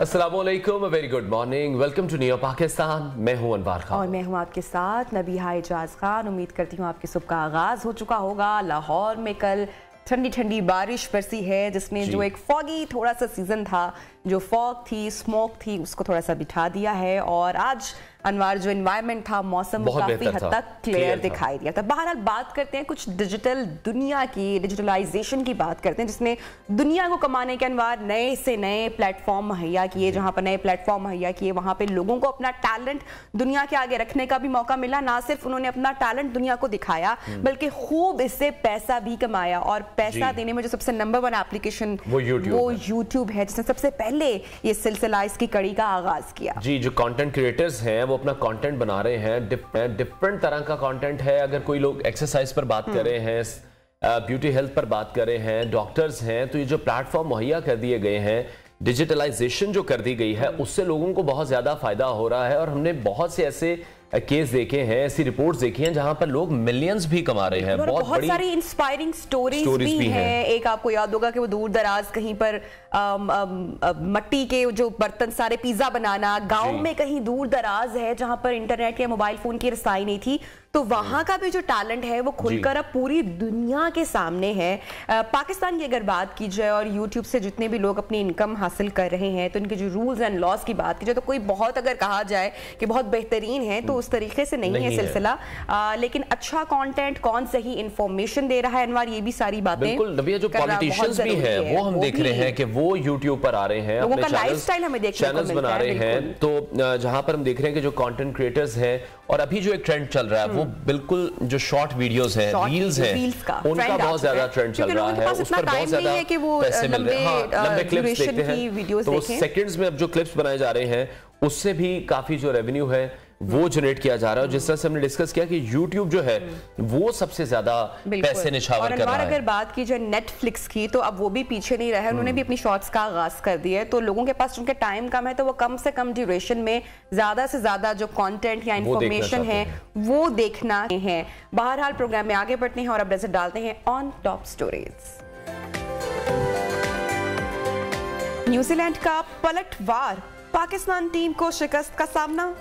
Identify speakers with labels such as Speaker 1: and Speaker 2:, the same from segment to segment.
Speaker 1: अस्सलामुअलैकुम, very good morning, welcome to new Pakistan. मैं हूं अनवार खान
Speaker 2: और मैं हूं आपके साथ नबीहा इजाज खान। उम्मीद करती हूं आपके सुबह का आगाज हो चुका होगा। लाहौर में कल ठंडी ठंडी बारिश बरसी है, जिसने जो एक फॉगी थोड़ा सा सीजन था, जो फॉग थी, स्मोक थी, उसको थोड़ा सा बिठा दिया है। और आज अनवार जो एनवायरनमेंट था, मौसम काफी हद तक क्लियर दिखाई दिया था। बहरहाल बात करते हैं कुछ डिजिटल दुनिया की, डिजिटलाइजेशन की बात करते हैं, जिसने दुनिया को कमाने के अनवार नए से नए प्लेटफॉर्म मुहैया किए। जहां पर नए प्लेटफॉर्म मुहैया किए, वहां पे लोगों को अपना टैलेंट दुनिया के आगे रखने का भी मौका मिला। ना सिर्फ उन्होंने अपना टैलेंट दुनिया को दिखाया, बल्कि खूब इससे पैसा भी कमाया। और पैसा देने में जो सबसे नंबर 1 एप्लीकेशन वो यूट्यूब है, जिसने सबसे पहले ये सिलसिला, इसकी कड़ी का आगाज किया।
Speaker 1: जी, जो कंटेंट क्रिएटर्स हैं वो अपना कंटेंट बना रहे हैं, डिफरेंट तरह का कंटेंट है। अगर कोई लोग एक्सरसाइज पर बात कर रहे हैं, ब्यूटी हेल्थ पर बात कर रहे हैं, डॉक्टर्स हैं, तो ये जो प्लेटफॉर्म मुहैया कर दिए गए हैं, डिजिटलाइजेशन जो कर दी गई है, उससे लोगों को बहुत ज्यादा फायदा हो रहा है। और हमने बहुत से ऐसे केस देखे हैं, ऐसी रिपोर्ट्स देखी हैं जहां पर लोग मिलियंस भी कमा रहे हैं।
Speaker 2: बहुत सारी इंस्पायरिंग स्टोरीज भी हैं। एक आपको याद होगा कि वो दूर दराज कहीं पर मट्टी के जो बर्तन, सारे पिज्जा बनाना, गांव में कहीं दूर दराज है जहां पर इंटरनेट या मोबाइल फोन की रसाई नहीं थी, तो वहां का भी जो टैलेंट है वो खुलकर अब पूरी दुनिया के सामने है। पाकिस्तान की अगर बात की जाए और यूट्यूब से जितने भी लोग अपनी इनकम हासिल कर रहे हैं, तो इनके जो रूल्स एंड लॉज की बात की जाए, तो कोई बहुत अगर कहा जाए कि बहुत बेहतरीन है, तो उस तरीके से नहीं है सिलसिला। लेकिन अच्छा कंटेंट, कौन सही इंफॉर्मेशन दे रहा है, अनवार, ये भी सारी बातें
Speaker 1: बिल्कुल नबिया, जो पॉलिटिशियंस भी है वो हम देख रहे हैं कि वो यूट्यूब पर आ रहे हैं,
Speaker 2: अपने लाइफस्टाइल हमें देखने को मिलता
Speaker 1: बना रहे हैं। तो जहां पर हम देख रहे हैं कि जो कंटेंट क्रिएटर्स हैं, और अभी जो एक ट्रेंड चल रहा है वो बिल्कुल जो शॉर्ट वीडियोस हैं, रील्स हैं, उनका बहुत ज्यादा ट्रेंड चल रहा है। उस पर बहुत ज्यादा पैसे मिल रहे हैं। लंबे क्लिप्स देखते हैं तो सेकंड्स में अब जो क्लिप्स बनाए जा रहे हैं, उससे भी काफी जो रेवेन्यू है वो जनरेट किया जा रहा है। जिस तरह से हमने डिस्कस किया कि YouTube जो है वो सबसे ज्यादा पैसे निछावर कर रहा है।
Speaker 2: अगर बात की जाए नेटफ्लिक्स की, तो अब वो भी पीछे नहीं रहे, उन्होंने भी अपनी शॉर्ट्स का आगाज कर दिया है। तो लोगों के पास उनके टाइम कम है, तो वो कम से कम ड्यूरेशन में ज्यादा से ज्यादा जो कंटेंट या इंफॉर्मेशन है वो देखना है। बहरहाल प्रोग्राम में आगे बढ़ते हैं और अब नजर डालते हैं ऑन टॉप स्टोरीज। न्यूजीलैंड का पलटवार, पाकिस्तान टीम को शिकस्त का सामना।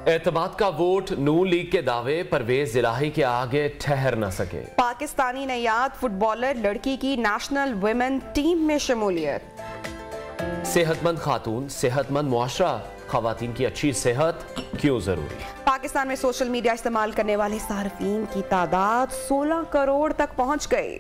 Speaker 1: एतमाद का वोट, नून लीग के दावे, परवेज इलाही के आगे ठहर न सके।
Speaker 2: पाकिस्तानी नयाद फुटबॉलर लड़की की नेशनल वुमेन टीम में शमूलियत।
Speaker 1: सेहतमंद खातून, सेहतमंद मुआशरा, खवातीन की अच्छी सेहत क्यों जरूरी।
Speaker 2: पाकिस्तान में सोशल मीडिया इस्तेमाल करने वाले सार्फिन की तादाद 16 करोड़ तक पहुंच गई।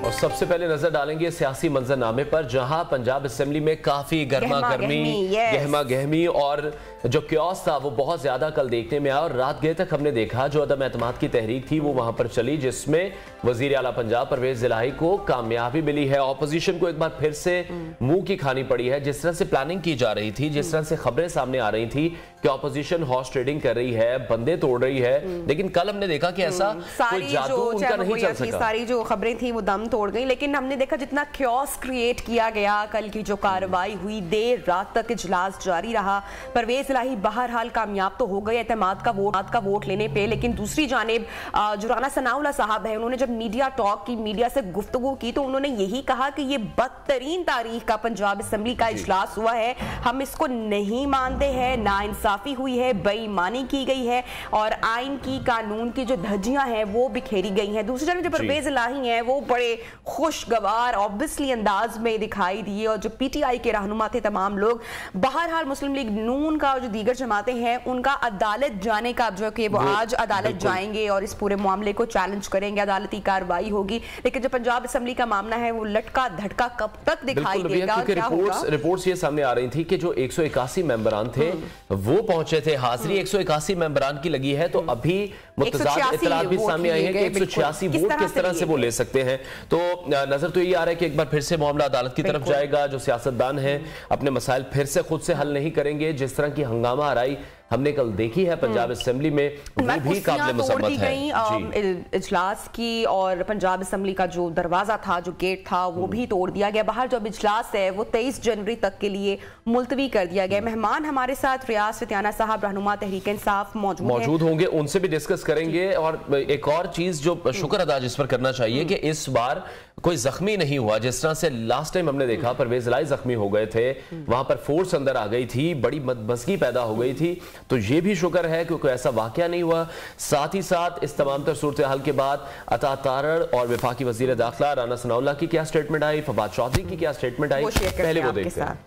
Speaker 1: और सबसे पहले नजर डालेंगे सियासी मंजरनामे पर, जहां पंजाब असेंबली में काफी गहमा गहमी और जो क्योस था वो बहुत ज्यादा कल देखने में आया। और रात गए तक हमने देखा जो अदम एतमाद की तहरीक थी वो वहां पर चली, जिसमें वजीर आला पंजाब परवेज इलाही को कामयाबी मिली है। ऑपोजिशन को एक बार फिर से मुंह की खानी पड़ी है। जिस तरह से प्लानिंग की जा रही थी, जिस तरह से खबरें सामने आ रही थी कि ऑपोजिशन हॉर्स ट्रेडिंग कर रही है, बंदे तोड़ रही है, लेकिन कल हमने देखा कि ऐसा कोई जादू उनका नहीं चल सका।
Speaker 2: सारी जो खबरें थी वो दम तोड़ गई, लेकिन हमने देखा जितना क्योस क्रिएट किया गया, कल की जो कार्रवाई हुई, देर रात तक इजलास जारी रहा। परवेज इलाही बहरहाल कामयाब तो हो गए एतमाद का वोट लेने पे, लेकिन दूसरी जानिब जो राना सनाउल्लाह साहब है, उन्होंने जब मीडिया टॉक की, मीडिया से गुफ्तगू की, तो उन्होंने यही कहा कि ये बदतरीन तारीख का पंजाब असेंबली का इजलास हुआ है, हम इसको नहीं मानते हैं, नाइंसाफी हुई है, बेईमानी की गई है और आइन की, कानून की जो धज्जियां हैं वो बिखेरी गई हैं। दूसरी जानिब जो परवेज इलाही हैं वो बड़े खुशगवार ऑब्वियसली अंदाज में दिखाई दिए, और जो पीटीआई के रहनुमा थे तमाम लोग, बहरहाल मुस्लिम लीग नून का जो दीगर जमातें हैं उनका अदालत जाने का जो कि वो आज अदालत जाएंगे और इस पूरे मामले को चैलेंज करेंगे, अदालती कार्रवाई होगी। लेकिन जो पंजाब असेंबली का मामला है वो लटका धटका कब तक दिखाई देगा, क्या होगा?
Speaker 1: रिपोर्ट्स ये सामने आ रही थी कि जो 181 मेंबरान थे वो पहुंचे थे, हाजिरी 181 मेंबरान की लगी है। तो अभी मुतज़ाद इत्तलात भी सामने आई है कि 186 वोट किस तरह से वो ले सकते हैं। तो नजर तो ये आ रहा है कि एक बार फिर से मामला अदालत की तरफ जाएगा। जो सियासतदान हैं अपने मसाइल फिर से खुद से हल नहीं करेंगे। जिस तरह की हंगामा आराई हमने कल देखी है पंजाब असेंबली में, वो भी काबिल मुसम्मत है।
Speaker 2: इजलास की और पंजाब असेंबली का जो दरवाजा था, जो गेट था, वो भी तोड़ दिया गया। बाहर जो इजलास है वो 23 जनवरी तक के लिए मुलतवी कर दिया गया। मेहमान हमारे साथ रियाज फतियाना साहब, रहनुमा तहरीक इंसाफ मौजूद
Speaker 1: होंगे, उनसे भी डिस्कस करेंगे। और एक और चीज जो शुक्र अदा जिस पर करना चाहिए कि इस बार कोई जख्मी नहीं हुआ। जिस तरह से लास्ट टाइम हमने देखा परवेज इलाही जख्मी हो गए थे, वहां पर फोर्स अंदर आ गई थी, बड़ी मदमसगी पैदा हो गई थी, तो ये भी शुक्र है कि कोई ऐसा वाकया नहीं हुआ। साथ ही साथ इस तमाम तर सूरत हाल के बाद अता तारड़ और वफाकी वजीर दाखिला राना सनाउल्लाह की क्या स्टेटमेंट आई, फवाद चौधरी की क्या स्टेटमेंट आई, पहले वो देखते हैं।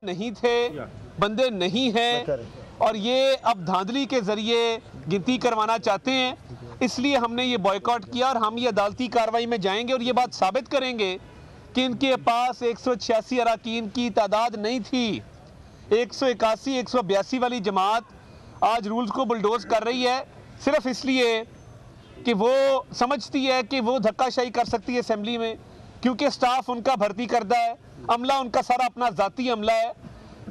Speaker 3: नहीं थे, बंदे नहीं हैं और ये अब धांधली के जरिए गिनती करवाना चाहते हैं, इसलिए हमने ये बॉयकॉट किया और हम ये अदालती कार्रवाई में जाएंगे और ये बात साबित करेंगे कि इनके पास 186 अरकान की तादाद नहीं थी। 181 182 वाली जमात आज रूल्स को बुलडोज कर रही है सिर्फ इसलिए कि वो समझती है कि वो धक्काशाही कर सकती है असेंबली में, क्योंकि स्टाफ उनका भर्ती करता है, अमला उनका सारा अपना जाती अमला है।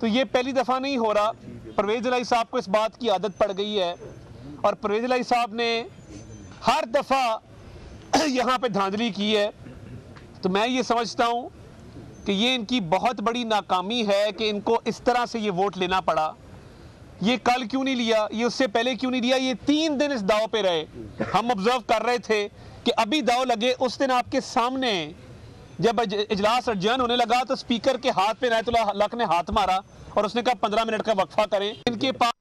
Speaker 3: तो ये पहली दफ़ा नहीं हो रहा। परवेज इलाही साहब को इस बात की आदत पड़ गई है और परवेज इलाही साहब ने हर दफ़ा यहाँ पे धांधली की है। तो मैं ये समझता हूँ कि ये इनकी बहुत बड़ी नाकामी है कि इनको इस तरह से ये वोट लेना पड़ा। ये कल क्यों नहीं लिया, ये उससे पहले क्यों नहीं लिया, ये 3 दिन इस दाव पे रहे। हम ऑब्जर्व कर रहे थे कि अभी दाव लगे, उस दिन आपके सामने जब इजलास अडजर्न होने लगा तो स्पीकर के हाथ पे इनायतुल्लाह हक ने हाथ मारा और उसने कहा 15 मिनट का वक्फा करें। इनके पास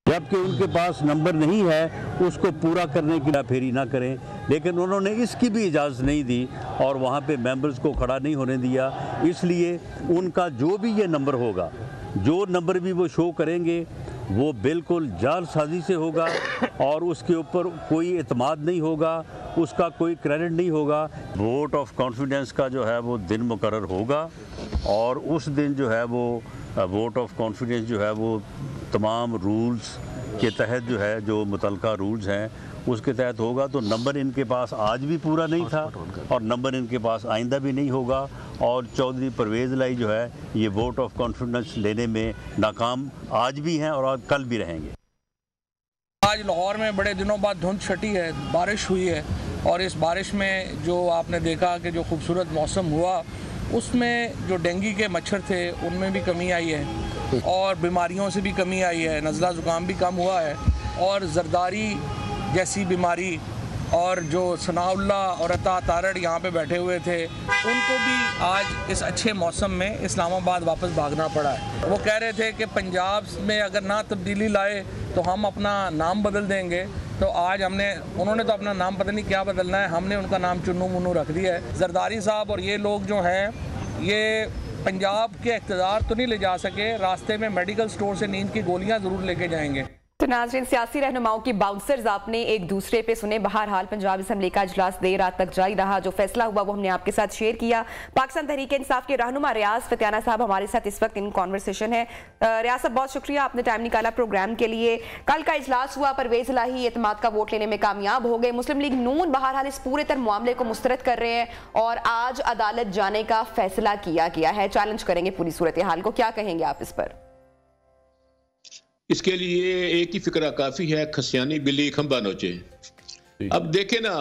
Speaker 4: जबकि उनके पास नंबर नहीं है उसको पूरा करने की फेरी ना करें, लेकिन उन्होंने इसकी भी इजाज़त नहीं दी और वहाँ पे मेंबर्स को खड़ा नहीं होने दिया। इसलिए उनका जो भी ये नंबर होगा, जो नंबर भी वो शो करेंगे वो बिल्कुल जालसाजी से होगा और उसके ऊपर कोई एतमाद नहीं होगा, उसका कोई क्रेडिट नहीं होगा। वोट ऑफ कॉन्फिडेंस का जो है वो दिन मुकर्रर होगा और उस दिन जो है वो वोट ऑफ कॉन्फिडेंस जो है वो तमाम रूल्स के तहत जो है, जो मुतलका रूल्स हैं उसके तहत होगा। तो नंबर इनके पास आज भी पूरा नहीं था और नंबर इनके पास आइंदा भी नहीं होगा और चौधरी परवेज इलाही जो है ये वोट ऑफ कॉन्फिडेंस लेने में नाकाम आज भी हैं और आज कल भी रहेंगे।
Speaker 5: आज लाहौर में बड़े दिनों बाद धुंध छटी है, बारिश हुई है और इस बारिश में जो आपने देखा कि जो खूबसूरत मौसम हुआ उसमें जो डेंगू के मच्छर थे उनमें भी कमी आई है और बीमारियों से भी कमी आई है, नज़ला ज़ुकाम भी कम हुआ है और जरदारी जैसी बीमारी और जो सनाउल्लाह और अता तारड़ यहाँ पे बैठे हुए थे उनको भी आज इस अच्छे मौसम में इस्लामाबाद वापस भागना पड़ा है। वो कह रहे थे कि पंजाब में अगर ना तब्दीली लाए तो हम अपना नाम बदल देंगे, तो आज उन्होंने तो अपना नाम पता नहीं क्या बदलना है, हमने उनका नाम चुन्नू मुन्नू रख दिया है। जरदारी साहब और ये लोग जो हैं ये पंजाब के इक़्तिदार तो नहीं ले जा सके, रास्ते में मेडिकल स्टोर से नींद की गोलियाँ ज़रूर लेके जाएंगे।
Speaker 2: तो नाज़रीन, सियासी रहनुमाओं की बाउंसर्स आपने एक दूसरे पे सुने। बहरहाल पंजाब असेंबली का इजलास देर रात तक जारी रहा। जो फैसला हुआ वो हमने आपके साथ शेयर किया। पाकिस्तान तहरीक इंसाफ के रहनुमा रियाज फतियाना साहब हमारे साथ इस वक्त इन कॉन्वर्सेशन है। रियाज साहब, बहुत शुक्रिया, आपने टाइम निकाला प्रोग्राम के लिए। कल का इजलास हुआ, परवेज इलाही एतमाद का वोट लेने में कामयाब हो गए। मुस्लिम लीग नून बहरहाल इस पूरे तर मामले को मुस्तरद कर रहे हैं और आज अदालत जाने का फैसला किया गया है। चैलेंज करेंगे पूरी सूरत हाल को, क्या कहेंगे आप इस पर?
Speaker 6: इसके लिए एक ही फिक्रा काफी है, खसियानी बिल्ली खंबा नोचे। अब देखे ना,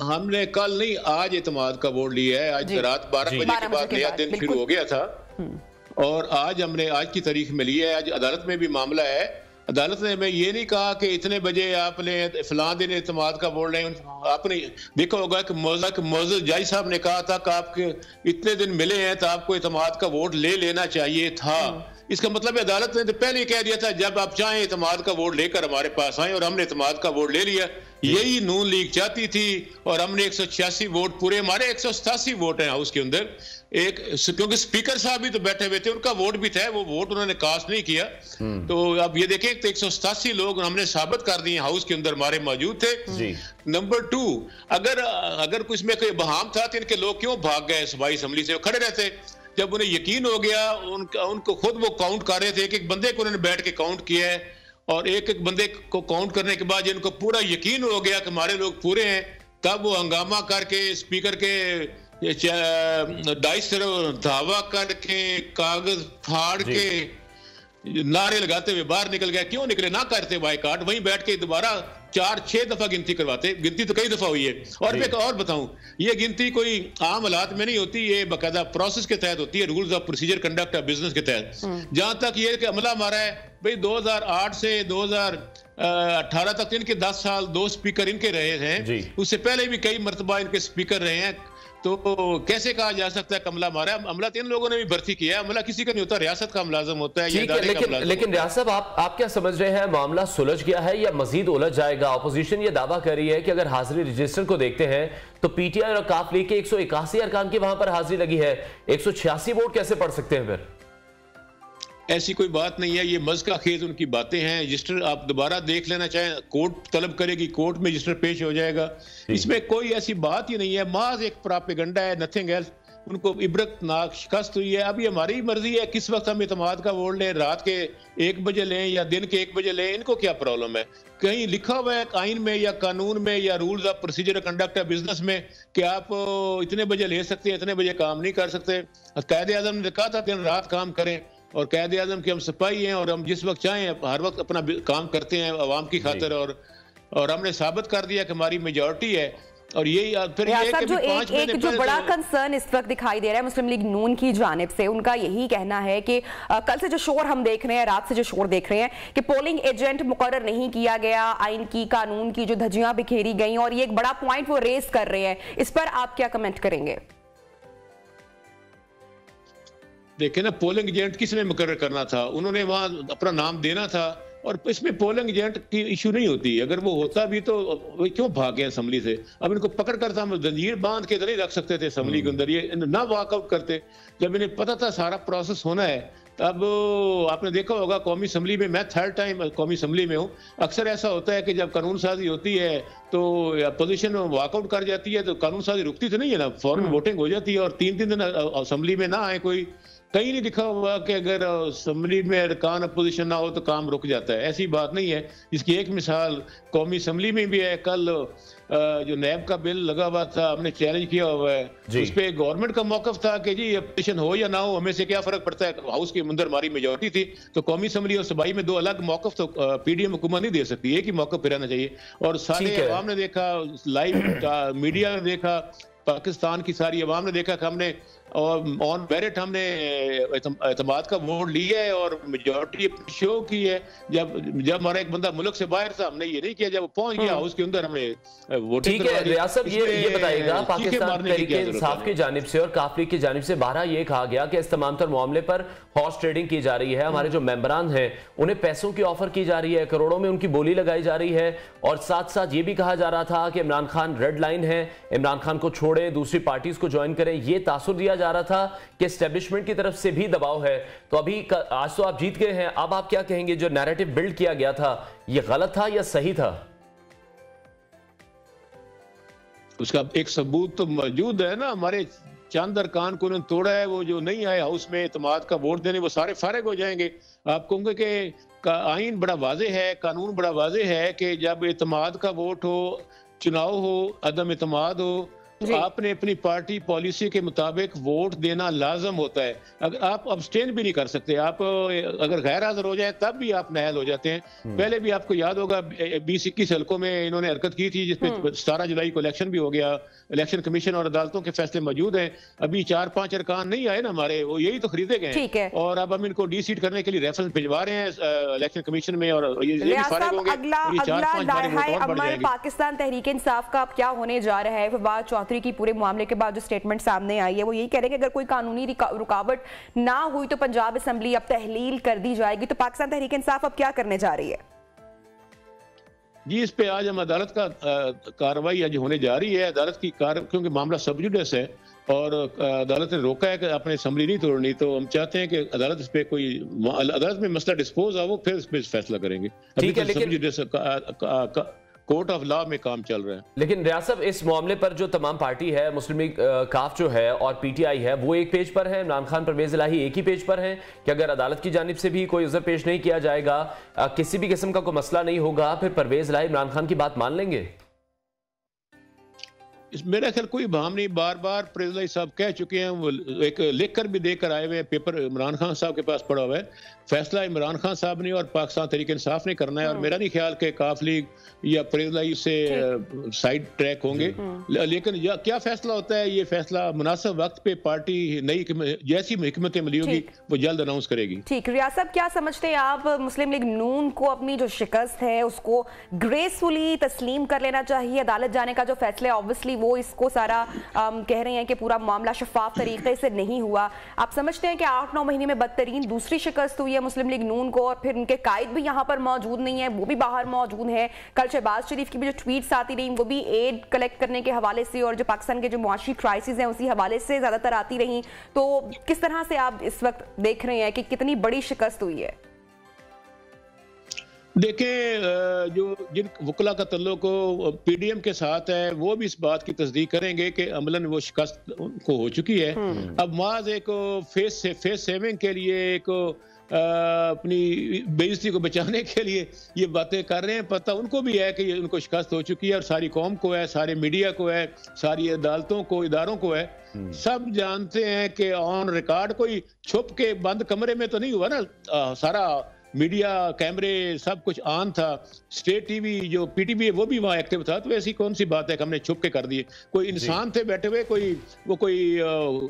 Speaker 6: हमने कल नहीं आज एतमाद का वोट लिया है। आज रात 12 बजे के बाद नया दिन शुरू हो गया था और आज हमने आज की तारीख में लिया है। आज अदालत में भी मामला है। अदालत ने हमें ये नहीं कहा कि इतने बजे आपने फलां दिन एतमाद का वोट लें। आपने देखा होगा कि मौजूद जज साहब ने कहा था कि आपके इतने दिन मिले हैं तो आपको एतमाद का वोट ले लेना चाहिए था। इसका मतलब है अदालत ने तो पहले ही कह दिया था जब आप चाहें एतमाद का वोट लेकर हमारे पास आए, और हमने एतमाद का वोट ले लिया। यही नून लीग चाहती थी और हमने 186 वोट पूरे, हमारे 187 वोट हैं हाउस के अंदर, एक क्योंकि स्पीकर साहब भी तो बैठे हुए थे, उनका वोट भी था, वो वोट उन्होंने कास्ट नहीं किया। तो अब ये देखें तो 187 लोग हमने साबित कर दिए हाउस के अंदर हमारे मौजूद थे। नंबर 2, अगर कुछ में कोई बहाम था तो इनके लोग क्यों भाग गए सूबाई असेंबली से? खड़े रहते। जब उन्हें यकीन हो गया, उनको खुद वो काउंट कर रहे थे, एक एक बंदे को उन्होंने बैठ के काउंट किया है और एक एक बंदे को काउंट करने के बाद जिनको पूरा यकीन हो गया कि हमारे लोग पूरे हैं, तब वो हंगामा करके स्पीकर के डाइस धावा करके कागज फाड़ के नारे लगाते हुए बाहर निकल गया। क्यों निकले? ना करते बायकॉट, वहीं बैठ के दोबारा 4-6 दफा गिनती करवाते। गिनती तो कई दफा हुई है। और मैं और बताऊं, ये गिनती कोई आम हालात में नहीं होती, ये बाकायदा प्रोसेस के तहत होती है, rules of procedure conduct of business के तहत। जहां तक ये कि अमला हमारा है भाई, 2008 से 2018 तक इनके 10 साल 2 स्पीकर इनके रहे हैं, उससे पहले भी कई मरतबा इनके स्पीकर रहे हैं। तो कैसे कहा जा सकता है अमला हमारा? अमला 3 लोगों ने भी भर्ती किया है। अमला किसी का नहीं होता, रियासत का मुलाजिम होता है।
Speaker 1: लेकिन रियासत साहब, आप क्या समझ रहे हैं, मामला सुलझ गया है या मजीद उलझ जाएगा? अपोजिशन ये दावा कर रही है कि अगर हाजिरी रजिस्टर को देखते हैं तो पीटीआई और काफ लीग के 181 अरकान की वहां पर हाजिरी लगी है, 186 वोट कैसे पढ़ सकते हैं फिर?
Speaker 6: ऐसी कोई बात नहीं है, ये मज़का खेज उनकी बातें हैं। रजिस्टर आप दोबारा देख लेना चाहें, कोर्ट तलब करेगी, कोर्ट में रजिस्टर पेश हो जाएगा। इसमें कोई ऐसी बात ही नहीं है, महज एक प्रोपेगेंडा है, नथिंग एल्स। उनको इबरतनाक शिकस्त हुई है। अभी हमारी मर्जी है किस वक्त हम इत्तेमाद का वोट लें, रात के 1 बजे लें या दिन के 1 बजे लें, इनको क्या प्रॉब्लम है? कहीं लिखा हुआ है आइन में या कानून में या rules of procedure conduct of business में कि आप इतने बजे ले सकते हैं, इतने बजे काम नहीं कर सकते? कायदे आज़म ने कहा था दिन रात काम करें, और कायदे आज़म के हम सिपाही हैं और हम जिस वक्त चाहें हर वक्त अपना काम करते हैं अवाम की खातिर। और हमने साबित कर दिया कि हमारी मेजॉरिटी है। और यही फिर ये
Speaker 2: जो एक जो बड़ा कंसर्न इस वक्त दिखाई दे रहा है मुस्लिम लीग नून की जानिब से, उनका यही कहना है कि कल से जो शोर हम देख रहे हैं, रात से जो शोर देख रहे हैं कि पोलिंग एजेंट मुकर्रर नहीं किया गया, आइन की कानून की जो धज्जियां बिखेरी गई, और ये एक बड़ा पॉइंट वो रेस कर रहे हैं। इस पर आप क्या कमेंट करेंगे?
Speaker 6: देखे ना, पोलिंग एजेंट किसने मुकर्रर करना था? उन्होंने वहां अपना नाम देना था, और इसमें पोलिंग एजेंट की इशू नहीं होती। अगर वो होता भी तो वो क्यों भाग गए असेंबली से? अब इनको पकड़ कर हम जंजीर बांध के तो नहीं रख सकते थे असेंबली के अंदर, ये ना वॉकआउट करते जब इन्हें पता था सारा प्रोसेस होना है। अब आपने देखा होगा कौमी असेंबली में, मैं 3rd टाइम कौमी असेंबली में हूँ, अक्सर ऐसा होता है कि जब कानून साजी होती है तो अपोजिशन वॉकआउट कर जाती है, तो कानून साजी रुकती तो नहीं है ना, फौरन वोटिंग हो जाती है और 3-3 दिन असेंबली में ना आए कोई। कहीं नहीं लिखा हुआ कि अगर असेंबली में अरकान अपोजिशन ना हो तो काम रुक जाता है, ऐसी बात नहीं है। इसकी एक मिसाल कौमी असेंबली में भी है। कल जो नैब का बिल लगा हुआ था, हमने चैलेंज किया हुआ है, उस पर गवर्नमेंट का मौकफ था कि जी अपोजिशन हो या ना हो, हमें से क्या फर्क पड़ता है, हाउस के अंदर हमारी मेजॉरिटी थी। तो कौमी असेंबली और सूबाई में 2 अलग मौकफ तो पीडीएम हुकूमत नहीं दे सकती, एक ही मौकफ पे रहना चाहिए। और सारे अवाम ने देखा, लाइव मीडिया ने देखा, पाकिस्तान की सारी अवाम ने देखा कि हमने ऑन मेरिट हमने एतमाद का वोट लिया है और मेजॉरिटी शो की है। जब हमारा एक बंदा मुल्क से बाहर था, हमने ये नहीं किया, जब वो पहुंच गया हाउस के अंदर हमने वोटिंग।
Speaker 1: ठीक है रियासत, ये बताइएगा, पाकिस्तान तहरीक इंसाफ की जानिब से और काफ लीग की जानिब से बारहा ये कहा गया कि इस तमाम तर मामले पर हॉर्स ट्रेडिंग की जा रही है, हमारे जो मेंबरान हैं उन्हें पैसों की ऑफर की जा रही है, करोड़ों में उनकी बोली लगाई जा रही है, और साथ साथ ये भी कहा जा रहा था कि इमरान खान रेड लाइन है, इमरान खान को छोड़े दूसरी पार्टीज को ज्वाइन करें। ये तासुर दिया जा रहा था कि एस्टेब्लिशमेंट की तरफ से भी दबाव है। तो अभी आज तो आप जीत गए हैं, अब आप क्या कहेंगे, जो नैरेटिव बिल्ड किया गया था ये गलत था या सही था?
Speaker 6: उसका एक सबूत तो मौजूद है ना, हमारे चंद अरकान को उन्होंने तोड़ा है। वो जो नहीं आए हाउस में इत्तेमाद का वोट देने, वो सारे फारिग हो जाएंगे। आप कहोगे कि आइन बड़ा वाज़े है, कानून बड़ा वाज़े है कि जब इत्तेमाद का वोट हो, चुनाव हो, अदम इत्तेमाद हो, तो आपने अपनी पार्टी पॉलिसी के मुताबिक वोट देना लाजम होता है। अगर आप अब्सटेन भी नहीं कर सकते, आप अगर गैर हाजिर हो जाए तब भी आप नाअहल हो जाते हैं। पहले भी आपको याद होगा 20-21 हल्कों में इन्होंने हरकत की थी, जिसपे 17 जुलाई को इलेक्शन भी हो गया। इलेक्शन कमीशन और अदालतों के फैसले मौजूद हैं। अभी 4-5 अरकान नहीं आए ना हमारे, वो यही तो खरीदे गए, और अब हम इनको डी सीट करने के लिए रेफरेंस भिजवा रहे हैं इलेक्शन कमीशन में, और ये भी फारिग होंगे।
Speaker 2: पाकिस्तान तहरीक इंसाफ का अब क्या होने जा रहा है? फवाद चौधरी की पूरे मामले के बाद जो स्टेटमेंट सामने आई है, वो यही कह रहे हैं कि अगर कोई कानूनी रुकावट ना हुई तो पंजाब असेंबली अब तहलील कर दी जाएगी। तो पाकिस्तान तहरीक इंसाफ अब क्या करने जा रही है?
Speaker 6: जी, इस पे आज हम अदालत का कार्रवाई आज होने जा रही है। अदालत की क्योंकि मामला सब जुडिस है और अदालत ने रोका है कि आपने असेंबली नहीं तोड़नी, तो हम चाहते हैं कि अदालत इस पे कोई अदालत में मसला डिस्पोज हो, वो फिर इस पे फैसला करेंगे। अभी तो सब जुडिस कोर्ट ऑफ लॉ में काम चल रहा है।
Speaker 1: लेकिन रियासत, इस मामले पर जो तमाम पार्टी है, मुस्लिम लीग काफ जो है और पीटीआई है, वो एक पेज पर है, इमरान खान परवेज इलाही एक ही पेज पर है कि अगर अदालत की जानिब से भी कोई उज़र पेश नहीं किया जाएगा, किसी भी किस्म का कोई मसला नहीं होगा, फिर परवेज इलाही इमरान खान की बात मान लेंगे?
Speaker 6: मेरा ख्याल कोई भाम नहीं, बार बार प्रेजलाई साहब कह चुके हैं, वो एक लिख कर भी देकर आए हुए हैं, पेपर इमरान खान साहब के पास पड़ा हुआ है। फैसला इमरान खान साहब ने और पाकिस्तान तहरीक इंसाफ ने करना है, और मेरा नहीं ख्याल कि काफ लीग या प्रेजलाई से साइड ट्रैक होंगे। लेकिन क्या फैसला होता है, ये फैसला मुनासिब वक्त पे पार्टी नई जैसी हिकमत अमली होगी वो जल्द अनाउंस करेगी।
Speaker 2: ठीक, रियाज साहब क्या समझते हैं आप, मुस्लिम लीग नून को अपनी जो शिकस्त है उसको ग्रेसफुली तस्लीम कर लेना चाहिए? अदालत जाने का जो फैसला है ऑब्वियसली वो इसको सारा कह रहे हैं कि पूरा मामला शफाफ तरीके से नहीं हुआ। आप समझते हैं कि 8-9 महीने में बदतरीन दूसरी शिकस्त हुई है मुस्लिम लीग नून को, और फिर उनके कायद भी यहाँ पर मौजूद नहीं है, वो भी बाहर मौजूद है। कल शहबाज शरीफ की भी जो ट्वीट्स आती रही वो भी एड कलेक्ट करने के हवाले से और जो पाकिस्तान के जो मुआशी क्राइसिस हैं उसी हवाले से ज्यादातर आती रही। तो किस तरह से आप इस वक्त देख रहे हैं कि कितनी बड़ी शिकस्त हुई है?
Speaker 6: देखें, जो जिन वकला का तल्लुक पीडीएम के साथ है वो भी इस बात की तस्दीक करेंगे कि अमलन वो शिकस्त को हो चुकी है। अब माज एक फेस सेविंग के लिए, एक अपनी बेइज्जती को बचाने के लिए ये बातें कर रहे हैं। पता उनको भी है कि उनको शिकस्त हो चुकी है, और सारी कौम को है, सारे मीडिया को है, सारी अदालतों को, इदारों को है। सब जानते हैं कि ऑन रिकॉर्ड कोई छुप के बंद कमरे में तो नहीं हुआ ना, सारा मीडिया कैमरे सब कुछ ऑन था। स्टेट टीवी जो पीटीवी है वो भी वहाँ एक्टिव था, तो ऐसी कौन सी बात है कि हमने छुप के कर दिए? कोई इंसान थे बैठे हुए, कोई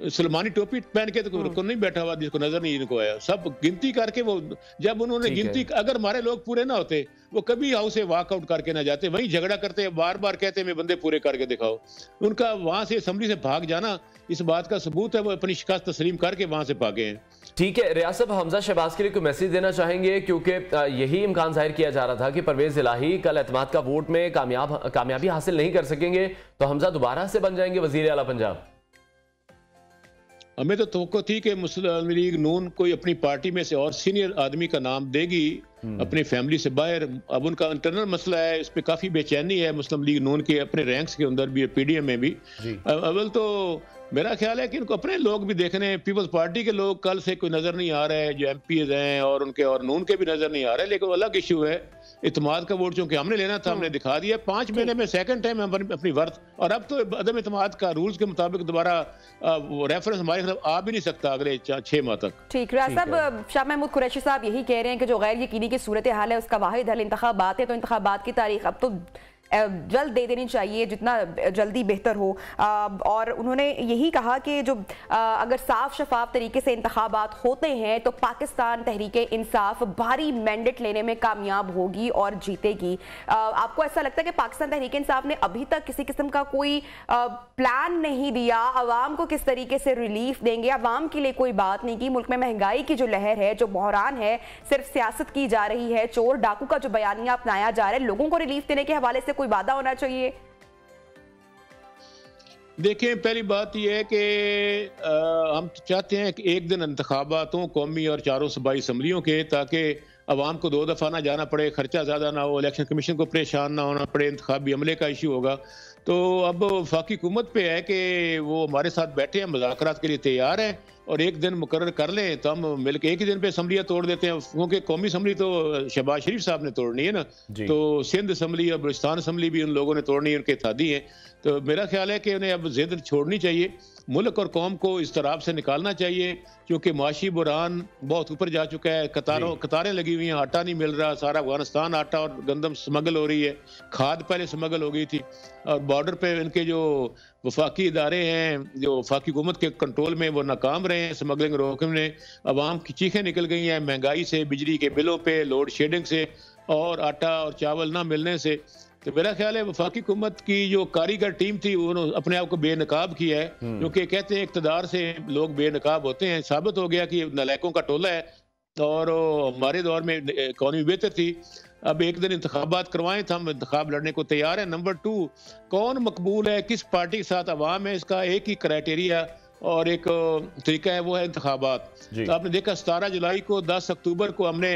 Speaker 6: सलमानी टोपी पहन के तो नहीं बैठा हुआ जिसको नजर नहीं इनको आया। सब गिनती करके वो, जब उन्होंने गिनती, अगर हमारे लोग पूरे ना होते वो कभी हाउस से वॉकआउट करके ना जाते, वहीं झगड़ा करते, बार बार कहते मैं बंदे पूरे करके दिखाओ। उनका वहां से असेंबली से भाग जाना इस बात का सबूत है, वो अपनी शिकस्त तस्लीम करके वहां से भागे हैं।
Speaker 1: ठीक है, रियाज साहब हमजा शहबाज के लिए कोई मैसेज देना चाहेंगे? क्योंकि यही इम्कान जाहिर किया जा रहा था कि परवेज इलाही कल एतमाद का वोट में कामयाबी हासिल नहीं कर सकेंगे, तो हमजा दोबारा से बन जाएंगे वजीर आला पंजाब।
Speaker 6: हमें तो तवक्को थी कि मुस्लिम लीग नून कोई अपनी पार्टी में से और सीनियर आदमी का नाम देगी अपनी फैमिली से बाहर। अब उनका इंटरनल मसला है, इस पे काफी बेचैनी है मुस्लिम लीग नून के अपने रैंक्स के अंदर भी, पीडीएम में भी। अव्वल तो मेरा ख्याल है कि इनको अपने लोग भी देखने हैं। पीपल्स पार्टी के लोग कल से कोई नजर नहीं आ रहे हैं, जो एमपीज हैं और उनके और नून के भी नजर नहीं आ रहे, लेकिन अलग इशू है। इत्मीनान का वोट चूंकि हमने लेना था, हमने दिखा दिया। 5 महीने में सेकंड टाइम हम अपनी वर्थ, और अब तो अदम इत्मीनान का रूल्स के मुताबिक दोबारा रेफरेंस हमारे खिलाफ आ भी नहीं सकता अगले 6 माह तक।
Speaker 2: ठीक, रियाज साहब, शाह महमूद कुरैशी साहब यही कह रहे हैं कि जो गैर यकीनी की सूरत हाल है उसका वाहिद हल इंतखाबात है, तो इंतखाबात की तारीख अब तो जल्द दे देनी चाहिए, जितना जल्दी बेहतर हो। और उन्होंने यही कहा कि जो अगर साफ शफाफ तरीके से इंतखाबात होते हैं तो पाकिस्तान तहरीक इंसाफ भारी मैंडेट लेने में कामयाब होगी और जीतेगी। आपको ऐसा लगता है कि पाकिस्तान तहरीक इंसाफ ने अभी तक किसी किस्म का कोई प्लान नहीं दिया, अवाम को किस तरीके से रिलीफ देंगे? अवाम के लिए कोई बात नहीं की, मुल्क में महंगाई की जो लहर है, जो बहरान है, सिर्फ सियासत की जा रही है, चोर डाकू का जो बयानिया अपनाया जा रहा है, लोगों को रिलीफ देने के हवाले से कोई वादा होना चाहिए।
Speaker 6: देखिए, पहली बात यह है कि हम चाहते हैं कि एक दिन इंतखाबातों कौमी और चारों सूबाई असम्बलियों के, ताकि अवाम को 2 दफ़ा ना जाना पड़े, खर्चा ज़्यादा ना हो, इलेक्शन कमीशन को परेशान ना होना पड़े, इंतखाबी अमले का इशू होगा। तो अब वफाकी हुकूमत पे है कि वो हमारे साथ बैठे हैं, मुज़ाकरात के लिए तैयार हैं, और एक दिन मुकर्रर कर लें तो हम मिलकर एक ही दिन पे असम्बलियाँ तोड़ देते हैं। क्योंकि कौमी असम्बली तो शहबाज शरीफ साहब ने तोड़नी है ना, तो सिंध असम्बली और बलूचिस्तान असम्बली भी उन लोगों ने तोड़नी है, उनके इत्तेहादी हैं। तो मेरा ख्याल है कि उन्हें अब जिद छोड़नी चाहिए, मुल्क और कौम को इस तरह से निकालना चाहिए, क्योंकि माशी बुरहान बहुत ऊपर जा चुका है। कतारें लगी हुई हैं, आटा नहीं मिल रहा, सारा अफगानिस्तान आटा और गंदम स्मगल हो रही है, खाद पहले स्मगल हो गई थी, और बॉर्डर पे इनके जो वफाकी इदारे हैं जो वफाकी हुकूमत के कंट्रोल में, वो नाकाम रहे हैं स्मगलिंग रोकने। अवाम की चीखें निकल गई हैं महंगाई से, बिजली के बिलों पे, लोड शेडिंग से, और आटा और चावल ना मिलने से। तो मेरा ख्याल है वफाकी हुकूमत की जो कारीगर टीम थी उन्होंने अपने आप को बेनकाब किया है, क्योंकि कहते हैं इक़्तिदार से लोग बेनकाब होते हैं। साबित हो गया कि नालायकों का टोला है, और हमारे दौर में इकॉनमी बेहतर थी। अब एक दिन इंतखाबात करवाएं तो हम इंतखाब लड़ने को तैयार हैं। नंबर 2, कौन मकबूल है, किस पार्टी के साथ अवाम है, इसका एक ही क्राइटेरिया और एक तरीका है, वो है इंतखाबात। तो आपने देखा 17 जुलाई को, 10 अक्टूबर को हमने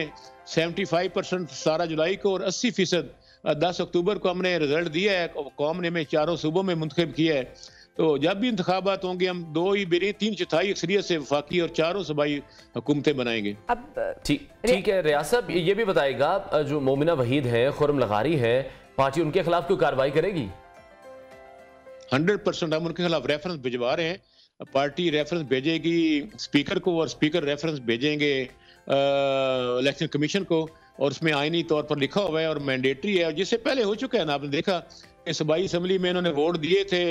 Speaker 6: 75% 17 जुलाई को, और 80% 10 अक्टूबर को हमने रिजल्ट दिया है। कौम ने हमें चारों सूबों में मुंतखब किया है। तो जब भी इंतखाबात होंगे हम 2 ही बेरी 3/4 अक्सरियत से वफाकी और चारों सूबाई हुकूमतें बनाएंगे।
Speaker 1: अब ठीक है, रियाज साहब ये भी बताएगा, जो मोमिना वहीद है, खुर्रम लगारी है, पार्टी उनके खिलाफ कोई कार्रवाई करेगी?
Speaker 6: 100% हम उनके खिलाफ रेफरेंस भिजवा रहे हैं। पार्टी रेफरेंस भेजेगी स्पीकर को और स्पीकर रेफरेंस भेजेंगे इलेक्शन कमीशन को, और उसमें आईनी तौर पर लिखा हुआ है और मैंडेटरी है, और जिससे पहले हो चुका है ना। आपने देखा कि सूबाई असम्बली में इन्होंने वोट दिए थे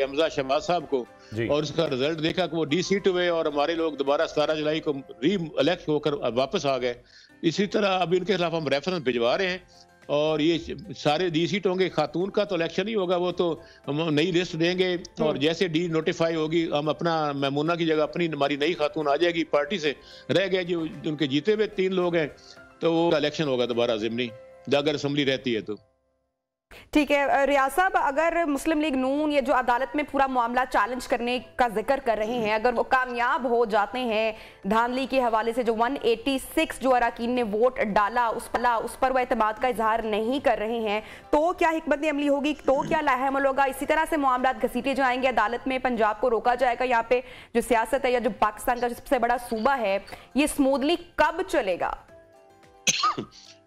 Speaker 6: हमजा शहबाज साहब को, और उसका रिजल्ट देखा कि वो डी सीट हुए और हमारे लोग दोबारा 17 जुलाई को री इलेक्ट होकर वापस आ गए। इसी तरह अब इनके खिलाफ हम रेफरेंस भिजवा रहे हैं, और ये सारे डी सीट होंगे। खातून का तो इलेक्शन ही होगा, वो तो हम नई लिस्ट देंगे, और जैसे डी नोटिफाई होगी हम अपना मैमूना की जगह अपनी हमारी नई खातून आ जाएगी पार्टी से। रह गए जो उनके जीते हुए 3 लोग हैं, तो वो इलेक्शन होगा दोबारा ज़िमनी, अगर असम्बली रहती है तो।
Speaker 2: ठीक है रियाज साहब, अगर मुस्लिम लीग नून ये जो अदालत में पूरा मामला चैलेंज करने का जिक्र कर रहे हैं, अगर वो कामयाब हो जाते हैं धांधली के हवाले से, जो 186 जो अरकान ने वोट डाला उस पर वो एतमाद का इजहार नहीं कर रहे हैं, तो क्या हिकमत अमली होगी, तो क्या लाहेअमल होगा? इसी तरह से मामला घसीटे जाएंगे अदालत में, पंजाब को रोका जाएगा? यहाँ पे जो सियासत है या जो पाकिस्तान का सबसे बड़ा सूबा है, ये स्मूथली कब चलेगा?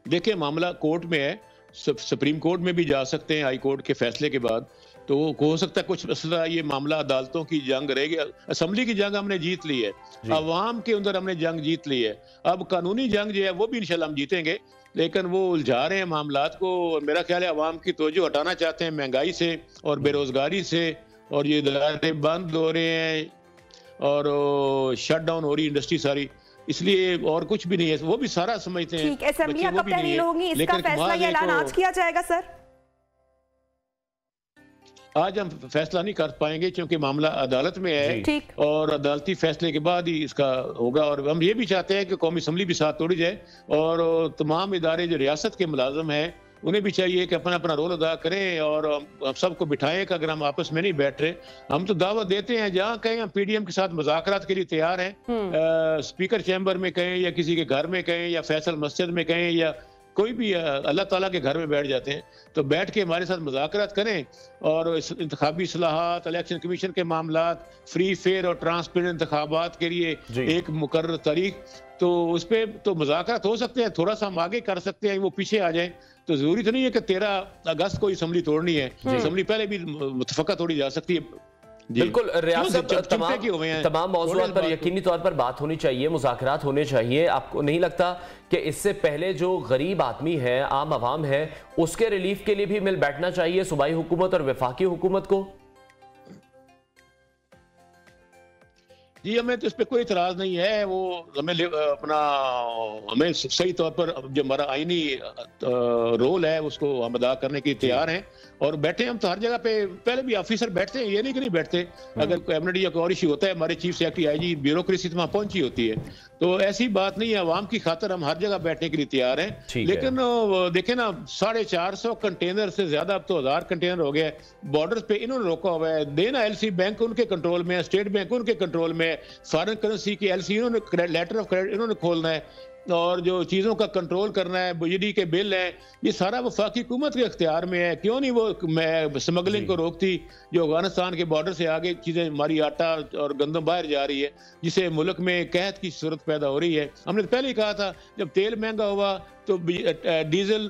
Speaker 6: देखिए मामला कोर्ट में है, सुप्रीम कोर्ट में भी जा सकते हैं हाई कोर्ट के फैसले के बाद, तो हो सकता है कुछ मसला ये मामला अदालतों की जंग रहेगी। असम्बली की जंग हमने जीत ली है, अवाम के अंदर हमने जंग जीत ली है, अब कानूनी जंग जो है वो भी इंशाल्लाह हम जीतेंगे। लेकिन वो उलझा रहे हैं मामलात को, मेरा ख्याल है अवाम की तवज्जो हटाना चाहते हैं महंगाई से और बेरोजगारी से, और ये इदारे बंद हो रहे हैं और शट डाउन हो रही इंडस्ट्री सारी, इसलिए और कुछ भी नहीं है। वो भी सारा समझते हैं।
Speaker 2: ठीक, असेंबली कब तहलील होगी, इसका फैसला या ऐलान आज किया जाएगा? सर
Speaker 6: आज हम फैसला नहीं कर पाएंगे क्योंकि मामला अदालत में है, और अदालती फैसले के बाद ही इसका होगा। और हम ये भी चाहते हैं कि कौमी असम्बली भी साथ तोड़ी जाए, और तमाम इदारे जो रियासत के मुलाजम हैं उन्हें भी चाहिए कि अपना अपना रोल अदा करें, और हम सबको बिठाएं कि अगर हम आपस में नहीं बैठ रहे, हम तो दावत देते हैं जहाँ कहें हम पीडीएम के साथ मुज़ाकरात के लिए तैयार हैं, स्पीकर चैम्बर में कहें या किसी के घर में कहें या फैसल मस्जिद में कहें या कोई भी अल्लाह ताला के घर में बैठ जाते हैं, तो बैठ के हमारे साथ मुज़ाकरात करें, और इंतखाबी इस्लाहात, इलेक्शन कमीशन के मामलात, फ्री फेयर और ट्रांसपेरेंट इंतखाबात के लिए एक मुकर्रर तारीख, तो उस पर तो मुज़ाकरात हो सकते हैं, थोड़ा सा हम आगे कर सकते हैं, वो पीछे आ जाए। तो जरूरी तो नहीं है कि 13 अगस्त को असम्बली तोड़नी है, असम्बली पहले भी मुतफक्का तोड़ी जा सकती है।
Speaker 1: बिल्कुल रियासत तमाम मौज़ूआत पर यकीनी तौर पर बात होनी चाहिए, मुज़ाकरात होने चाहिए। आपको नहीं लगता कि इससे पहले जो गरीब आदमी है, आम आवाम है, उसके रिलीफ के लिए भी मिल बैठना चाहिए सूबाई हुकूमत और वफाकी हुकूमत को?
Speaker 6: जी हमें तो इस पर कोई इतराज नहीं है, वो हमें सही तौर पर जो हमारा आईनी रोल है उसको हम अदा करने की तैयार हैं, और बैठे हम तो हर जगह पे, पहले भी ऑफिसर बैठते हैं, ये नहीं कि नहीं बैठते। अगर कैबिनेट या कोई और इशू होता है, हमारे चीफ सेक्रेटरी आईजी ब्यूरोक्रेसी तो वहाँ पहुंची होती है, तो ऐसी बात नहीं है। अवाम की खातर हम हर जगह बैठने के लिए तैयार हैं। लेकिन देखे ना 450 कंटेनर से ज्यादा, अब तो 1000 कंटेनर हो गए बॉर्डर पे, इन्होंने रोका हुआ है। देना एलसी बैंक उनके कंट्रोल में है, स्टेट बैंक उनके कंट्रोल में है, फॉरेन करेंसी की एलसी इन्होंने, लेटर ऑफ क्रेडिट इन्होंने खोलना है, और जो चीज़ों का कंट्रोल करना है, बिजली के बिल हैं, ये सारा वफाकी हुकूमत के इख्तियार में है। क्यों नहीं वो स्मगलिंग को रोकती, जो अफगानिस्तान के बॉर्डर से आगे चीज़ें, हमारी आटा और गंदम बाहर जा रही है, जिससे मुल्क में कहत की सूरत पैदा हो रही है। हमने तो पहले ही कहा था, जब तेल महंगा हुआ तो डीजल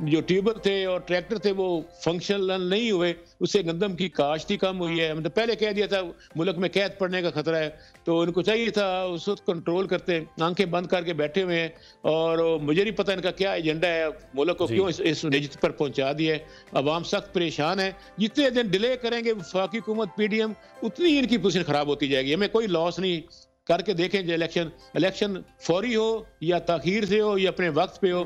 Speaker 6: जो ट्यूबर थे और ट्रैक्टर थे वो फंक्शनल नहीं हुए, उससे गंदम की काश्ती कम हुई है। हमने तो पहले कह दिया था मुल्क में कैद पड़ने का खतरा है, तो उनको चाहिए था उस वक्त कंट्रोल करते, आंखें बंद करके बैठे हुए हैं, और मुझे नहीं पता इनका क्या एजेंडा है, मुल्क को क्यों इस निजत पर पहुंचा दिया है। अवाम सख्त परेशान है, जितने दिन डिले करेंगे वफाकी हुकूमत पीडीएम, उतनी ही इनकी पोजीशन खराब होती जाएगी। हमें कोई लॉस नहीं, करके देखें जो इलेक्शन फौरी हो या ताखीर से हो या अपने वक्त पे हो,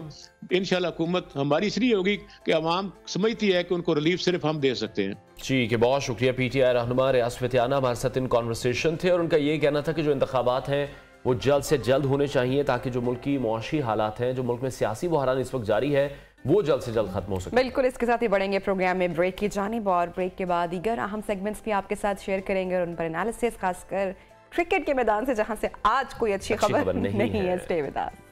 Speaker 6: इंशाल्लाह हुकूमत हमारी इसलिए होगी कि अवाम समझती है कि उनको रिलीफ सिर्फ हम दे सकते हैं।
Speaker 1: ठीक है, बहुत शुक्रिया। पीटीआई रहनुमा रियाज फतियाना हमारे साथ इन कॉन्वर्सेशन थे, और उनका ये कहना था कि जो इंतखाबात हैं वो जल्द से जल्द होने चाहिए, ताकि जो मुल्क की मुआशी हालात हैं, जो मुल्क में सियासी बहरान इस वक्त जारी है, वो जल्द से जल्द खत्म हो सके।
Speaker 2: बिल्कुल, इसके साथ ही बढ़ेंगे प्रोग्राम में ब्रेक की जानिब, और ब्रेक के बाद दीगर अहम सेगमेंट्स भी आपके साथ शेयर करेंगे, और उन पर एनालिसिस, खासकर क्रिकेट के मैदान से, जहां से आज कोई अच्छी खबर नहीं है। Stay with us.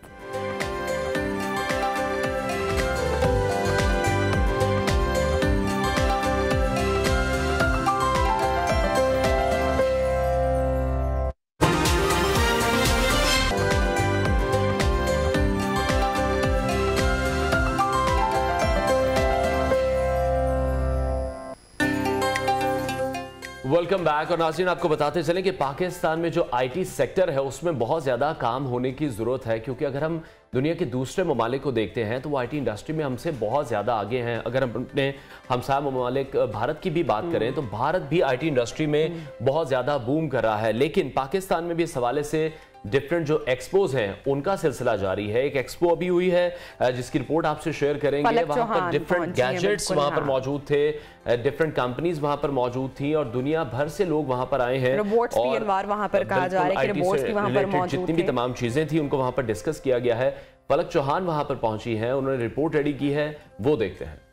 Speaker 1: Welcome back. और नाज़रीन, आपको बताते चलें कि पाकिस्तान में जो आईटी सेक्टर है उसमें बहुत ज़्यादा काम होने की ज़रूरत है, क्योंकि अगर हम दुनिया के दूसरे ममालिक को देखते हैं तो वो आईटी इंडस्ट्री में हमसे बहुत ज़्यादा आगे हैं। अगर हम अपने हमसाया ममालिक भारत की भी बात करें तो भारत भी आईटी इंडस्ट्री में बहुत ज़्यादा बूम कर रहा है, लेकिन पाकिस्तान में भी इस हवाले से डिफरेंट जो एक्सपोज हैं उनका सिलसिला जारी है। एक एक्सपो अभी हुई है जिसकी रिपोर्ट आपसे शेयर करेंगे। वहां पर डिफरेंट गैजेट्स वहां पर मौजूद थे, डिफरेंट कंपनीज वहां पर मौजूद थी और दुनिया भर से लोग वहां पर आए हैं।
Speaker 2: रोबोट्स भी अनवार वहां पर कहा जा रहा है कि रोबोट्स भी वहां पर मौजूद थे।
Speaker 1: जितनी भी तमाम चीजें थी उनको वहां पर डिस्कस किया गया है। पलक चौहान वहां पर पहुंची हैं, उन्होंने रिपोर्ट रेडी की है, वो देखते हैं।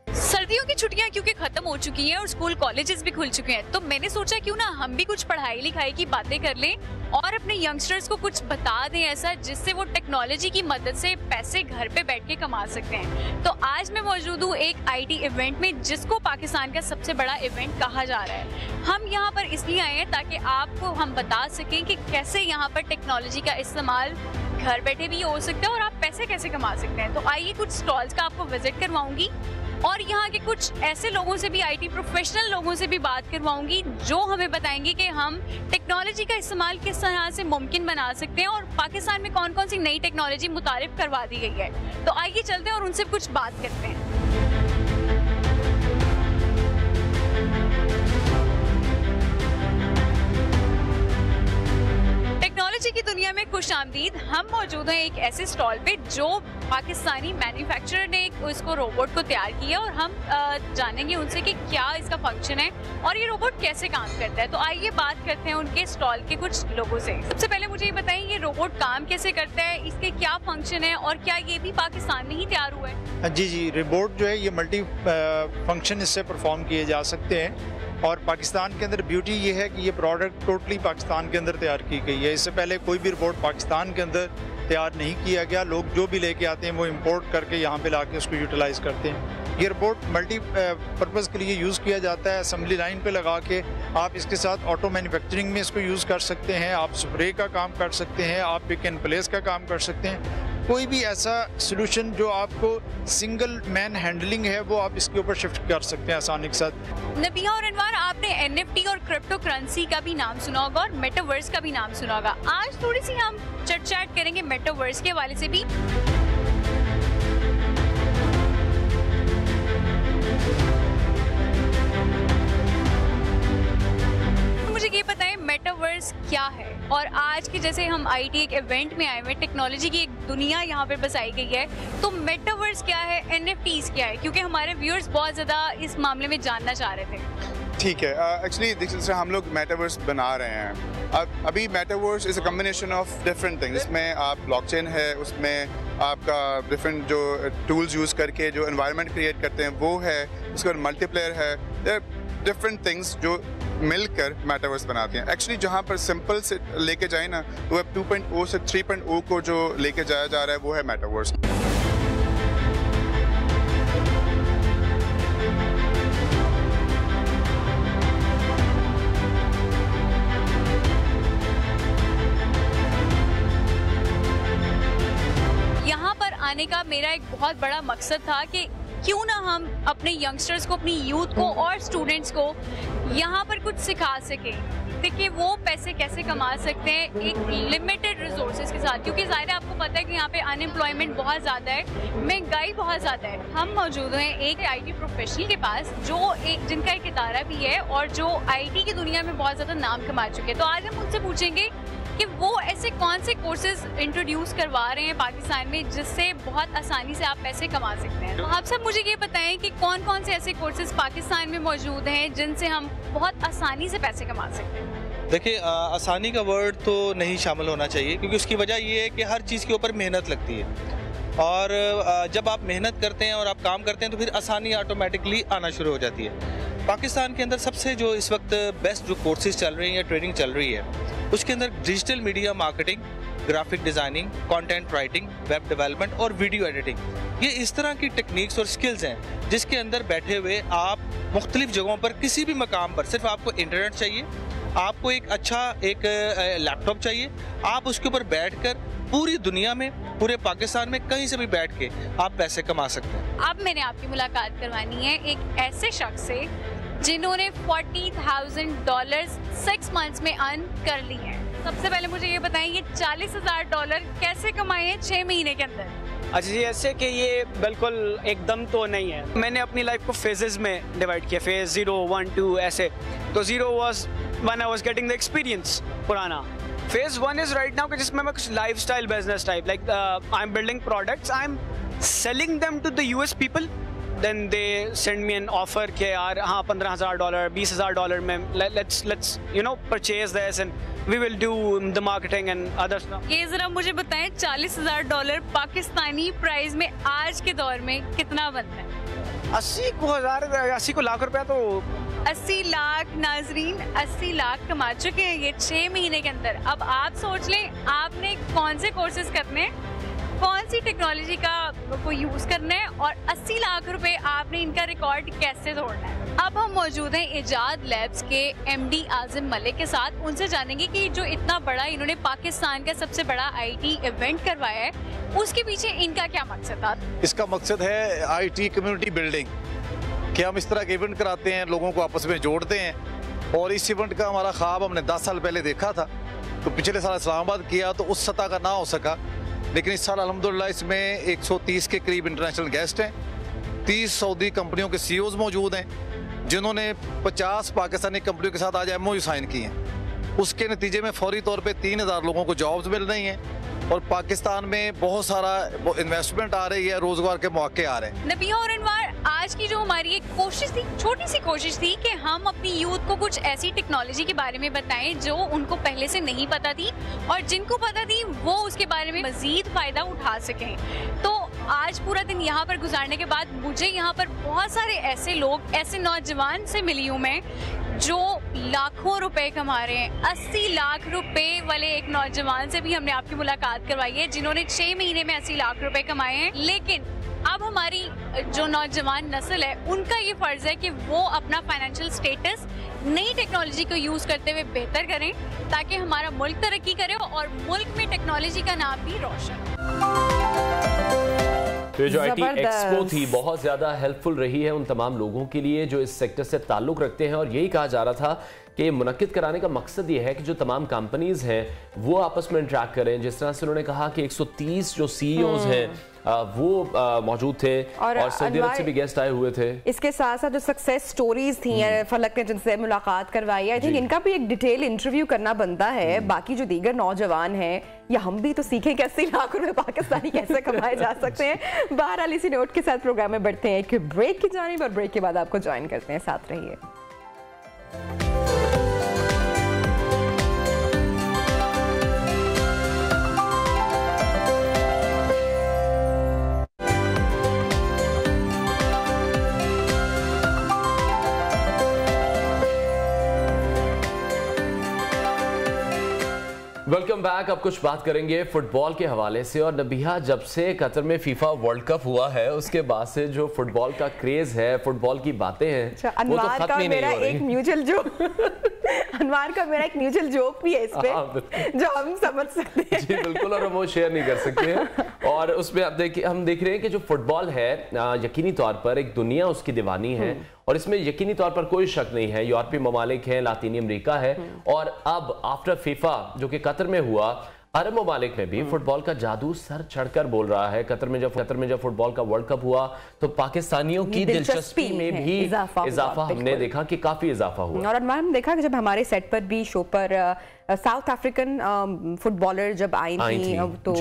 Speaker 7: सर्दियों की छुट्टियां क्योंकि खत्म हो चुकी हैं और स्कूल कॉलेजेस भी खुल चुके हैं, तो मैंने सोचा क्यों ना हम भी कुछ पढ़ाई लिखाई की बातें कर लें और अपने यंगस्टर्स को कुछ बता दें ऐसा जिससे वो टेक्नोलॉजी की मदद से पैसे घर पे बैठ के कमा सकते हैं। तो आज मैं मौजूद हूँ एक आईटी इवेंट में जिसको पाकिस्तान का सबसे बड़ा इवेंट कहा जा रहा है। हम यहाँ पर इसलिए आए हैं ताकि आपको हम बता सकें कि कैसे यहाँ पर टेक्नोलॉजी का इस्तेमाल घर बैठे भी हो सकता है और आप पैसे कैसे कमा सकते हैं। तो आइए कुछ स्टॉल्स का आपको विजिट करवाऊंगी और यहाँ के कुछ ऐसे लोगों से भी, आईटी प्रोफेशनल लोगों से भी बात करवाऊंगी जो हमें बताएंगे कि हम टेक्नोलॉजी का इस्तेमाल किस तरह से मुमकिन बना सकते हैं और पाकिस्तान में कौन कौन सी नई टेक्नोलॉजी मुतारिफ करवा दी गई है। तो आइए चलते हैं और उनसे कुछ बात करते हैं। टेक्नोलॉजी की दुनिया में खुशामदीद। हम मौजूद हैं एक ऐसे स्टॉल पे जो पाकिस्तानी मैन्युफैक्चरर ने इसको रोबोट को तैयार किया और हम जानेंगे उनसे कि क्या इसका फंक्शन है और ये रोबोट कैसे काम करता है। तो आइए बात करते हैं उनके स्टॉल के कुछ लोगों से। सबसे पहले मुझे ये बताएं ये रोबोट काम कैसे करता है, इसके क्या फंक्शन है और क्या ये भी पाकिस्तान में ही तैयार हुआ है?
Speaker 8: जी, रोबोट जो है ये मल्टी फंक्शन इससे परफॉर्म किए जा सकते हैं और पाकिस्तान के अंदर ब्यूटी ये है कि ये प्रोडक्ट टोटली पाकिस्तान के अंदर तैयार की गई है। इससे पहले कोई भी रोबोट पाकिस्तान के अंदर तैयार नहीं किया गया। लोग जो भी लेके आते हैं वो इंपोर्ट करके यहाँ पे लाके उसको यूटिलाइज करते हैं। ये रोबोट मल्टी पर्पज़ के लिए यूज़ किया जाता है। असेंबली लाइन पे लगा के आप इसके साथ ऑटो मैन्युफैक्चरिंग में इसको यूज़ कर सकते हैं, आप स्प्रे का काम कर सकते हैं, आप पिक एंड प्लेस का काम कर सकते हैं। कोई भी ऐसा सोल्यूशन जो आपको सिंगल मैन हैंडलिंग है वो आप इसके ऊपर शिफ्ट कर सकते हैं आसानी के साथ।
Speaker 7: नबिया और अनवार, आपने NFT और क्रिप्टो करेंसी का भी नाम सुना होगा और मेटावर्स का भी नाम सुना होगा। आज थोड़ी सी हम चट-चाट करेंगे मेटावर्स के हवाले से भी। मुझे ये बताएं मेटावर्स क्या है और आज के जैसे हम आईटी एक इवेंट में आए हुए, टेक्नोलॉजी की एक दुनिया यहाँ पे बसाई गई है, तो मेटावर्स क्या है, NFTs क्या है, क्योंकि हमारे व्यूअर्स बहुत ज़्यादा इस मामले में जानना चाह रहे थे।
Speaker 9: ठीक है, एक्चुअली जैसे हम लोग मेटावर्स बना रहे हैं। अभी metaverse is a combination of different things. इसमें आप ब्लॉकचेन है, उसमें आपका डिफरेंट जो टूल्स यूज़ करके जो एनवायरनमेंट क्रिएट करते हैं वो है, उसके बाद मल्टीप्लेयर है, डिफरेंट थिंग्स जो मिलकर मेटावर्स बनाते हैं। एक्चुअली जहाँ पर सिंपल से लेके जाए ना तो वेब 2.0 से 3.0 को जो लेके जाया जा रहा है वो है मेटावर्स।
Speaker 7: यहाँ पर आने का मेरा एक बहुत बड़ा मकसद था कि क्यों ना हम अपने यंगस्टर्स को, अपनी यूथ को और स्टूडेंट्स को यहाँ पर कुछ सिखा सकें। देखिए वो पैसे कैसे कमा सकते हैं एक लिमिटेड रिसोर्सेज के साथ, क्योंकि ज़ाहिर है आपको पता है कि यहाँ पे अनएम्प्लॉयमेंट बहुत ज़्यादा है, महंगाई बहुत ज़्यादा है। हम मौजूद हैं एक आईटी प्रोफेशनल के पास जिनका एक इदारा भी है और जो आईटी की दुनिया में बहुत ज़्यादा नाम कमा चुके हैं। तो आज हम उनसे पूछेंगे कि वो ऐसे कौन से कोर्सेज इंट्रोड्यूस करवा रहे हैं पाकिस्तान में जिससे बहुत आसानी से आप पैसे कमा सकते हैं। तो आप सब मुझे ये बताएं कि कौन कौन से ऐसे कोर्सेज पाकिस्तान में मौजूद हैं जिनसे हम बहुत आसानी से पैसे कमा सकते हैं।
Speaker 10: देखिए, आसानी का वर्ड तो नहीं शामिल होना चाहिए, क्योंकि उसकी वजह ये है कि हर चीज़ के ऊपर मेहनत लगती है और जब आप मेहनत करते हैं और आप काम करते हैं तो फिर आसानी ऑटोमेटिकली आना शुरू हो जाती है। पाकिस्तान के अंदर सबसे जो इस वक्त बेस्ट जो कोर्सेज चल रही हैं या ट्रेनिंग चल रही है उसके अंदर digital media marketing, graphic designing, content writing, web development और वीडियो एडिटिंग, ये इस तरह की टेक्निक्स और स्किल्स हैं जिसके अंदर बैठे हुए आप मुख्तलिफ जगहों पर किसी भी मकाम पर, सिर्फ आपको इंटरनेट चाहिए, आपको एक अच्छा एक लैपटॉप चाहिए, आप उसके ऊपर बैठकर पूरी दुनिया में, पूरे पाकिस्तान में कहीं से भी बैठ के आप पैसे कमा सकते हैं।
Speaker 7: अब मैंने आपकी मुलाकात करवानी है एक ऐसे शख्स से जिन्होंने $40,000 6 मंथ्स में अर्न कर ली है। सबसे पहले मुझे ये बताएं, ये $40,000 कैसे कमाए हैं 6 महीने के अंदर?
Speaker 11: अच्छा जी, ऐसे कि ये बिल्कुल एकदम तो नहीं है। मैंने अपनी लाइफ को फेजेस में डिवाइड किया, फेज 0, 1, 2 ऐसे। तो 0 was when I was getting the experience पुराना। फेज 1 इज राइट नाउ कि जिसमें मैं कुछ lifestyle business type, like I am building products, I am selling them to the US people, then they send me an offer कि यार हाँ $15,000 $20,000 में let's you know purchase this and we will do the marketing and other stuff.
Speaker 7: ये जरा मुझे बताएं, $40,000 Pakistani price में आज के दौर में कितना बनता है?
Speaker 11: 80 को लाख रुपया, तो
Speaker 7: 80 लाख नाजरीन, 80 लाख कमा चुके हैं ये 6 महीने के अंदर। अब आप सोच लें आपने कौन से कोर्सेज करने हैं, कौन सी टेक्नोलॉजी का को यूज करना है, और 80 लाख रुपए आपने इनका रिकॉर्ड कैसे तोड़ना है। अब हम मौजूद हैं इजाद लैब्स के MD आज़िम मलिक के साथ। उनसे जानेंगे कि जो इतना बड़ा इन्होंने पाकिस्तान का सबसे बड़ा IT इवेंट करवाया है, उसके पीछे इनका क्या मकसद था?
Speaker 12: इसका मकसद है IT कम्युनिटी बिल्डिंग, कि हम इस तरह के इवेंट कराते हैं, लोगों को आपस में जोड़ते हैं। और इस इवेंट का हमारा ख्वाब हमने 10 साल पहले देखा था, तो पिछले साल इस्लामाबाद किया तो उस सतह का ना हो सका, लेकिन इस साल अल्हम्दुलिल्लाह इसमें 130 के करीब इंटरनेशनल गेस्ट हैं। 30 सऊदी कंपनियों के CEOs मौजूद हैं, जिन्होंने 50 पाकिस्तानी कंपनियों के साथ आज MOU साइन किए हैं। उसके नतीजे में फौरी तौर पे 3,000 लोगों को जॉब्स मिल रही हैं, और पाकिस्तान में बहुत सारा इन्वेस्टमेंट आ रही है, रोजगार के मौके आ रहे हैं।
Speaker 7: नबिया और अनवार, आज की जो हमारी एक कोशिश थी, छोटी सी कोशिश थी कि हम अपनी यूथ को कुछ ऐसी टेक्नोलॉजी के बारे में बताएं जो उनको पहले से नहीं पता थी, और जिनको पता थी वो उसके बारे में मजीद फायदा उठा सकें। तो आज पूरा दिन यहाँ पर गुजारने के बाद मुझे यहाँ पर बहुत सारे ऐसे लोग, ऐसे नौजवान से मिली हूँ मैं जो लाखों रुपए कमा रहे हैं। 80 लाख रुपए वाले एक नौजवान से भी हमने आपकी मुलाकात करवाई है, जिन्होंने 6 महीने में 80 लाख रुपए कमाए हैं। लेकिन अब हमारी जो नौजवान नस्ल है, उनका ये फर्ज है कि वो अपना फाइनेंशियल स्टेटस नई टेक्नोलॉजी को यूज करते हुए बेहतर करें, ताकि हमारा मुल्क तरक्की करे और मुल्क में टेक्नोलॉजी का नाम भी रोशन हो।
Speaker 1: तो ये जो IT एक्सपो थी बहुत ज़्यादा हेल्पफुल रही है उन तमाम लोगों के लिए जो इस सेक्टर से ताल्लुक़ रखते हैं, और यही कहा जा रहा था कि मुनक्किद कराने का मकसद ये है कि जो तमाम कंपनीज़ हैं वो आपस में इंटरेक्ट करें। जिस तरह से उन्होंने कहा कि 130 जो CEOs हैं वो मौजूद थे, और सऊदी अरब से भी गेस्ट आए हुए थे।
Speaker 2: इसके साथ साथ जो सक्सेस स्टोरीज थी फलक ने जिनसे मुलाकात करवाई, आई थिंक इनका भी एक डिटेल इंटरव्यू करना बनता है। बाकी जो दीगर नौजवान हैं या हम भी तो सीखें कि 80 लाख रुपए पाकिस्तानी कैसे कमाए जा सकते हैं। बहरहाल इसी नोट के साथ प्रोग्राम में बढ़ते हैं कि ब्रेक की जानिब, और ब्रेक के बाद आपको ज्वाइन करते हैं, साथ रहिए।
Speaker 1: Welcome back. अब कुछ बात करेंगे फुटबॉल के हवाले से। और नबिहा, जब से कतर में FIFA वर्ल्ड कप हुआ है उसके बाद से जो फुटबॉल का क्रेज है, फुटबॉल की बातें हैं, वो तो खत्म ही नहीं हो रही।
Speaker 2: अनवार का मेरा एक म्यूचुअल जोक भी है इस पे, जो हम समझ सकते हैं।
Speaker 1: जी बिल्कुल, और हम वो शेयर नहीं कर सकते हैं। और उसमें हम देख रहे हैं कि जो फुटबॉल है यकीनी तौर पर एक दुनिया उसकी दीवानी है, और इसमें यकीनी तौर पर कोई शक नहीं है। यूरोपीय ममालिक है, लातीनी अमेरिका है, और अब आफ्टर FIFA जो कि कतर में हुआ, अरब ममालिक में भी फुटबॉल का जादू सर चढ़कर बोल रहा है। कतर में जब फुटबॉल का वर्ल्ड कप हुआ तो पाकिस्तानियों की दिलचस्पी में भी इजाफा हमने देखा कि काफी इजाफा हुआ।
Speaker 2: और हम देखा कि जब हमारे सेट पर भी शो पर साउथ अफ्रीकन फुटबॉलर जब आई थी तो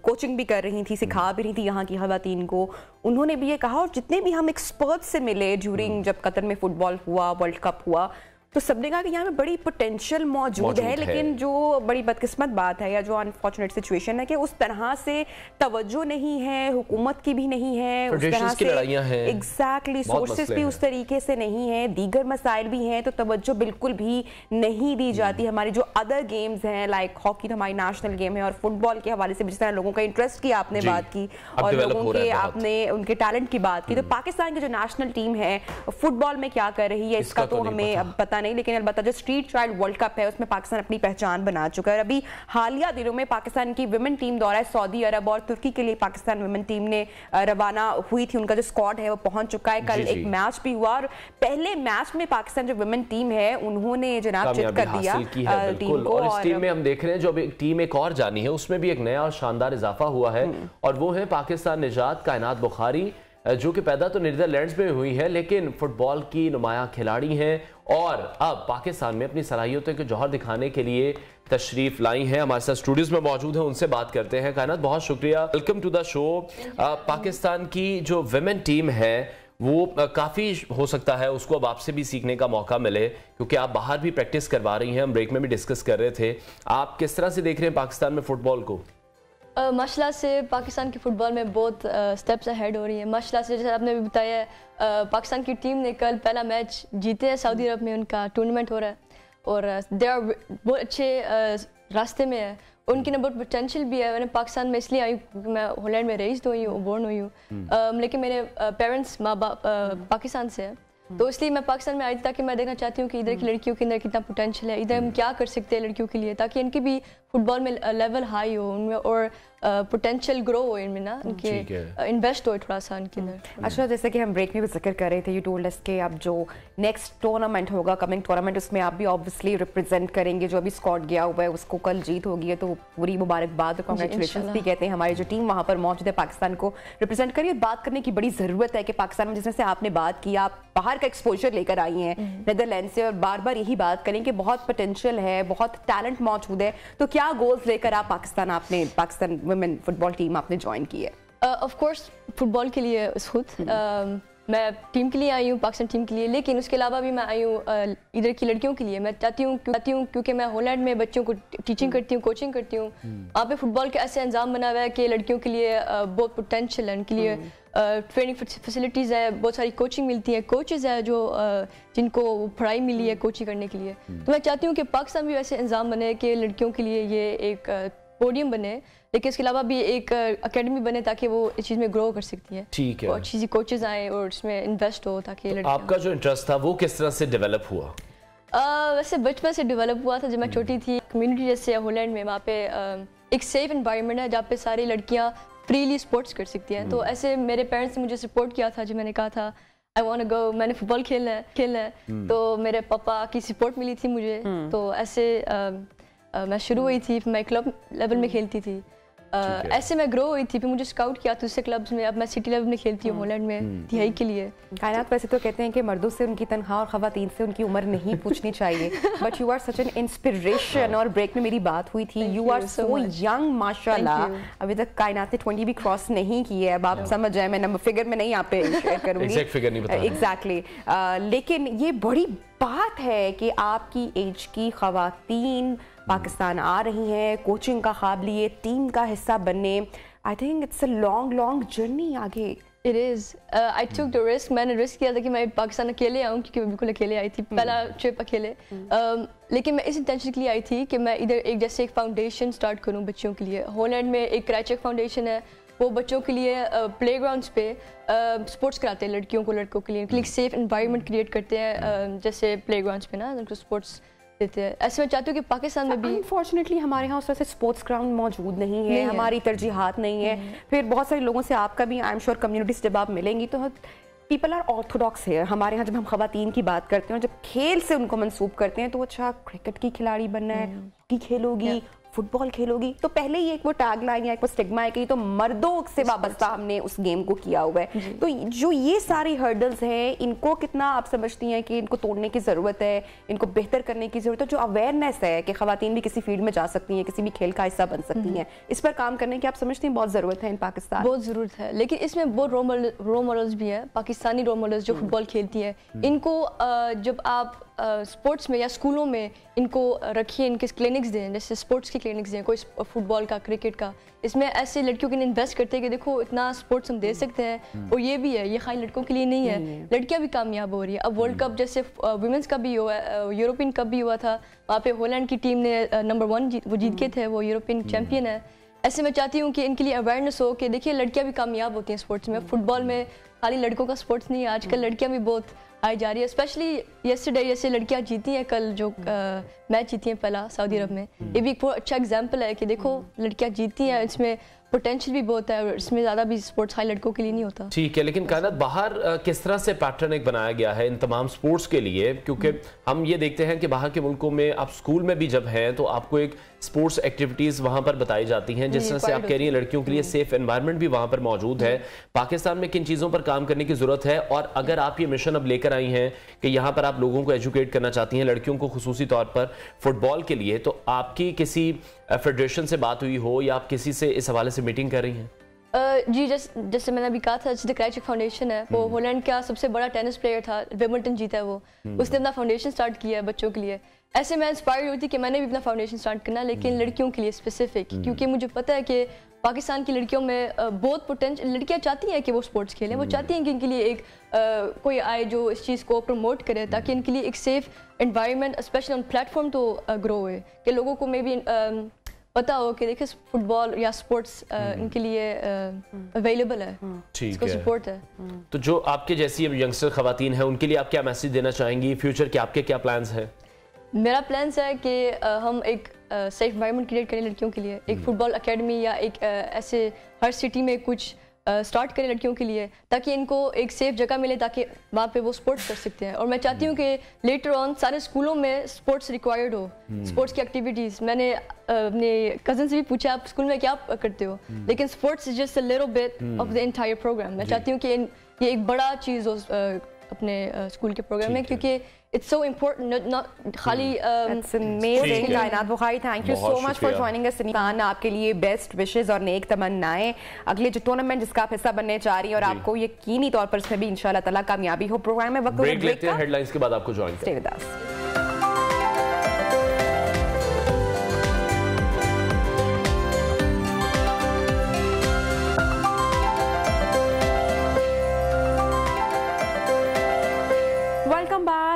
Speaker 2: कोचिंग भी कर रही थी, सिखा भी रही थी यहाँ की खवातीन को। उन्होंने भी ये कहा, और जितने भी हम एक्सपर्ट से मिले ड्यूरिंग जब कतर में फुटबॉल हुआ, वर्ल्ड कप हुआ, तो सबने कहा कि यहाँ पे बड़ी पोटेंशियल मौजूद है, लेकिन जो बड़ी बदकिस्मत बात है या जो अनफॉर्चुनेट सिचुएशन है कि उस तरह से तवज्जो नहीं है, हुकूमत की भी नहीं है, उस तरह से एग्जैक्टली सोर्सेस भी उस तरीके से नहीं है, दीगर मसाइल भी हैं, तो तवज्जो बिल्कुल भी नहीं दी जाती। हमारी जो अदर गेम्स हैं लाइक हॉकी तो हमारी नेशनल गेम है, और फुटबॉल के हवाले से जिस तरह लोगों का इंटरेस्ट की आपने बात की और लोगों के आपने उनके टैलेंट की बात की, तो पाकिस्तान की जो नेशनल टीम है फुटबॉल में क्या कर रही है इसका तो हमें अब पता नहीं नहीं, लेकिन अलबत्ता जो स्ट्रीट चाइल्ड वर्ल्ड कप है उसमें पाकिस्तान अपनी पहचान बना चुका है। अभी हालिया दिनों में पाकिस्तान की विमेन टीम दौरा सऊदी अरब और तुर्की के लिए पाकिस्तान विमेन टीम ने रवाना हुई थी। उनका जो स्क्वाड है वो पहुंच चुका है। कल एक मैच भी हुआ और पहले मैच में पाकिस्तान जो विमेन टीम है उन्होंने जनाब चित कर दिया टीम को।
Speaker 1: और इस टीम में हम देख रहे हैं जो टीम एक और जानी है उसमें भी एक नया और शानदार इजाफा हुआ है और वो है पाकिस्तान निजात कायनात बुखारी, जो कि पैदा तो नीदरलैंड्स में हुई है लेकिन फुटबॉल की नुमाया खिलाड़ी हैं और अब पाकिस्तान में अपनी सलाहियतों के जौहर दिखाने के लिए तशरीफ लाई हैं। हमारे साथ स्टूडियोज में मौजूद हैं, उनसे बात करते हैं। कायनात, बहुत शुक्रिया, welcome to the show. Pakistan की जो विमेन टीम है वो काफ़ी हो सकता है उसको अब आपसे भी सीखने का मौका मिले, क्योंकि आप बाहर भी प्रैक्टिस करवा रही हैं, हम ब्रेक में भी डिस्कस कर रहे थे। आप किस तरह से देख रहे हैं पाकिस्तान में फ़ुटबॉल को?
Speaker 13: माशाल्लाह से पाकिस्तान की फ़ुटबॉल में बहुत स्टेप्स अहेड हो रही है। माशाल्लाह से जैसे आपने भी बताया पाकिस्तान की टीम ने कल पहला मैच जीते हैं सऊदी अरब में, उनका टूर्नामेंट हो रहा है और दे आर बहुत अच्छे रास्ते में है, उनकी ना बहुत पोटेंशियल भी है। मैंने पाकिस्तान में इसलिए आई क्योंकि मैं हॉलैंड में रेज़्ड हुई हूँ, बोर्न हुई हूँ, लेकिन मेरे पेरेंट्स माँ बाप पाकिस्तान से हैं, तो इसलिए मैं पाकिस्तान में आई थी ताकि मैं देखना चाहती हूँ कि इधर की लड़कियों के अंदर कितना पोटेंशियल है, इधर हम क्या कर सकते हैं लड़कियों के लिए ताकि इनकी भी फुटबॉल में लेवल हाई हो उनमें और पोटेंशियल ग्रो हो इनमें ना, इनके इन्वेस्ट हो थोड़ा सा इनके अंदर।
Speaker 2: अच्छा, जैसे कि हम ब्रेक में भी जिक्र कर रहे थे, यू टोल्ड अस कि अब जो नेक्स्ट टूर्नामेंट होगा, कमिंग टूर्नामेंट, उसमें आप भी ऑब्वियसली रिप्रेजेंट करेंगे। जो अभी स्क्वाड गया हुआ है उसको कल जीत होगी है तो पूरी मुबारकबाद और कांग्रेचुलेशंस भी कहते हैं हमारी जो टीम वहाँ पर मौजूद है पाकिस्तान को रिप्रेजेंट करिए। बात करने की बड़ी ज़रूरत है कि पाकिस्तान में जिसमें से आपने बात की, आप बाहर का एक्सपोजर लेकर आई हैं नीदरलैंड से और बार बार यही बात करें कि बहुत पोटेंशियल है, बहुत टैलेंट मौजूद है, तो क्या गोल्स लेकर आप पाकिस्तान वुमेन फुटबॉल टीम आपने ज्वाइन की है?
Speaker 13: ऑफ कोर्स फुटबॉल के लिए खुद मैं टीम के लिए आई हूँ, पाकिस्तान टीम के लिए, लेकिन उसके अलावा भी मैं आई हूँ इधर की लड़कियों के लिए। मैं चाहती हूँ क्योंकि मैं हॉलैंड में बच्चों को टीचिंग करती हूँ, कोचिंग करती हूँ, वहाँ पे फुटबॉल का ऐसे इंतजाम बना हुआ है कि लड़कियों के लिए बहुत पोटेंशियल है, उनके लिए ट्रेनिंग फैसिलिटीज़ है, बहुत सारी कोचिंग मिलती है, कोचेज़ है जो जिनको पढ़ाई मिली है कोचिंग करने के लिए। तो मैं चाहती हूँ कि पाकिस्तान भी वैसे इंतजाम बने कि लड़कियों के लिए ये एक पोडियम बने, लेकिन इसके अलावा भी एक एकेडमी बने ताकि वो इस चीज़ में ग्रो कर सकती है। ठीक है, और अच्छी कोचेज़ आए और इसमें इन्वेस्ट हो ताकि
Speaker 1: तो आपका जो इंटरेस्ट था वो किस तरह से डेवलप हुआ?
Speaker 13: वैसे बचपन से डेवलप हुआ था। जब मैं छोटी थी, कम्युनिटी जैसे हॉलैंड में वहाँ पे एक सेफ एनवायरनमेंट है जहाँ पे सारी लड़कियाँ फ्रीली स्पोर्ट्स कर सकती हैं। तो ऐसे मेरे पेरेंट्स ने मुझे सपोर्ट किया था जब मैंने कहा था आई वांट टू गो, मैंने फुटबॉल खेलना है, तो मेरे पापा की सपोर्ट मिली थी मुझे। तो ऐसे मैं शुरू हुई थी, मैं क्लब लेवल में खेलती थी, ऐसे मैं ग्रो हुई थी, फिर मुझे स्काउट किया दूसरे क्लब्स में, अब मैं सिटी लेवल में खेलती हूँ हॉलैंड में तिहाई के लिए।
Speaker 2: कायनात, वैसे तो कहते हैं कि मर्दों से उनकी तनख्वाह और खवातीन से उनकी उम्र नहीं पूछनी चाहिए, but you are such an inspiration. और ब्रेक में मेरी बात हुई थी, यू आर सो यंग माशाल्लाह, अभी तक कायनात ने 20 भी क्रॉस नहीं की है। अब आप समझ जाए, मैं नंबर फिगर में नहीं यहाँ पे शेयर करूँगी एग्जैक्टली, लेकिन ये बड़ी बात है कि आपकी एज की खवातीन पाकिस्तान आ रही हैं, कोचिंग का ख्वाब लिए टीम का हिस्सा बनने। I think it's a long journey आगे।
Speaker 13: It is, I took the risk, मैंने रिस्क किया था कि मैं पाकिस्तान अकेले आऊँ, क्योंकि मैं बिल्कुल अकेले आई थी, पहला ट्रिप अकेले, लेकिन मैं इस इंटेंशन के लिए आई थी कि मैं इधर एक जैसे एक फाउंडेशन स्टार्ट करूँ बच्चों के लिए। हॉलैंड में एक क्राइचेक फाउंडेशन है, वो बच्चों के लिए प्लेग्राउंड्स पे स्पोर्ट्स कराते हैं, लड़कियों को लड़कों के लिए, उनके लिए एक सेफ एनवायरनमेंट क्रिएट करते हैं, जैसे प्लेग्राउंड्स पे ना उनको स्पोर्ट्स देते हैं। ऐसे मैं चाहती हूँ कि पाकिस्तान में भी
Speaker 2: अनफॉर्चुनेटली हमारे यहाँ उस तरह से स्पोर्ट्स ग्राउंड मौजूद नहीं है, हमारी तरजीहात नहीं है। फिर बहुत सारे लोगों से आपका भी आई एम श्योर कम्युनिटी से जब आप मिलेंगी तो पीपल आर ऑर्थोडॉक्स है हमारे यहाँ। जब हम खवातीन की बात करते हैं और जब खेल से उनको मंसूब करते हैं तो अच्छा क्रिकेट की खिलाड़ी बनना है, हॉकी खेलोगी, फुटबॉल खेलोगी, तो पहले ही एक वो टैग लाइन या एक वो स्टिग्मा है कि तो मर्दों से वाबस्ता हमने उस गेम को किया हुआ है। तो जो ये सारी हर्डल्स हैं, इनको कितना आप समझती हैं कि इनको तोड़ने की ज़रूरत है, इनको बेहतर करने की ज़रूरत है? जो अवेयरनेस है कि ख़वातीन भी किसी फील्ड में जा सकती हैं, किसी भी खेल का हिस्सा बन सकती हैं, इस पर काम करने की आप समझती हैं बहुत ज़रूरत है इन पाकिस्तान?
Speaker 13: बहुत ज़रूरत है, लेकिन इसमें बहुत रोल मॉडल्स भी हैं, पाकिस्तानी रोल मॉडल्स जो फुटबॉल खेलती हैं। इनको जब आप स्पोर्ट्स में या स्कूलों में इनको रखिए, इनके क्लिनिक्स दें, जैसे स्पोर्ट्स की क्लिनिक्स दें, कोई फुटबॉल का, क्रिकेट का, इसमें ऐसे लड़कियों के लिए इन्वेस्ट करते हैं कि देखो इतना स्पोर्ट्स हम दे सकते हैं। और ये भी है, ये खाली लड़कों के लिए नहीं है, लड़कियां भी कामयाब हो रही है। अब वर्ल्ड कप जैसे वुमेंस का भी हुआ, यूरोपियन कप भी हुआ था, वहाँ पे हॉलैंड की टीम ने नंबर 1 वो जीत के थे, वो यूरोपियन चैम्पियन है। ऐसे मैं चाहती हूँ कि इनके लिए अवेयरनेस हो कि देखिए लड़कियाँ भी कामयाब होती हैं स्पोर्ट्स में। फुटबॉल में खाली लड़कों का स्पोर्ट्स नहीं है, आजकल लड़कियाँ भी बहुत आई जा रही है। स्पेशली येस्टरडे जैसे लड़कियां जीती हैं, कल जो मैच जीती हैं पहला सऊदी अरब में, ये भी एक बहुत अच्छा एग्जाम्पल है कि देखो लड़कियां जीती हैं, इसमें पोटेंशियल भी बहुत है और इसमें ज़्यादा भी स्पोर्ट्स हाई लड़कों के लिए नहीं होता।
Speaker 1: ठीक है, लेकिन कायनात बाहर किस तरह से पैटर्न एक बनाया गया है इन तमाम स्पोर्ट्स के लिए, क्योंकि हम ये देखते हैं कि बाहर के मुल्कों में आप स्कूल में भी जब हैं तो आपको एक स्पोर्ट्स एक्टिविटीज़ वहाँ पर बताई जाती हैं, जिस तरह से आप कह रही हैं लड़कियों के लिए सेफ एनवायरनमेंट भी वहाँ पर मौजूद है। पाकिस्तान में किन चीज़ों पर काम करने की ज़रूरत है, और अगर आप ये मिशन अब लेकर आई हैं कि यहाँ पर आप लोगों को एजुकेट करना चाहती हैं, लड़कियों को खुसूसी तौर पर फुटबॉल के लिए, तो आपकी किसी फेडरेशन से बात हुई हो या आप किसी से इस हवाले से मीटिंग कर रही हैं?
Speaker 13: जी, जैसे मैंने अभी कहा था, द क्राइचिक फाउंडेशन है, वो हॉलैंड का सबसे बड़ा टेनिस प्लेयर था, विंबलडन जीता है वो, उसने अपना फाउंडेशन स्टार्ट किया है बच्चों के लिए। ऐसे मैं इंस्पायर्ड हुई थी कि मैंने भी अपना फाउंडेशन स्टार्ट करना, लेकिन लड़कियों के लिए स्पेसिफिक, क्योंकि मुझे पता है कि पाकिस्तान की लड़कियों में बहुत पोटेंशियल, लड़कियां चाहती हैं कि वो स्पोर्ट्स खेलें, वो चाहती हैं कि इनके लिए एक कोई आए जो इस चीज़ को प्रमोट करे, ताकि इनके लिए एक safe environment specially on platform तो ग्रो हुए, कि लोगों को मे बी पता हो कि देखिए फुटबॉल या स्पोर्ट्स इनके लिए अवेलेबल है, इसको सपोर्ट है।
Speaker 1: तो जो आपके जैसी यंगस्टर खवातीन हैं उनके लिए आप क्या मैसेज देना चाहेंगी? फ्यूचर के आपके क्या प्लान्स हैं?
Speaker 13: मेरा प्लान्स है कि हम एक सेफ एनवायरनमेंट क्रिएट करें लड़कियों के लिए, एक फुटबॉल एकेडमी या एक ऐसे हर सिटी में कुछ स्टार्ट करें लड़कियों के लिए, ताकि इनको एक सेफ जगह मिले, ताकि वहाँ पे वो स्पोर्ट्स कर सकते हैं। और मैं चाहती हूँ कि लेटर ऑन सारे स्कूलों में स्पोर्ट्स रिक्वायर्ड हो, स्पोर्ट्स की एक्टिविटीज़। मैंने अपने कज़न से भी पूछा आप स्कूल में क्या करते हो, लेकिन sports is just a little bit of the entire programme. मैं चाहती हूँ कि ये एक बड़ा चीज़ हो अपने स्कूल के प्रोग्राम में, क्योंकि it's so important, not खाली
Speaker 2: It's amazing कायनात Bukhari, thank you so much for joining अस। आपके लिए बेस्ट विशेस और नेक तमन्नाएं अगले जो टूर्नामेंट जिसका आप हिस्सा बनने जा रही हैं, और आपको यकीनी तौर पर इसमें भी इंशाल्लाह ताला कामयाबी हो। प्रोग्राम में वक्त
Speaker 1: ब्रेक लेते हैं, हेडलाइंस के बाद आपको join
Speaker 2: stay with us.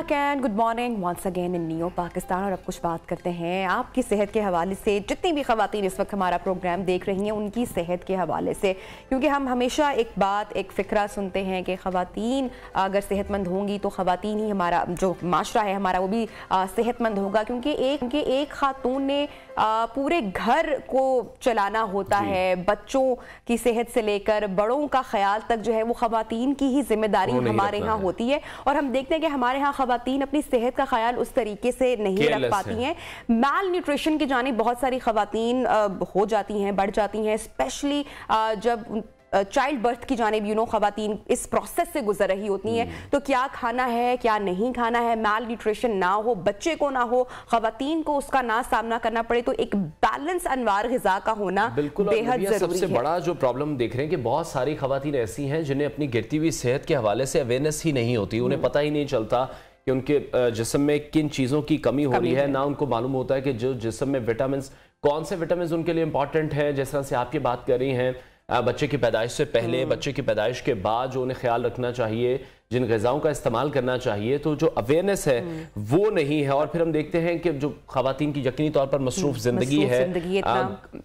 Speaker 2: And good morning once again in neo Pakistan. और अब कुछ बात करते हैं आपकी सेहत के हवाले से। जितनी भी खवातीन इस वक्त हमारा प्रोग्राम देख रही हैं उनकी सेहत के हवाले से, क्योंकि हम हमेशा एक बात, एक फ़िक्रा सुनते हैं कि खवातीन अगर सेहतमंद होंगी तो खवातीन ही हमारा जो माशरा है हमारा वो भी सेहतमंद होगा, क्योंकि एक खातून ने पूरे घर को चलाना होता है। बच्चों की सेहत से लेकर बड़ों का ख्याल तक जो है वो खवातीन की ही जिम्मेदारी हमारे यहाँ होती है। और हम देखते हैं कि हमारे यहाँ खवातीन अपनी सेहत का ख्याल उस तरीके से नहीं रख पाती हैं। मैल न्यूट्रिशन की जानिब बहुत सारी खवातीन हो जाती हैं, बढ़ जाती हैं, स्पेशली जब चाइल्ड बर्थ की जानिब खवातीन इस प्रोसेस से गुजर रही होती हैं। तो क्या खाना है, क्या नहीं खाना है, मैल न्यूट्रिशन ना हो, बच्चे को ना हो, खवातीन को उसका ना सामना करना पड़े, तो एक बैलेंस अनवार ग़िज़ा का होना बेहद जरूरी है।
Speaker 1: सबसे बड़ा जो प्रॉब्लम देख रहे हैं कि बहुत सारी खवातीन ऐसी हैं जिन्हें अपनी गिरती हुई सेहत के हवाले से अवेयरनेस ही नहीं होती, उन्हें पता ही नहीं चलता कि उनके जिस्म में किन चीज़ों की कमी हो रही है, ना उनको मालूम होता है कि जो जिस्म में विटामिन, कौन से विटामिन उनके लिए इंपॉर्टेंट है। जिस तरह से आप ये बात कर रही हैं बच्चे की पैदाइश से पहले, बच्चे की पैदाइश के बाद जो उन्हें ख्याल रखना चाहिए, जिन ग़िज़ाओं का इस्तेमाल करना चाहिए, तो जो अवेयरनेस है वो नहीं है। और फिर हम देखते हैं कि जो ख़वातीन की यकीनी तौर पर मसरूफ़ ज़िंदगी है,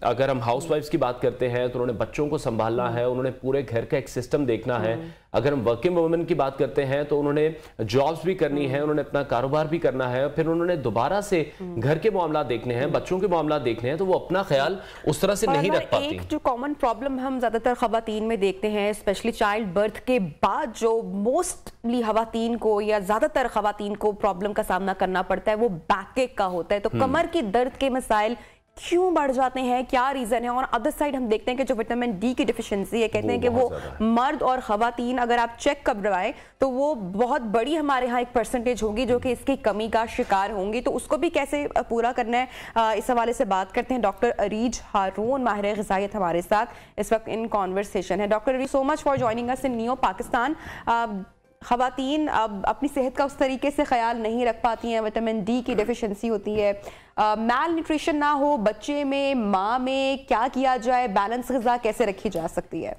Speaker 1: अगर हम हाउस वाइफ्स की बात करते हैं तो उन्होंने बच्चों को संभालना है, उन्होंने पूरे घर का एक सिस्टम देखना है। अगर हम वर्किंग वुमेन की बात करते हैं तो उन्होंने जॉब्स भी करनी है, उन्होंने अपना कारोबार भी करना है, फिर उन्होंने दोबारा से घर के मामला देखने हैं, बच्चों के मामला देखने हैं, तो वो अपना ख्याल उस तरह से नहीं रख पाती।
Speaker 2: एक जो कॉमन प्रॉब्लम हम ज़्यादातर खवातीन में देखते हैं, स्पेशली चाइल्ड बर्थ के बाद, जो मोस्टली खवातीन को या ज़्यादातर खवातीन को प्रॉब्लम का सामना करना पड़ता है, वो बैक का होता है। तो कमर की दर्द के मसाइल क्यों बढ़ जाते हैं, क्या रीज़न है? और अदर साइड हम देखते हैं कि जो विटामिन डी की डिफिशिएंसी है, कहते हैं कि वो मर्द और खवातीन अगर आप चेक करवाएं तो वो बहुत बड़ी हमारे यहाँ एक परसेंटेज होगी जो कि इसकी कमी का शिकार होंगी। तो उसको भी कैसे पूरा करना है, इस हवाले से बात करते हैं। डॉक्टर अरीज हारून, माहिर ग़िज़ाइयत, हमारे साथ इस वक्त इन कॉन्वर्सेशन है। Doctor Areej, so much for joining us in neo Pakistan. खवातीन अब अपनी सेहत का उस तरीके से ख्याल नहीं रख पाती हैं, विटामिन डी की डेफिशिएंसी होती है, मैल न्यूट्रिशन ना हो बच्चे में, माँ में, क्या किया जाए, बैलेंस ग़िज़ा कैसे रखी जा सकती है?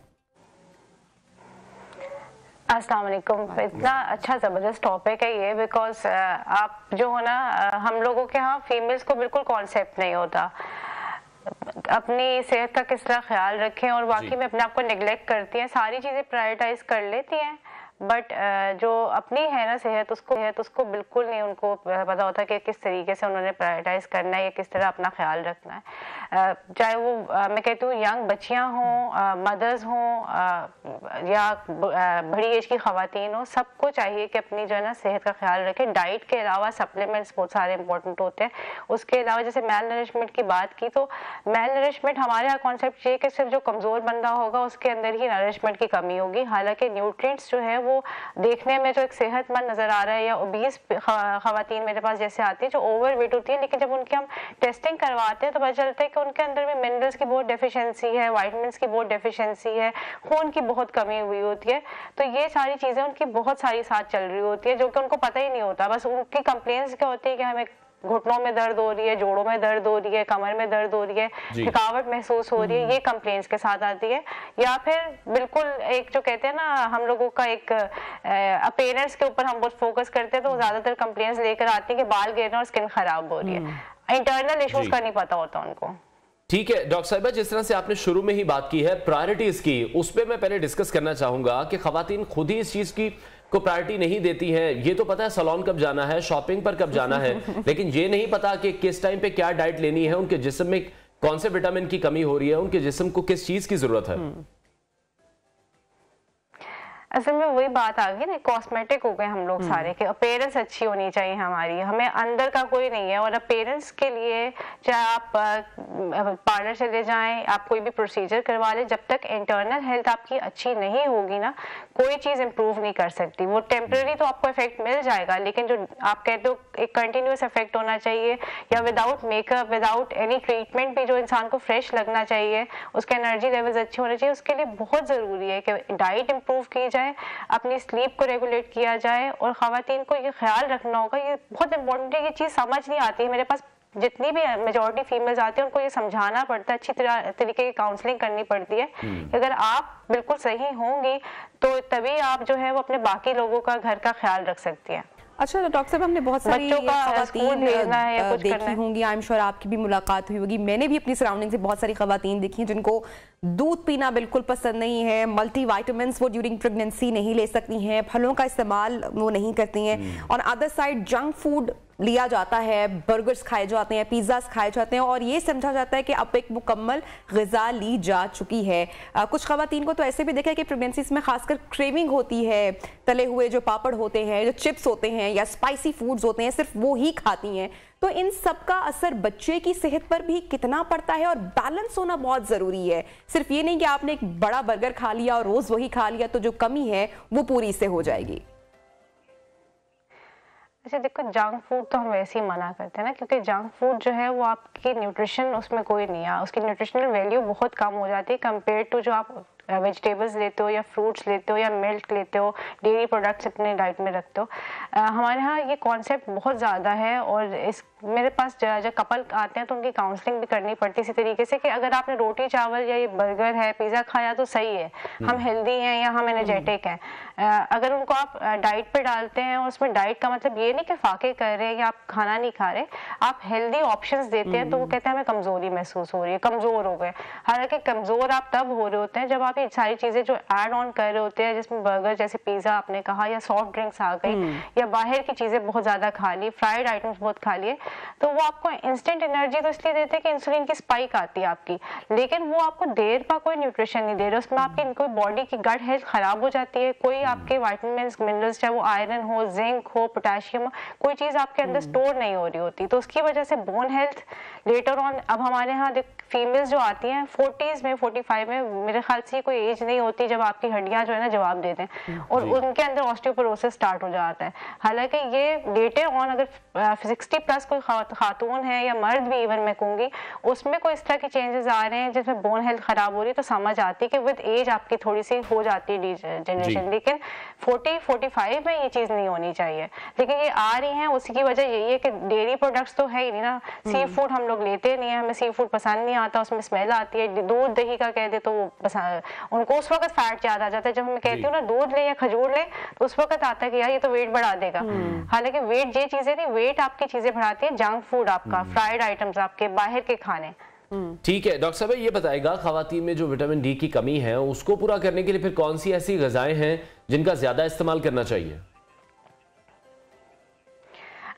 Speaker 14: अस्सलाम वालेकुम। इतना अच्छा ज़बरदस्त टॉपिक है ये, बिकॉज आप जो हो ना, हम लोगों के यहाँ फीमेल्स को बिल्कुल कॉन्सेप्ट नहीं होता अपनी सेहत का किस तरह ख्याल रखें, और वाकई में अपने आप को निगलेक्ट करती हैं, सारी चीज़ें प्रायोरिटाइज कर लेती हैं, बट जो अपनी है ना सेहत, उसको बिल्कुल नहीं उनको पता होता कि किस तरीके से उन्होंने प्रायोरिटाइज करना है या किस तरह अपना ख्याल रखना है। चाहे वो मैं कहती हूँ यंग बच्चियाँ हों, मदर्स हों या बड़ी एज की ख़वातीन हो, सबको चाहिए कि अपनी जो है ना सेहत का ख्याल रखें। डाइट के अलावा सप्लीमेंट्स बहुत सारे इंपॉर्टेंट होते हैं। उसके अलावा जैसे मेल नरिशमेंट की बात की, तो मेल नरिशमेंट हमारे यहाँ कॉन्सेप्ट ये कि सिर्फ जो कमज़ोर बंदा होगा उसके अंदर ही नरिशमेंट की कमी होगी। हालांकि न्यूट्रिएंट्स जो है वो देखने में जो एक सेहतमंद नज़र आ रहा है, या ओबीस ख़वातीन मेरे पास जैसे आती है जो ओवर वेट होती है, लेकिन जब उनकी हम टेस्टिंग करवाते हैं तो पता चलता है कि उनके अंदर में मिनरल्स की बहुत डेफिशिएंसी है, वाइटमिन्स की बहुत डेफिशिएंसी है, खून की बहुत कमी हुई होती है। तो ये सारी चीज़ें उनकी बहुत सारी साथ चल रही होती है जो कि उनको पता ही नहीं होता। बस उनकी कंप्लेंट्स क्या होती है कि हमें घुटनों में दर्द हो रही है, जोड़ों में दर्द हो रही है, कमर में दर्द हो रही है, थकावट महसूस हो रही है, ये कंप्लेंट्स के साथ आती है। या फिर बिल्कुल एक जो कहते हैं ना हम लोगों का एक अपीयरेंस के ऊपर हम बहुत फोकस करते हैं, तो ज्यादातर कंप्लेंट्स लेकर आती है कि बाल गिर रहे हैं और स्किन खराब हो रही है। इंटरनल इश्यूज का नहीं पता होता उनको।
Speaker 1: ठीक है डॉक्टर साहिबा, जिस तरह से आपने शुरू में ही बात की है प्रायोरिटीज की, उस पर मैं पहले डिस्कस करना चाहूंगा कि खवातीन खुद ही इस चीज की को प्रायोरिटी नहीं देती हैं। ये तो पता है सैलून कब जाना है, शॉपिंग पर कब जाना है, लेकिन ये नहीं पता कि किस टाइम पे क्या डाइट लेनी है, उनके जिस्म में कौन से विटामिन की कमी हो रही है, उनके जिस्म को किस चीज की जरूरत है।
Speaker 14: असल में वही बात आ गई ना, कॉस्मेटिक हो गए हम लोग सारे के। अपीयरेंस अच्छी होनी चाहिए हमारी, हमें अंदर का कोई नहीं है। और अपीयरेंस के लिए चाहे आप पार्लर चले जाएं, आप कोई भी प्रोसीजर करवा लें, जब तक इंटरनल हेल्थ आपकी अच्छी नहीं होगी ना, कोई चीज़ इंप्रूव नहीं कर सकती। वो टेम्परेरी तो आपको इफेक्ट मिल जाएगा, लेकिन जो आप कहते हो एक कंटिन्यूस इफेक्ट होना चाहिए, या without makeup, without any treatment भी जो इंसान को फ्रेश लगना चाहिए, उसके एनर्जी लेवल्स अच्छे होने चाहिए, उसके लिए बहुत ज़रूरी है कि डाइट इंप्रूव की जाए, अपनी स्लीप को रेगुलेट किया जाए। और ख़वातीन को ये ख्याल रखना होगा, ये बहुत इंपॉर्टेंट है। ये चीज़ समझ नहीं आती है मेरे पास, जितनी भी मेजॉरिटी फीमेल्स आती है उनको ये समझाना पड़ता है, अच्छी तरीके की काउंसलिंग करनी पड़ती है। अगर आप बिल्कुल सही होंगी तो तभी आप जो है वो अपने बाकी लोगों का घर का ख्याल रख सकती है।
Speaker 2: अच्छा डॉक्टर साहब, हमने बहुत सारी खवातीन देखी होंगी, आई एम श्योर आपकी भी मुलाकात हुई होगी। मैंने भी अपनी सराउंडिंग से बहुत सारी खवातीन देखी हैं जिनको दूध पीना बिल्कुल पसंद नहीं है, मल्टीविटामिन्स वो ड्यूरिंग प्रेगनेंसी नहीं ले सकती हैं, फलों का इस्तेमाल वो नहीं करती हैं, और अदर साइड जंक फूड लिया जाता है, बर्गर्स खाए जाते हैं, पिज़्ज़ास खाए जाते हैं, और ये समझा जाता है कि अब एक मुकम्मल ग़िज़ा ली जा चुकी है। कुछ ख़वातीन को तो ऐसे भी देखा है कि प्रेगनेंसीज में खासकर क्रेविंग होती है, तले हुए जो पापड़ होते हैं, जो चिप्स होते हैं या स्पाइसी फूड्स होते हैं, सिर्फ वो ही खाती हैं। तो इन सब का असर बच्चे की सेहत पर भी कितना पड़ता है, और बैलेंस होना बहुत ज़रूरी है। सिर्फ ये नहीं कि आपने एक बड़ा बर्गर खा लिया और रोज़ वही खा लिया तो जो कमी है वो पूरी से हो जाएगी।
Speaker 14: अच्छा देखो, जंक फूड तो हम वैसे ही मना करते हैं ना, क्योंकि जंक फूड जो है वो आपकी न्यूट्रिशन उसमें कोई नहीं है, उसकी न्यूट्रिशनल वैल्यू बहुत कम हो जाती है कंपेयर टू जो आप वेजिटेबल्स लेते हो या फ्रूट्स लेते हो या मिल्क लेते हो, डेयरी प्रोडक्ट्स अपने डाइट में रखते हो। हमारे यहाँ ये कॉन्सेप्ट बहुत ज़्यादा है, और इस मेरे पास जब कपल आते हैं तो उनकी काउंसलिंग भी करनी पड़ती है इसी तरीके से कि अगर आपने रोटी चावल या ये बर्गर है, पिज़्ज़ा खाया तो सही है, हम हेल्दी हैं या हम एनर्जेटिक हैं। अगर उनको आप डाइट पे डालते हैं, और उसमें डाइट का मतलब ये नहीं कि फाके कर रहे हैं या आप खाना नहीं खा रहे, आप हेल्दी ऑप्शंस देते हैं, तो वो कहते हैं हमें कमज़ोरी महसूस हो रही है, कमज़ोर हो गए। हालांकि कमज़ोर आप तब हो रहे होते हैं जब आप ये सारी चीज़ें जो ऐड ऑन कर रहे होते हैं, जिसमें बर्गर जैसे पिज़्ज़ा आपने कहा, या सॉफ्ट ड्रिंक्स आ गई, या बाहर की चीज़ें बहुत ज़्यादा खा ली, फ्राइड आइटम्स बहुत खा लिए, तो वो आपको इंस्टेंट एनर्जी तो इसलिए देते हैं कि इंसुलिन की स्पाइक आती है आपकी, लेकिन वो आपको देर का कोई न्यूट्रिशन नहीं दे रहे। उसमें आपकी कोई बॉडी की गट हेल्थ खराब हो जाती है, कोई आपके विटामिन्स मिनरल्स, चाहे वो आयरन हो, जिंक हो, पोटेशियम हो, कोई चीज़ आपके अंदर स्टोर नहीं हो रही होती, तो उसकी वजह से बोन हेल्थ लेटर ऑन। अब हमारे यहाँ फीमेल्स जो आती हैं 40s में, 45 में, मेरे ख्याल से कोई एज नहीं होती जब आपकी हड्डियां जो है ना जवाब देते हैं, और उनके अंदर ऑस्टियोपोरोसिस स्टार्ट हो जाता है। हालांकि ये लेटर ऑन अगर 60 प्लस कोई खातून है या मर्द भी इवन मैं कहूँगी, उसमें कोई इस तरह के चेंजेस आ रहे हैं जिसमें बोन हेल्थ खराब हो रही है, तो समझ आती है कि विद एज आपकी थोड़ी सी हो जाती है जनरेशन। लेकिन 40-45 में ये चीज़ नहीं होनी चाहिए, लेकिन ये आ रही है। उसी की वजह यही है कि डेयरी प्रोडक्ट्स तो है ही नहीं ना, सी फूड हम लोग लेते नहीं है, हमें सी फूड पसंद नहीं आता, उसमें स्मेल आती है। दूध दही का कह दे तो वो उनको उस वक्त फैट ज्यादा आ जाता है। जब मैं कहती हूँ ना दूध ले या खजूर ले, तो उस वक्त आता है कि यार ये तो वेट बढ़ा देगा। हालांकि वेट ये चीजें नहीं, वेट आपकी चीजें बढ़ाती है जंक फूड आपका, फ्राइड आइटम्स आपके, बाहर के खाने।
Speaker 1: ठीक है डॉक्टर साहब, ये बताएगा खवातीन में जो विटामिन डी की कमी है उसको पूरा करने के लिए फिर कौन सी ऐसी ग़िज़ाएं हैं जिनका ज्यादा इस्तेमाल करना चाहिए?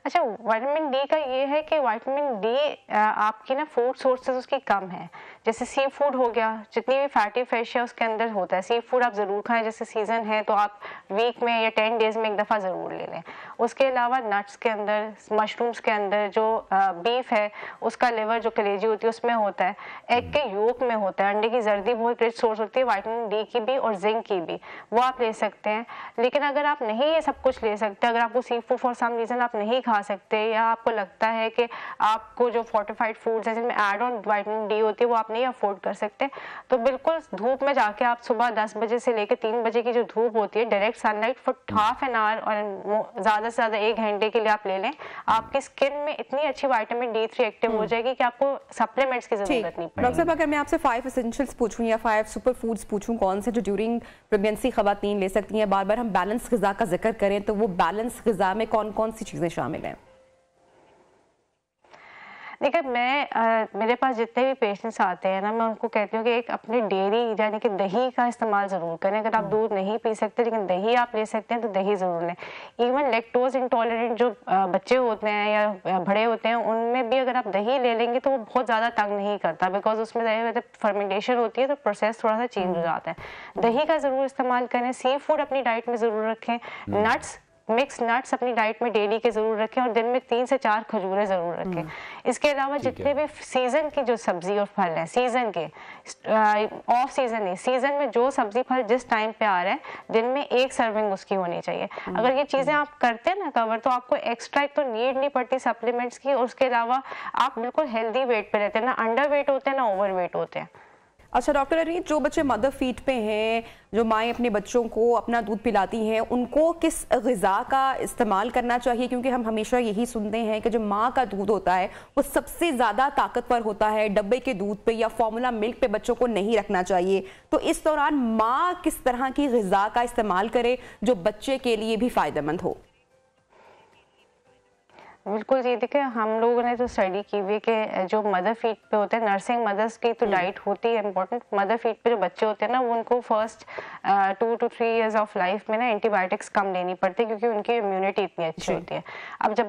Speaker 14: अच्छा, विटामिन डी का ये है कि विटामिन डी आपकी ना फूड सोर्सेज उसकी कम है। जैसे सी फूड हो गया, जितनी भी फैटी फिश है उसके अंदर होता है। सी फूड आप ज़रूर खाएं, जैसे सीज़न है तो आप वीक में या 10 डेज़ में एक दफ़ा ज़रूर ले लें। उसके अलावा नट्स के अंदर, मशरूम्स के अंदर जो बीफ है उसका लिवर जो कलेजी होती है उसमें होता है। एग के योक में होता है। अंडे की जर्दी बहुत रिच सोर्स होती है विटामिन डी की भी और जिंक की भी, वो आप ले सकते हैं। लेकिन अगर आप नहीं ये सब कुछ ले सकते, अगर आपको sea food for some reason आप नहीं खा सकते या आपको लगता है कि आपको जो फोर्टिफाइड फूड्स हैं जिनमें एड ऑन विटामिन डी होती है वो आप नहीं अफोर्ड कर सकते, तो बिल्कुल धूप में जाके आप सुबह 10 बजे से लेकर 3 बजे की जो धूप होती है, direct sunlight for half an hour और ज़्यादा से ज़्यादा 1 घंटे के लिए आप ले लें। आपकी स्किन में इतनी अच्छी विटामिन D3 एक्टिव हो जाएगी कि आपको सप्लीमेंट्स की जरूरत नहीं पड़ेगी।
Speaker 2: डॉक्टर साहब, अगर मैं आपसे 5 एसेंशियल्स पूछूं या 5 सुपर फूड्स पूछूं कौन से जो ड्यूरिंग प्रेगनेंसी खवातीन ले सकती हैं, बार बार हम बैलेंस ग़िज़ा का जिक्र करें तो वो बैलेंस ग़िज़ा में कौन कौन सी चीज़ें शामिल हैं?
Speaker 14: देखिए, मेरे पास जितने भी पेशेंट्स आते हैं ना, मैं उनको कहती हूँ कि एक अपनी डेयरी यानी कि दही का इस्तेमाल ज़रूर करें। अगर आप दूध नहीं पी सकते लेकिन दही आप ले सकते हैं तो दही ज़रूर लें। इवन लैक्टोज इंटॉलरेंट जो बच्चे होते हैं या बड़े होते हैं उनमें भी अगर आप दही ले लेंगे तो वो बहुत ज़्यादा तंग नहीं करता, बिकॉज उसमें फर्मेंटेशन होती है तो प्रोसेस थोड़ा सा चेंज हो जाता है। दही का ज़रूर इस्तेमाल करें। सी फूड अपनी डाइट में ज़रूर रखें। नट्स, मिक्स नट्स अपनी डाइट में डेली के ज़रूर रखें और दिन में 3 से 4 खजूरें ज़रूर रखें। इसके अलावा जितने भी सीज़न की जो सब्ज़ी और फल हैं, सीज़न के, ऑफ सीज़न नहीं, सीज़न में जो सब्ज़ी फल जिस टाइम पे आ रहा है दिन में 1 सर्विंग उसकी होनी चाहिए। अगर ये चीज़ें आप करते हैं ना कवर, तो आपको एक्स्ट्रा एक तो नीड नहीं पड़ती सप्लीमेंट्स की, और उसके अलावा आप बिल्कुल हेल्दी वेट पे रहते हैं, ना अंडर वेट होते हैं ना ओवर वेट होते हैं।
Speaker 2: अच्छा डॉक्टर अरीज, जो बच्चे मदर फीड पे हैं, जो माएँ अपने बच्चों को अपना दूध पिलाती हैं, उनको किस ग़िज़ा का इस्तेमाल करना चाहिए? क्योंकि हम हमेशा यही सुनते हैं कि जो माँ का दूध होता है वो सबसे ज़्यादा ताकतवर होता है, डब्बे के दूध पे या फॉर्मूला मिल्क पे बच्चों को नहीं रखना चाहिए। तो इस दौरान माँ किस तरह की ग़िज़ा का इस्तेमाल करे जो बच्चे के लिए भी फ़ायदेमंद हो?
Speaker 14: बिल्कुल जी, देखिए हम लोगों ने तो स्टडी की हुई है कि जो मदर फीड पे होते हैं, नर्सिंग मदर्स की तो डाइट होती है इंपॉर्टेंट। मदर फीड पे जो बच्चे होते हैं ना, वो उनको first 2 to 3 years of life में ना एंटीबायोटिक्स कम लेनी पड़ती है क्योंकि उनकी इम्यूनिटी इतनी अच्छी होती है। अब जब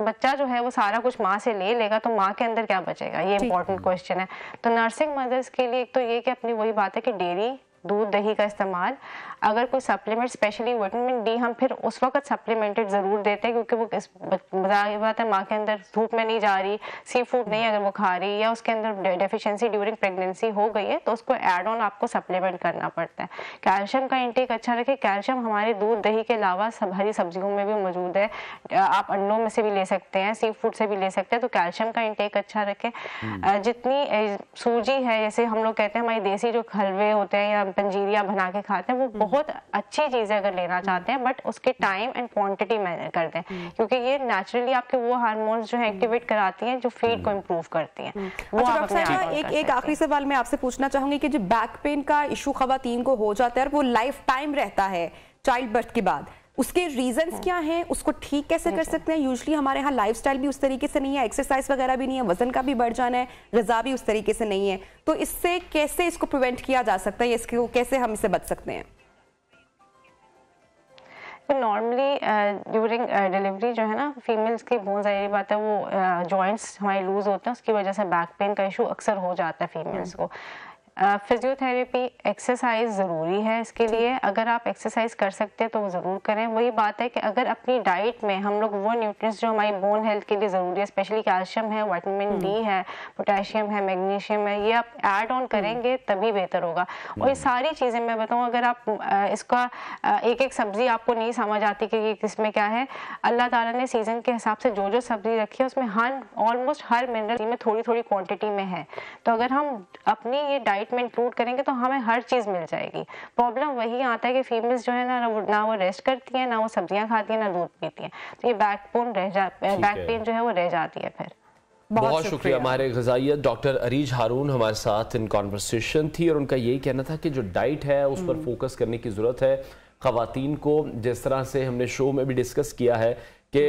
Speaker 14: बच्चा जो है वो सारा कुछ माँ से ले लेगा तो माँ के अंदर क्या बचेगा, ये इंपॉर्टेंट क्वेश्चन है। तो नर्सिंग मदर्स के लिए एक तो ये कि अपनी वही बात है कि डेयरी, दूध, दही का इस्तेमाल। अगर कोई सप्लीमेंट, स्पेशली विटामिन डी, हम फिर उस वक्त सप्लीमेंटेड ज़रूर देते हैं क्योंकि वो बात है माँ के अंदर धूप में नहीं जा रही, सी फूड नहीं अगर वो खा रही या उसके अंदर डेफिशिएंसी ड्यूरिंग प्रेगनेंसी हो गई है तो उसको ऐड ऑन आपको सप्लीमेंट करना पड़ता है। कैल्शियम का इंटेक अच्छा रखें। कैल्शियम हमारे दूध, दही के अलावा सब हरी सब्जियों में भी मौजूद है। आप अंडों में से भी ले सकते हैं, सी फूड से भी ले सकते हैं, तो कैल्शियम का इंटेक अच्छा रखें। जितनी सूजी है, जैसे हम लोग कहते हैं हमारी देसी जो हलवे होते हैं या पंजीरिया बना के खाते हैं, वो बहुत अच्छी चीज़ है अगर लेना चाहते हैं, बट उसके टाइम एंड क्वांटिटी में कर दें क्योंकि ये नेचुरली आपके वो हार्मोन्स जो है एक्टिवेट कराती हैं जो फीड को इम्प्रूव करती हैं। वो
Speaker 2: अच्छा डॉक्टर साहब, एक आखिरी सवाल मैं आपसे पूछना चाहूंगी कि जो बैक पेन का इशू खवातीन को हो जाता है और वो लाइफ टाइम रहता है चाइल्ड बर्थ के बाद, उसके रीजंस क्या हैं, उसको ठीक कैसे कर सकते हैं? यूजुअली हमारे यहाँ लाइफस्टाइल भी उस तरीके से नहीं है, एक्सरसाइज वगैरह भी नहीं है, वजन का भी बढ़ जाना है, ग़िज़ा भी उस तरीके से नहीं है, तो इससे कैसे इसको प्रिवेंट किया जा सकता है, इसको कैसे हम इससे बच सकते हैं?
Speaker 14: नॉर्मली ड्यूरिंग डिलीवरी जो है ना, फीमेल्स की बहुत ज़ाहिर बात है वो जॉइंट्स हमारे लूज होते हैं, उसकी वजह से बैक पेन का इशू अक्सर हो जाता है फीमेल्स को। फिजियोथेरेपी, एक्सरसाइज ज़रूरी है इसके लिए। अगर आप एक्सरसाइज कर सकते हैं तो वो ज़रूर करें। वही बात है कि अगर अपनी डाइट में हम लोग वो न्यूट्रिएंट्स जो हमारी बोन हेल्थ के लिए ज़रूरी है, स्पेशली कैल्शियम है, विटामिन डी है, पोटेशियम है, मैग्नीशियम है, ये आप ऐड ऑन करेंगे तभी बेहतर होगा। और ये सारी चीज़ें मैं बताऊँ, अगर आप इसका एक एक सब्ज़ी आपको नहीं समझ आती कि ये किसमें क्या है, अल्लाह ताला ने सीज़न के हिसाब से जो सब्ज़ी रखी है उसमें ऑलमोस्ट हर मिनरल में थोड़ी थोड़ी क्वान्टिटी में है। तो अगर हम अपनी ये डाइट में इंक्लूड करेंगे तो हमें हर चीज़ मिल जाएगी। प्रॉब्लम वही आता है कि फीमेल्स जो है ना वो रेस्ट करती हैं, ना वो सब्जियां खाती हैं, ना दूध पीती हैं, तो ये बैक पेन जो है वो रह जाती है। फिर
Speaker 1: बहुत शुक्रिया। हमारे ग़िज़ाइयत डॉक्टर अरीज हारून हमारे साथ इन कॉन्वर्सेशन थी और उनका यही कहना था कि जो डाइट है उस पर फोकस करने की ज़रूरत है। ख़वातीन को जिस तरह से हमने शो में भी डिस्कस किया है कि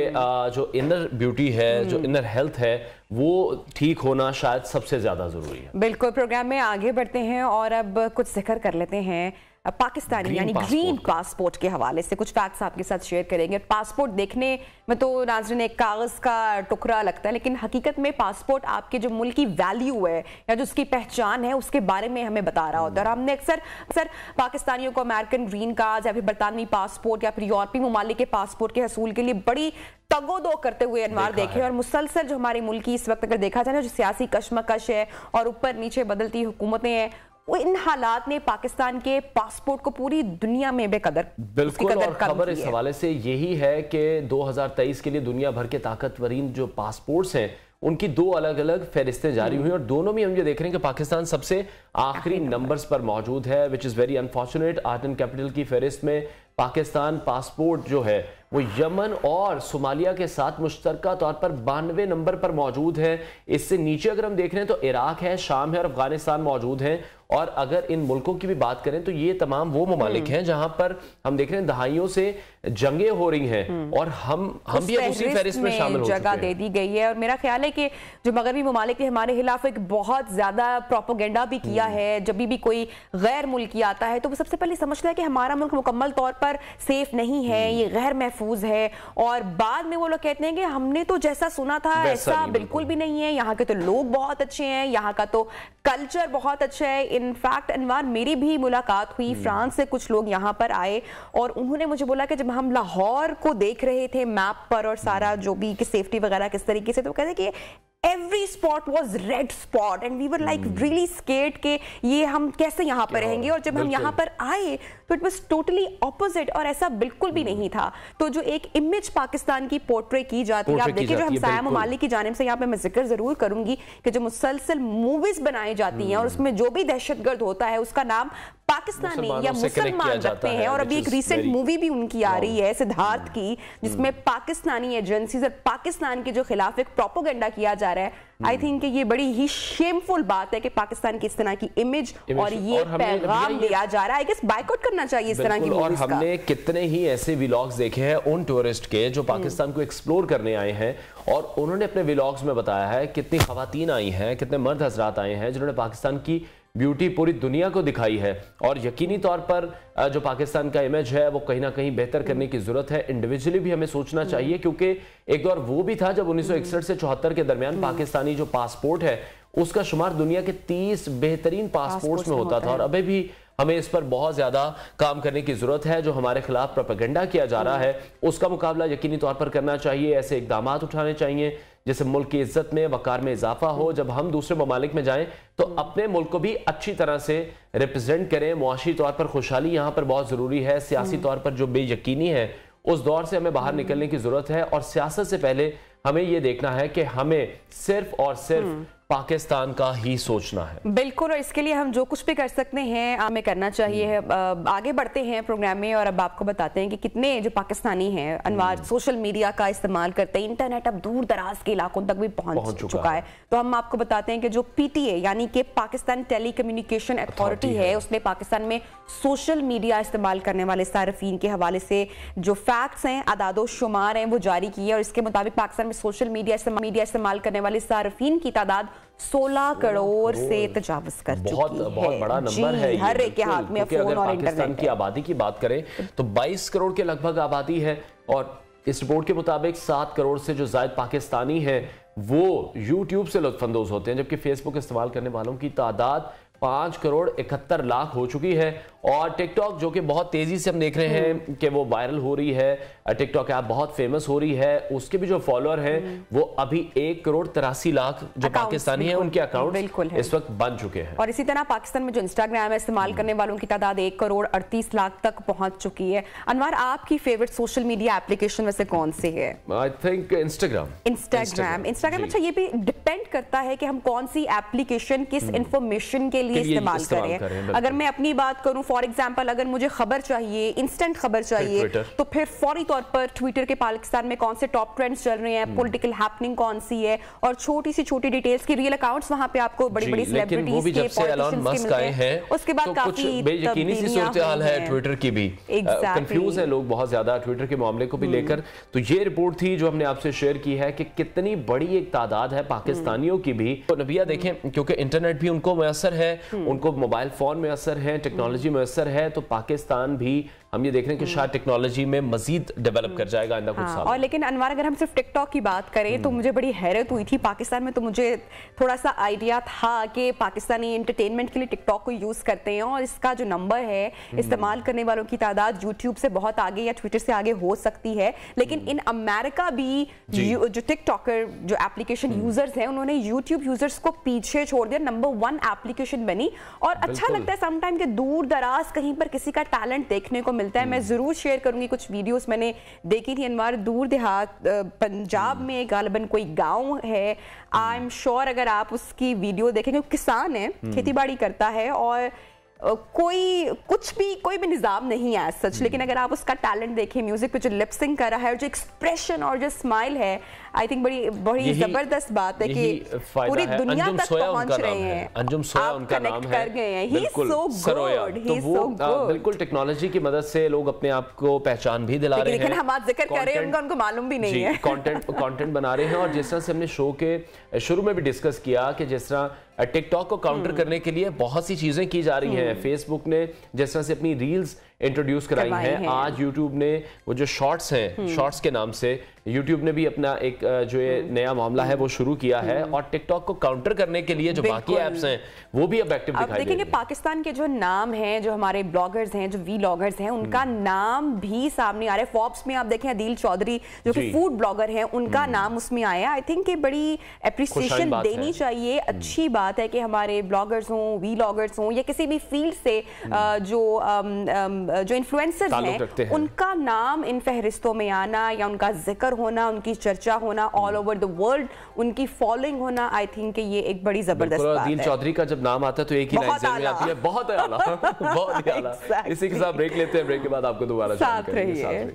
Speaker 1: जो इनर ब्यूटी है, जो इनर हेल्थ है, वो ठीक होना शायद सबसे ज़्यादा ज़रूरी है।
Speaker 2: बिल्कुल। प्रोग्राम में आगे बढ़ते हैं और अब कुछ जिक्र कर लेते हैं पाकिस्तानी यानी ग्रीन पासपोर्ट के हवाले से कुछ फैक्ट्स आपके साथ शेयर करेंगे। पासपोर्ट देखने में तो नाज़रीन एक कागज का टुकड़ा लगता है, लेकिन हकीकत में पासपोर्ट आपके जो मुल्क की वैल्यू है या जो उसकी पहचान है उसके बारे में हमें बता रहा होता है। और हमने अक्सर पाकिस्तानियों को अमेरिकन ग्रीन कार्ड या फिर बरतानवी पासपोर्ट या फिर यूरोपीय ममालिक के पासपोर्ट के हसूल के लिए बड़ी तगोदो करते हुए अनवार देखे, और मुसलसल जो हमारे मुल्क की इस वक्त अगर देखा जाए ना, जो सियासी कशमकश है और ऊपर नीचे बदलती हुकूमतें हैं, वो इन हालात ने पाकिस्तान के पासपोर्ट को पूरी दुनिया में बेकदर
Speaker 1: बिल्कुल। और खबर इस हवाले से यही है कि 2023 के लिए दुनिया भर के ताकतवरीन जो पासपोर्ट्स हैं उनकी 2 अलग अलग फहरिस्तें जारी हुई और दोनों में हम ये देख रहे हैं कि पाकिस्तान सबसे आखिरी नंबर्स पर मौजूद है, which is very unfortunate. Arton capital की फहरिस्त में पाकिस्तान पासपोर्ट जो है वो यमन और सोमालिया के साथ मुश्तरका तौर पर 92 नंबर पर मौजूद है। इससे नीचे अगर हम देख रहे हैं तो इराक है, शाम है और अफगानिस्तान मौजूद हैं। और अगर इन मुल्कों की भी बात करें तो ये तमाम वो ममालिक हैं जहां पर हम देख रहे हैं दहाइयों से जंगें हो रही हैं और हम भी उसी फहरिस्त में शामिल हो चुके हैं।
Speaker 2: जगह दे दी गई है और मेरा ख्याल है कि जो मगरबी ममालिक ने हमारे खिलाफ एक बहुत ज्यादा प्रोपोगेंडा भी किया है। जब भी कोई गैर मुल्की आता है तो वो सबसे पहले समझता है कि हमारा मुल्क मुकम्मल तौर पर सेफ नहीं है, ये गैर महफूज है, और बाद में वो लोग कहते हैं कि हमने तो जैसा सुना था ऐसा बिल्कुल भी नहीं है, यहाँ के तो लोग बहुत अच्छे हैं, यहाँ का तो कल्चर बहुत अच्छा है। इनफैक्ट अनवार मेरी भी मुलाकात हुई, फ्रांस से कुछ लोग यहाँ पर आए और उन्होंने मुझे बोला कि जब हम लाहौर को देख रहे थे मैप पर और सारा जो भी कि सेफ्टी वगैरह किस तरीके से, तो कहते कि every spot was red spot and we were like really scared कि ये हम कैसे यहाँ पर रहेंगे। और जब हम यहाँ पर आए तो it was totally opposite और ऐसा बिल्कुल भी नहीं था। तो जो एक इमेज पाकिस्तान की पोर्ट्रे की जाती है, आप देखिए जो हमसाया ममालिक की जानिब से यहाँ पे मैं जिक्र जरूर करूंगी कि जो मुसलसल मूवीज बनाई जाती हैं और उसमें जो भी दहशतगर्द होता है उसका नाम पाकिस्तानी या मुसलमान रखते हैं। और अभी एक रीसेंट मूवी भी उनकी आ रही है सिद्धार्थ की, जिसमें पाकिस्तानी एजेंसीज और पाकिस्तान के जो खिलाफ एक प्रोपोगेंडा किया जा रहा है। आई थिंक ये बड़ी ही शेमफुल बात है कि पाकिस्तान की इस तरह की इमेज और ये पैगाम दिया जा रहा है कि बायकॉट करना चाहिए इस तरह की मूवीज का।
Speaker 1: और हमने कितने ही ऐसे व्लॉग्स देखे हैं उन टूरिस्ट के जो पाकिस्तान को एक्सप्लोर करने आए हैं और उन्होंने अपने व्लॉग्स में बताया है कितनी खवातीन आई हैं, कितने मर्द हजरात आए हैं जिन्होंने पाकिस्तान की ब्यूटी पूरी दुनिया को दिखाई है। और यकीनी तौर पर जो पाकिस्तान का इमेज है वो कहीं ना कहीं बेहतर करने की जरूरत है। इंडिविजुअली भी हमें सोचना चाहिए, क्योंकि एक दौर वो भी था जब 1961 से 74 के दरमियान पाकिस्तानी जो पासपोर्ट है उसका शुमार दुनिया के 30 बेहतरीन पासपोर्ट्स में होता था। और अभी भी हमें इस पर बहुत ज्यादा काम करने की जरूरत है। जो हमारे खिलाफ प्रोपेगेंडा किया जा रहा है उसका मुकाबला यकीनी तौर पर करना चाहिए। ऐसे इकदाम उठाने चाहिए जिससे मुल्क की इज्जत में, वकार में इजाफा हो। जब हम दूसरे ममालिक में जाएं तो अपने मुल्क को भी अच्छी तरह से रिप्रेजेंट करें। मुआशी तौर पर खुशहाली यहाँ पर बहुत जरूरी है। सियासी तौर पर जो बेयकीनी है उस दौर से हमें बाहर निकलने की जरूरत है। और सियासत से पहले हमें यह देखना है कि हमें सिर्फ और सिर्फ पाकिस्तान का ही सोचना है।
Speaker 2: बिल्कुल, और इसके लिए हम जो कुछ भी कर सकते हैं हमें करना चाहिए। आगे बढ़ते हैं प्रोग्राम में और अब आपको बताते हैं कि कितने जो पाकिस्तानी हैं अनवार सोशल मीडिया का इस्तेमाल करते हैं। इंटरनेट अब दूर दराज के इलाकों तक भी पहुंच चुका है। तो हम आपको बताते हैं कि जो PTA यानी कि पाकिस्तान टेली कम्युनिकेशन अथॉरिटी है, उसने पाकिस्तान में सोशल मीडिया इस्तेमाल करने वाले सार्फिन के हवाले से जो फैक्ट्स हैं, आदादो शुमार हैं, वो जारी की है। और इसके मुताबिक पाकिस्तान में सोशल मीडिया इस्तेमाल करने वाले सार्फिन की तादाद 16 करोड़ से तजावुज कर चुकी है।
Speaker 1: बहुत बड़ा नंबर है।
Speaker 2: हर एक के हाथ में फोन और
Speaker 1: पाकिस्तान की आबादी की बात करें तो 22 करोड़ के लगभग आबादी है। और इस रिपोर्ट के मुताबिक 7 करोड़ से जो ज्यादा पाकिस्तानी हैं वो यूट्यूब से लुत्फानंदोज होते हैं, जबकि फेसबुक इस्तेमाल करने वालों की तादाद 5 करोड़ 71 लाख हो चुकी है। और टिकटॉक जो कि बहुत तेजी से हम देख रहे हैं कि वो वायरल हो रही है, टिकटॉक ऐप बहुत फेमस हो रही है, उसके भी जो फॉलोअर हैं वो अभी 1 करोड़ 83 लाख जो पाकिस्तानी हैं उनके अकाउंट इस वक्त बन चुके हैं।
Speaker 2: और इसी तरह पाकिस्तान में जो इंस्टाग्राम है इस्तेमाल करने वालों की तादाद 1 करोड़ 38 लाख तक पहुंच चुकी है। अनवार, आपकी फेवरेट सोशल मीडिया एप्लीकेशन में से कौन सी है?
Speaker 1: I think Instagram.
Speaker 2: अच्छा, ये भी डिपेंड करता है कि हम कौन सी एप्लीकेशन किस इंफॉर्मेशन के लिए इस्तेमाल करें। अगर मैं अपनी बात करूं, फॉर एग्जांपल अगर मुझे खबर चाहिए, इंस्टेंट खबर चाहिए, तो फिर फौरी तौर पर ट्विटर के पाकिस्तान में कौन से टॉप ट्रेंड्स चल रहे हैं, पॉलिटिकल हैपनिंग कौन सी है, और छोटी सी छोटी डिटेल्स की रियल अकाउंट्स वहां पे आपको बड़ी-बड़ी सेलिब्रिटीज के, पॉलिटिशियंस के मिलते हैं। उसके बाद काफी
Speaker 1: बेयकीनी सी सूरत-ए-हाल है ट्विटर की भी। कंफ्यूज है लोग बहुत ज्यादा ट्विटर के मामले को भी लेकर। तो ये रिपोर्ट थी जो हमने आपसे शेयर की है कि कितनी बड़ी एक तादाद है पाकिस्तानियों की भी। तो नबिया देखें, क्योंकि इंटरनेट भी उनको मुयसर है, उनको मोबाइल फोन मुयसर है, टेक्नोलॉजी मुयसर है तो पाकिस्तान भी हम ये देख रहे हैं कि शायद टेक्नोलॉजी में मजीद डेवलप कर जाएगा आइंदा कुछ साल।
Speaker 2: और लेकिन अनवर, अगर हम सिर्फ टिकटॉक की बात करें तो मुझे बड़ी हैरत हुई थी पाकिस्तान में, तो मुझे थोड़ा सा आइडिया था कि पाकिस्तानी एंटरटेनमेंट के लिए टिकटॉक को यूज करते हैं और इसका जो नंबर है इस्तेमाल करने वालों की तादाद यूट्यूब से बहुत आगे या ट्विटर से आगे हो सकती है, लेकिन इन अमेरिका भी जो टिकटॉकर जो एप्लीकेशन यूजर्स हैं उन्होंने यूट्यूब यूजर्स को पीछे छोड़ दिया, नंबर 1 एप्लीकेशन बनी। और अच्छा लगता है समटाइम कि दूर दराज कहीं पर किसी का टैलेंट देखने को मिलता है। मैं जरूर शेयर करूंगी कुछ वीडियोस मैंने देखी थी अनवर, दूर देहात पंजाब में गालिबन कोई गांव है, आई एम श्योर अगर आप उसकी वीडियो देखेंगे, किसान है, खेतीबाड़ी करता है और कोई भी निजाम नहीं है सच, लेकिन अगर आप उसका टैलेंट देखें, म्यूजिक पे जो लिपसिंग कर रहा है और जो एक्सप्रेशन और जो स्माइल है, आई थिंक बड़ी जबरदस्त बात है कि पूरी दुनिया तक पहुंच रहे हैं।
Speaker 1: अंजुम सोया उनका नाम है, बिल्कुल टेक्नोलॉजी की मदद से लोग अपने आप को पहचान भी दिला रहे हैं,
Speaker 2: लेकिन हम आज जिक्र कर रहे हैं उनको मालूम भी नहीं है।
Speaker 1: कंटेंट बना रहे हैं और जिस तरह से हमने शो के शुरू में भी डिस्कस किया कि जिस तरह टिकटॉक को काउंटर करने के लिए बहुत सी चीजें की जा रही हैं। फेसबुक ने जिस तरह से अपनी रील्स इंट्रोड्यूस कराई हैं, आज यूट्यूब ने वो जो शॉर्ट्स हैं, शॉर्ट्स के नाम से यूट्यूब ने भी अपना एक जो ये नया मामला है वो शुरू किया है और टिकटॉक को काउंटर करने के लिए जो बाकी ऐप्स हैं वो भी अब एक्टिव दिखाई दे रही हैं।
Speaker 2: पाकिस्तान के जो नाम हैं, जो हमारे ब्लॉगर्स हैं, जो वीलॉगर्स हैं, उनका नाम भी सामने आ रहा है। फॉर्ब्स में आप देखें अदील चौधरी जो कि फूड ब्लॉगर हैं, उनका नाम उसमें आया। आई थिंक ये बड़ी एप्रिसिएशन देनी चाहिए। अच्छी बात है कि हमारे ब्लॉगर्स हों, वीलॉगर्स हों या किसी भी फील्ड से जो इन्फ्लुएंसर्स हैं, उनका नाम इन फहरिस्तों में आना या उनका जिक्र होना, उनकी चर्चा होना ऑल ओवर द वर्ल्ड, उनकी फॉलोइंग होना, आई थिंक ये एक बड़ी जबरदस्त बात है।
Speaker 1: अदील चौधरी का जब नाम आता है तो एक ही लाइन ज़हन में आती है, बहुत आला, बहुत ही आला। इसी के साथ ब्रेक लेते हैं, ब्रेक के बाद आपको दोबारा
Speaker 2: साथ रहिए।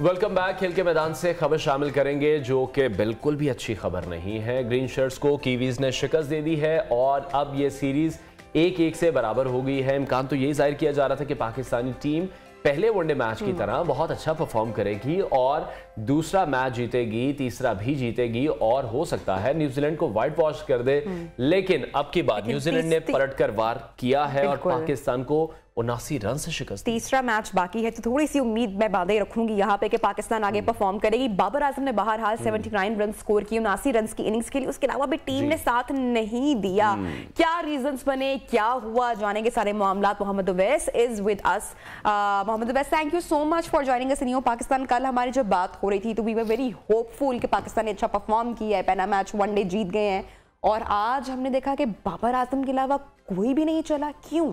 Speaker 1: Welcome back. खेल के मैदान से खबर शामिल करेंगे जो कि बिल्कुल भी अच्छी खबर नहीं है। ग्रीन शर्ट्स को कीवीज ने शिकस्त दे दी है और अब ये सीरीज 1-1 से बराबर हो गई है। इम्कान तो यही जाहिर किया जा रहा था कि पाकिस्तानी टीम पहले वनडे मैच की तरह बहुत अच्छा परफॉर्म करेगी और दूसरा मैच जीतेगी, तीसरा भी जीतेगी और हो सकता है न्यूजीलैंड को व्हाइट वॉश कर दे। लेकिन अब की बात न्यूजीलैंड ने पलटकर वार किया है और पाकिस्तान को 79 रन से शिकस्त।
Speaker 2: तीसरा मैच बाकी है तो थोड़ी सी उम्मीद मैं बांधे रखूंगी यहाँ पे कि पाकिस्तान आगे परफॉर्म करेगी। बाबर आजम ने बहरहाल 79 रन स्कोर किए 79 रन की इनिंग्स के लिए, उसके अलावा भी टीम ने साथ नहीं दिया। क्या रीजंस बने, क्या हुआ, जानेंगे सारे मामला। Mohammad Uvais is with us. Mohammad Uvais, thank you so much for joining us in new Pakistan. कल हमारी जो बात हो रही थी तो वी वर वेरी होपफुल कि पाकिस्तान ने अच्छा परफॉर्म किया है, पहला मैच वनडे जीत गए हैं और आज हमने देखा कि बाबर आजम के अलावा कोई भी नहीं चला। क्यों?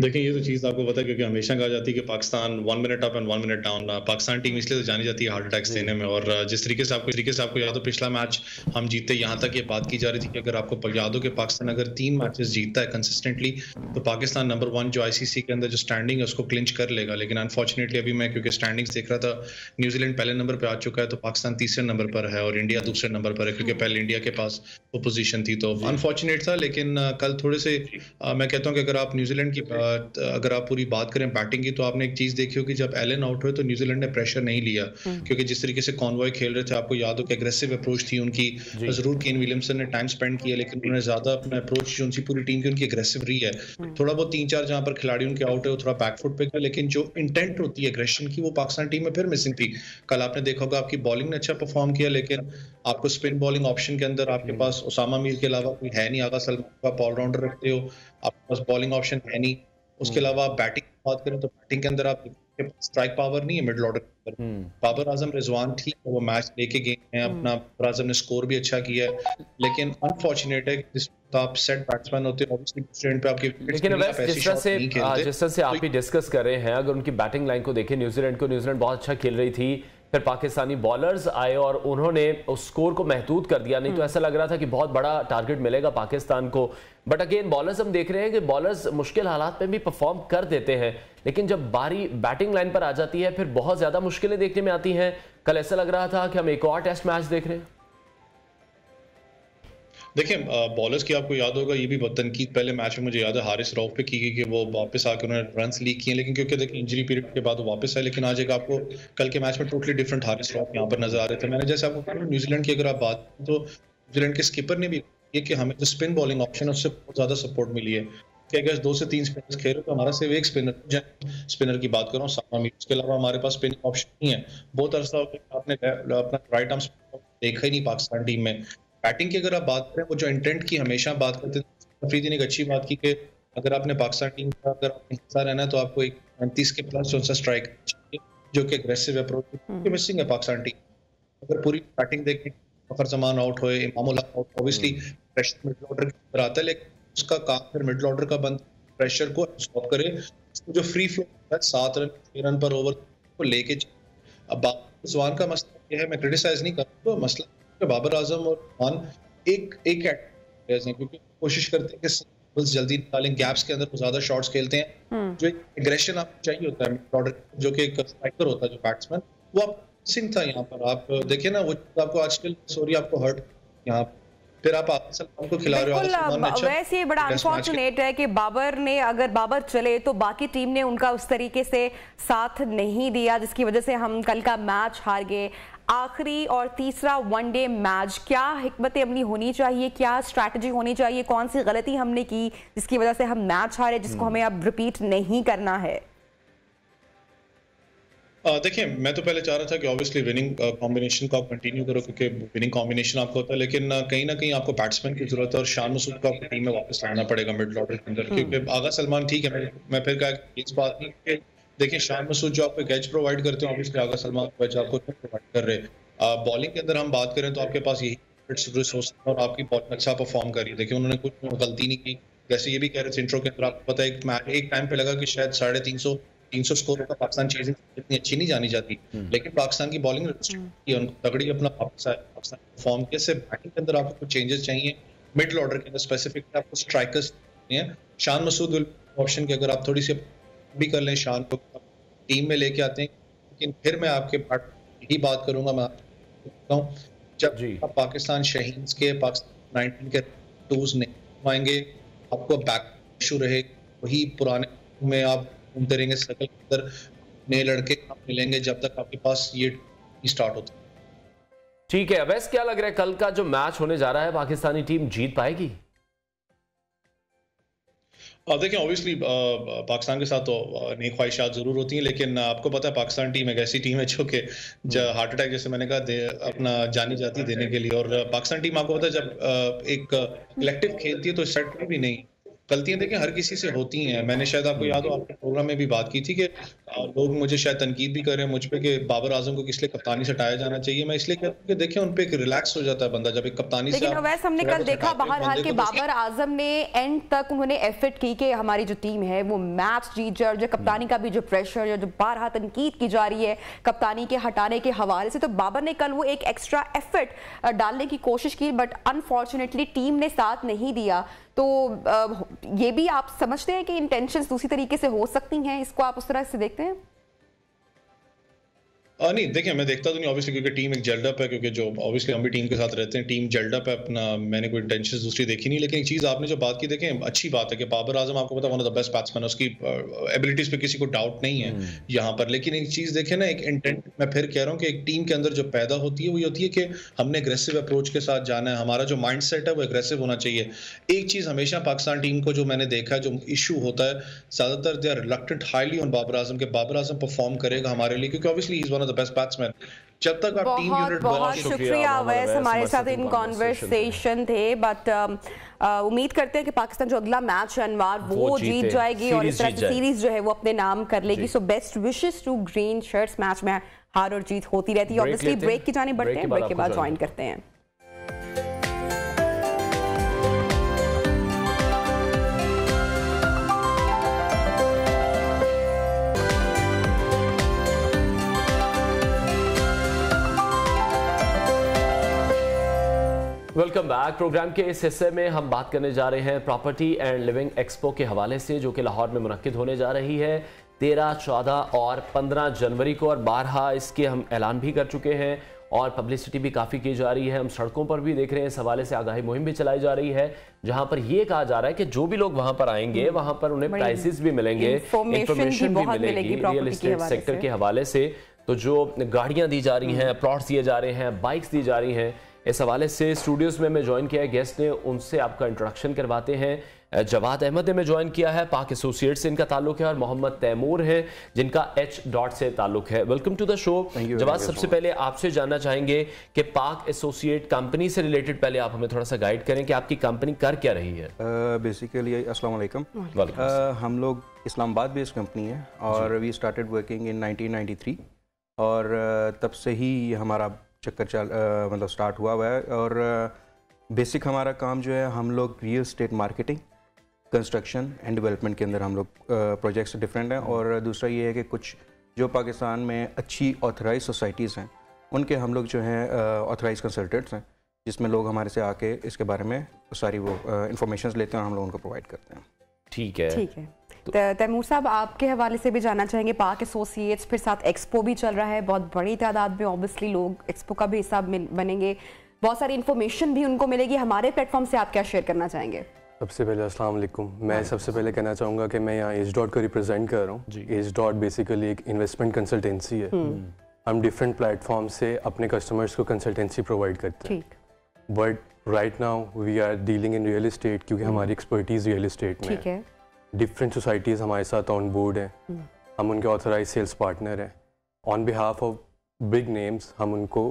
Speaker 15: देखें, ये तो चीज़ आपको पता है क्योंकि हमेशा कहा जाती है कि Pakistan 1 minute up and 1 minute down. Pakistan team इसलिए तो जानी जाती है हार्ट अटैक्स देने में। और जिस तरीके से आपको याद हो पिछला मैच हम जीते, यहाँ तक ये बात की जा रही थी कि अगर आपको याद हो कि पाकिस्तान अगर 3 मैचेस जीतता है कंसिस्टेंटली तो पाकिस्तान नंबर 1 जो ICC के अंदर जो स्टैंडिंग है उसको क्लिंच कर लेगा। लेकिन अनफॉर्चुनेटली अभी मैं क्योंकि स्टैंडिंग्स देख रहा था, न्यूजीलैंड पहले नंबर पर आ चुका है तो पाकिस्तान तीसरे नंबर पर है और इंडिया दूसरे नंबर पर है क्योंकि पहले इंडिया के पास वो पोजीशन थी। तो अनफॉर्चुनेट था। लेकिन कल थोड़े से मैं कहता हूँ कि अगर आप न्यूजीलैंड की अगर आप पूरी बात करें बैटिंग की तो आपने एक चीज देखी हो कि जब एलन आउट हुए तो न्यूजीलैंड ने प्रेशर नहीं लिया क्योंकि जिस तरीके से कॉनवॉय खेल रहे थे, आपको याद हो कि एग्रेसिव अप्रोच थी उनकी। जरूर केन विलियमसन ने टाइम स्पेंड किया लेकिन उन्होंने ज्यादा अपना अप्रोच जो उनकी पूरी टीम की उनकी एग्रेसिव रही है। थोड़ा बहुत 3-4 जहां पर खिलाड़ी उनके आउट है वो थोड़ा बैकफुट पे गया, लेकिन जो इंटेंट होती है एग्रेशन की वो पाकिस्तान टीम में फिर मिसिंग थी। कल आपने देखा होगा आपकी बॉलिंग ने अच्छा परफॉर्म किया लेकिन आपको स्पिन बॉलिंग ऑप्शन के अंदर आपके पास उसामा मीर के अलावा कोई है नहीं। आगा सलमान आप ऑलराउंडर रखते हो, आपके पास बॉलिंग ऑप्शन है नहीं। उसके अलावा आप बैटिंग की बात करें तो बैटिंग के अंदर आप स्ट्राइक पावर नहीं है मिडिल ऑर्डर के अंदर। बाबर आजम रिजवान ठीक है, वो मैच लेके गए हैं अपना, बाबर आजम ने स्कोर भी अच्छा किया है लेकिन अनफॉर्चुनेट है कि तो आप सेट बैट्समैन होते हैं ऑब्वियसली स्टूडेंट पे आपके
Speaker 1: लेकिन जिस तरह से आप ही डिस्कस कर रहे हैं, अगर उनकी बैटिंग लाइन को देखें न्यूजीलैंड बहुत अच्छा खेल रही थी फिर पाकिस्तानी बॉलर्स आए और उन्होंने उस स्कोर को महदूद कर दिया। नहीं तो ऐसा लग रहा था कि बहुत बड़ा टारगेट मिलेगा पाकिस्तान को। बट अगेन बॉलर्स हम देख रहे हैं कि बॉलर्स मुश्किल हालात में भी परफॉर्म कर देते हैं, लेकिन जब बारी बैटिंग लाइन पर आ जाती है फिर बहुत ज्यादा मुश्किलें देखने में आती हैं। कल ऐसा लग रहा था कि हम एक और टेस्ट मैच देख रहे हैं।
Speaker 15: देखिए बॉलर्स की आपको याद होगा, ये भी तनकीद पहले मैच में मुझे याद है हारिस रऊफ पे की गई कि वो वापस आकर उन्होंने रन्स लीक किए, लेकिन क्योंकि देखिए इंजरी पीरियड के बाद वो वापस आए। लेकिन आज एक आपको कल के मैच में टोटली डिफरेंट हारिस रऊफ यहाँ पर नजर आ रहे थे। मैंने जैसे आपको कहा न्यूजीलैंड की अगर आप बात तो न्यूजीलैंड के स्किपर ने भी ये कि हमें जो स्पिन बॉलिंग ऑप्शन है उससे बहुत ज्यादा सपोर्ट मिली है कि अगर 2 से 3 स्पिनर्स खेल तो हमारा सिर्फ एक स्पिनर की बात करूँ सामा मीर, उसके अलावा हमारे पास स्पिनिंग ऑप्शन नहीं है। बहुत अरसा हो गया आपने अपना राइट आर्म देखा ही नहीं पाकिस्तान टीम में। बैटिंग की अगर आप बात करें, वो जो इंटेंट की हमेशा बात करते थे, अफरीदी ने एक अच्छी बात की कि अगर आपने पाकिस्तान टीम का अगर आपने हिस्सा रहना है तो आपको एक 35 के प्लस जो सा स्ट्राइक चाहिए जो कि एग्रेसिव अप्रोच मिसिंग है पाकिस्तान टीम। अगर पूरी बैटिंग देखें, फखर जमान आउट हुए, Imamul Haq out, obviously pressure middle order के ऊपर आता है, लेकिन उसका काम फिर मिडिल ऑर्डर का बंद प्रेशर को स्टॉप करे, जो फ्री फ्लो है 7 रन 6 रन पर ओवर को लेके। अब रिजवान का मसला यह है, मैं क्रिटिसाइज नहीं कर रहा, तो मसला बाबर आजम और खान एक क्योंकि कोशिश करते हैं कि जल्दी निकालें, गैप्स के अंदर ज्यादा शॉट्स खेलते हैं। जो एक एग्रेशन आपको चाहिए होता है मिडिल ऑर्डर, जो कि एक स्ट्राइकर होता है जो बैट्समैन, वो आप मिसिंग था यहाँ पर। आप देखिए ना, वो आपको आजकल सॉरी आपको हर्ट यहाँ फिर आप सलमान को खिला रहे हो।
Speaker 2: वैसे बड़ा अनफॉर्चुनेट है कि बाबर ने, अगर बाबर चले तो बाकी टीम ने उनका उस तरीके से साथ नहीं दिया, जिसकी वजह से हम कल का मैच हार गए। आखिरी और तीसरा वनडे मैच, क्या हिकमत अमली होनी चाहिए, क्या स्ट्रैटेजी होनी चाहिए, कौन सी गलती हमने की जिसकी वजह से हम मैच हारे, जिसको हमें अब रिपीट नहीं करना है?
Speaker 15: देखिए मैं तो पहले चाह रहा था कि ऑब्वियसली विनिंग कॉम्बिनेशन को आप कंटिन्यू करो, क्योंकि विनिंग कॉम्बिनेशन आपको होता है, लेकिन कहीं ना कहीं आपको बैट्समैन की जरूरत है और शान मसूद को आपको टीम में वापस लाना पड़ेगा मिडिल ऑर्डर के अंदर। क्योंकि आगा सलमान ठीक है, मैं फिर कहा इस बात नहीं कि देखिए शान मसूद जो आपको एज प्रोवाइड करते हैं, ऑब्वियसली आगा सलमान को एज आपको प्रोवाइड कर रहे हैं। बॉलिंग के अंदर हम बात करें तो आपके पास यही रिसोर्स और आपकी बॉलिंग अच्छा परफॉर्म करी। देखिए उन्होंने कुछ गलती नहीं की, जैसे ये भी कह रहे थे इंट्रो के अंदर, आपको पता है एक टाइम पे लगा कि शायद 350 स्कोर का पाकिस्तान चेजिंग इतनी अच्छी नहीं जानी जाती, लेकिन पाकिस्तान की बॉलिंग तगड़ी अपना वापस आया, पाकिस्तान परफॉर्म किया। सिर्फ बैटिंग के अंदर आपको कुछ चेंजेस चाहिए, मिडिल ऑर्डर के अंदर स्पेसिफिक आपको स्ट्राइकर्स चाहिए। शान मसूद ऑप्शन की अगर आप थोड़ी सी भी कर लें, शान को टीम में लेके आते हैं, लेकिन फिर मैं आपके यही बात करूंगा, मैं जब आप पाकिस्तान शहीन्स के पाकिस्तान 19 के टूर्स नहीं आएंगे, आपको बैक इशू रहे, वही पुराने में आप घूमते रहेंगे सर्कल के अंदर, नए लड़के आप मिलेंगे जब तक आपके पास ये स्टार्ट होता है।
Speaker 1: ठीक है अवैस, क्या लग रहा है कल का जो मैच होने जा रहा है पाकिस्तानी टीम जीत पाएगी?
Speaker 15: देखिए ऑब्वियसली पाकिस्तान के साथ तो नई ख्वाहिशात जरूर होती हैं, लेकिन आपको पता है पाकिस्तान टीम एक ऐसी टीम है जो कि हार्ट अटैक जैसे मैंने कहा अपना जानी जाती है देने के लिए। और पाकिस्तान टीम आपको पता है जब एक कलेक्टिव खेलती है तो सेट में भी नहीं, गलतियां देखिए हर किसी से होती हैं। मैंने शायद आपको याद हो आपके प्रोग्राम में भी बात की थी कि लोग मुझे शायद तनकीद भी कर रहे हैं मुझ पे कि बाबर आजम को किस लिए कप्तानी से हटाया जाना चाहिए। मैं इसलिए कहता हूं कि देखिए उन पे एक रिलैक्स हो जाता है बंदा जब एक कप्तानी से।
Speaker 2: लेकिन वैसे हमने कल देखा बहरहाल के बाबर आजम ने एंड तक उन्होंने एफर्ट की कि हमारी जो टीम है वो मैच जीत जाए, और जो कप्तानी का भी जो प्रेशर जो बारहा तनकीद की जा रही है कप्तानी के हटाने के हवाले से, तो बाबर ने कल वो एक एक्स्ट्रा एफर्ट डालने की कोशिश की, बट अनफॉर्चुनेटली टीम ने साथ नहीं दिया। तो ये भी आप समझते हैं कि इंटेंशंस दूसरी तरीके से हो सकती हैं, इसको आप उस तरह से देखते हैं?
Speaker 15: नहीं देखिए मैं देखता तो नहीं ऑब्वियसली, क्योंकि टीम एक जेल्ड अप है, क्योंकि जो ऑब्वियसली हम भी टीम के साथ रहते हैं, टीम जेल्ड अप है अपना, मैंने कोई इंटेंशंस दूसरी देखी नहीं। लेकिन एक चीज आपने जो बात की देखें अच्छी बात है कि बाबर आजम आपको पता है one of the best batsman, उसकी एबिलिटीज पे किसी को डाउट नहीं है यहाँ पर। लेकिन एक चीज देखें ना, एक इंटेंट मैं फिर कह रहा हूँ कि एक टीम के अंदर जो पैदा होती है वो ये होती है कि हमने एग्रेसिव अप्रोच के साथ जाना है, हमारा जो माइंड सेट है वो एग्रेसिव होना चाहिए। एक चीज हमेशा पाकिस्तान टीम को जो मैंने देखा है जो इशू होता है ज्यादातर, they are reluctant highly on Babar Azam के बाबर आजम परफॉर्म करेगा हमारे लिए, क्योंकि obviously he is one of the best batsman. जब तक आप टीम यूनिट
Speaker 2: बहुत शुक्रिया अवैस, हमारे साथ इन कॉन्वर्सेशन थे। बट उम्मीद करते हैं कि पाकिस्तान जो अगला मैच है अनवार वो जीत जाएगी और इस तरह की सीरीज जो है वो अपने नाम कर लेगी। So best wishes to green shirts. Match में हार और जीत होती रहती है। ऑब्वियसली ब्रेक की जाने बढ़ते हैं, ब्रेक के बाद ज्वाइन करते हैं।
Speaker 1: Welcome back. प्रोग्राम के इस हिस्से में हम बात करने जा रहे हैं प्रॉपर्टी एंड लिविंग एक्सपो के हवाले से, जो कि लाहौर में मुनक्किद होने जा रही है 13, 14 और 15 जनवरी को, और 12 इसके हम ऐलान भी कर चुके हैं और पब्लिसिटी भी काफ़ी की जा रही है। हम सड़कों पर भी देख रहे हैं, इस हवाले से आगाही मुहिम भी चलाई जा रही है, जहां पर यह कहा जा रहा है कि जो भी लोग वहां पर आएंगे वहां पर उन्हें प्राइसेस भी मिलेंगे, इंफॉर्मेशन भी मिलेगी रियल एस्टेट सेक्टर के हवाले से। तो जो गाड़ियां दी जा रही हैं, प्लॉट्स दिए जा रहे हैं, बाइक्स दी जा रही हैं, इस हवाले से स्टूडियोज़ में मैं ज्वाइन किया है गेस्ट ने, उनसे आपका इंट्रोडक्शन करवाते हैं। जवाद अहमद ने मैं ज्वाइन किया है, पाक एसोसिएट से इनका ताल्लुक है, और मोहम्मद तैमूर है जिनका H. से ताल्लुक है। Welcome to the show. Jawad, सबसे पहले आपसे जानना चाहेंगे कि पाक एसोसिएट कंपनी से रिलेटेड पहले आप हमें थोड़ा सा गाइड करें कि आपकी कंपनी कर क्या रही है।
Speaker 16: बेसिकली अस्सलाम वालेकुम। हम लोग इस्लामाबाद बेस्ड कंपनी है और वी स्टार्टेड वर्किंग इन 1993 और तब से ही हमारा चक्कर मतलब स्टार्ट हुआ है। और बेसिक हमारा काम जो है, हम लोग real estate marketing, construction and development के अंदर हम लोग प्रोजेक्ट्स डिफरेंट हैं। और दूसरा ये है कि कुछ जो पाकिस्तान में अच्छी ऑथराइज सोसाइटीज़ हैं उनके हम लोग जो हैं ऑथराइज कंसल्टेंट्स हैं, जिसमें लोग हमारे से आके इसके बारे में सारी वो इंफॉर्मेशन लेते हैं और हम लोग उनको प्रोवाइड करते हैं।
Speaker 1: ठीक है,
Speaker 2: ठीक है। तैमूर साहब, आपके हवाले से भी जानना चाहेंगे, पाक एसोसिएट्स फिर साथ एक्सपो भी चल रहा है, बहुत बड़ी तादाद में ऑब्वियसली लोग एक्सपो का भी हिस्सा बनेंगे, बहुत सारी इन्फॉर्मेशन भी उनको मिलेगी। हमारे प्लेटफॉर्म से आप क्या शेयर करना चाहेंगे?
Speaker 17: सबसे पहले अस्सलाम वालेकुम। मैं सबसे पहले कहना चाहूँगा कि मैं यहाँ H. को रिप्रेजेंट कर रहा हूँ। H. बेसिकली एक इन्वेस्टमेंट कंसल्टेंसी है। हम डिफरेंट प्लेटफॉर्म से अपने कस्टमर्स को कंसल्टेंसी प्रोवाइड करते हैं, but right now we are dealing in real estate, क्योंकि हमारी एक्सपर्टीज़ रियल एस्टेट में है। डिफरेंट सोसाइटीज़ हमारे साथ ऑन बोर्ड हैं, हम उनके ऑथराइज सेल्स पार्टनर हैं। On behalf of big names हम उनको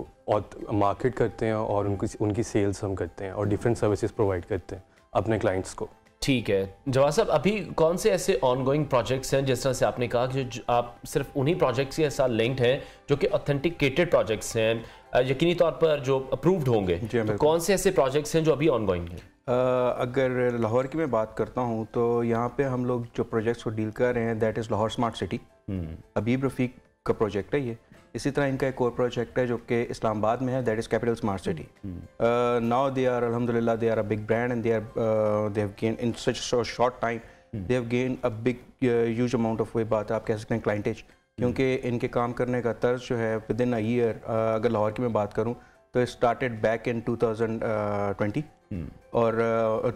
Speaker 17: मार्केट करते हैं और उनकी सेल्स हम करते हैं और डिफरेंट सर्विसेज प्रोवाइड करते हैं अपने क्लाइंट्स को।
Speaker 1: ठीक है जवाद साहब, अभी कौन से ऐसे ऑनगोइंग प्रोजेक्ट्स हैं, जिस तरह से आपने कहा कि आप सिर्फ उन्हीं प्रोजेक्ट्स के साथ लिंक्ड हैं जो कि ऑथेंटिकेटेड प्रोजेक्ट्स हैं, यकीनी तौर पर जो अप्रूव्ड होंगे, तो कौन से ऐसे प्रोजेक्ट्स हैं जो अभी ऑनगोइंग हैं?
Speaker 16: अगर लाहौर की मैं बात करता हूँ तो यहाँ पे हम लोग जो प्रोजेक्ट्स को डील कर रहे हैं, that is Lahore smart city. Habib Rafiq का प्रोजेक्ट है ये। इसी तरह इनका एक और प्रोजेक्ट है जो कि इस्लामाबाद में है, that is capital smart city. Now they are अल्हम्दुलिल्लाह they are a big brand and they have gain in such short time, they have gain a big huge amount of, वही बात आप कह सकते हैं क्लाइंटेज, क्योंकि इनके काम करने का तर्ज जो है विद इन अ ईयर, अगर लाहौर की मैं बात करूँ तो स्टार्टेड बैक इन 2020 और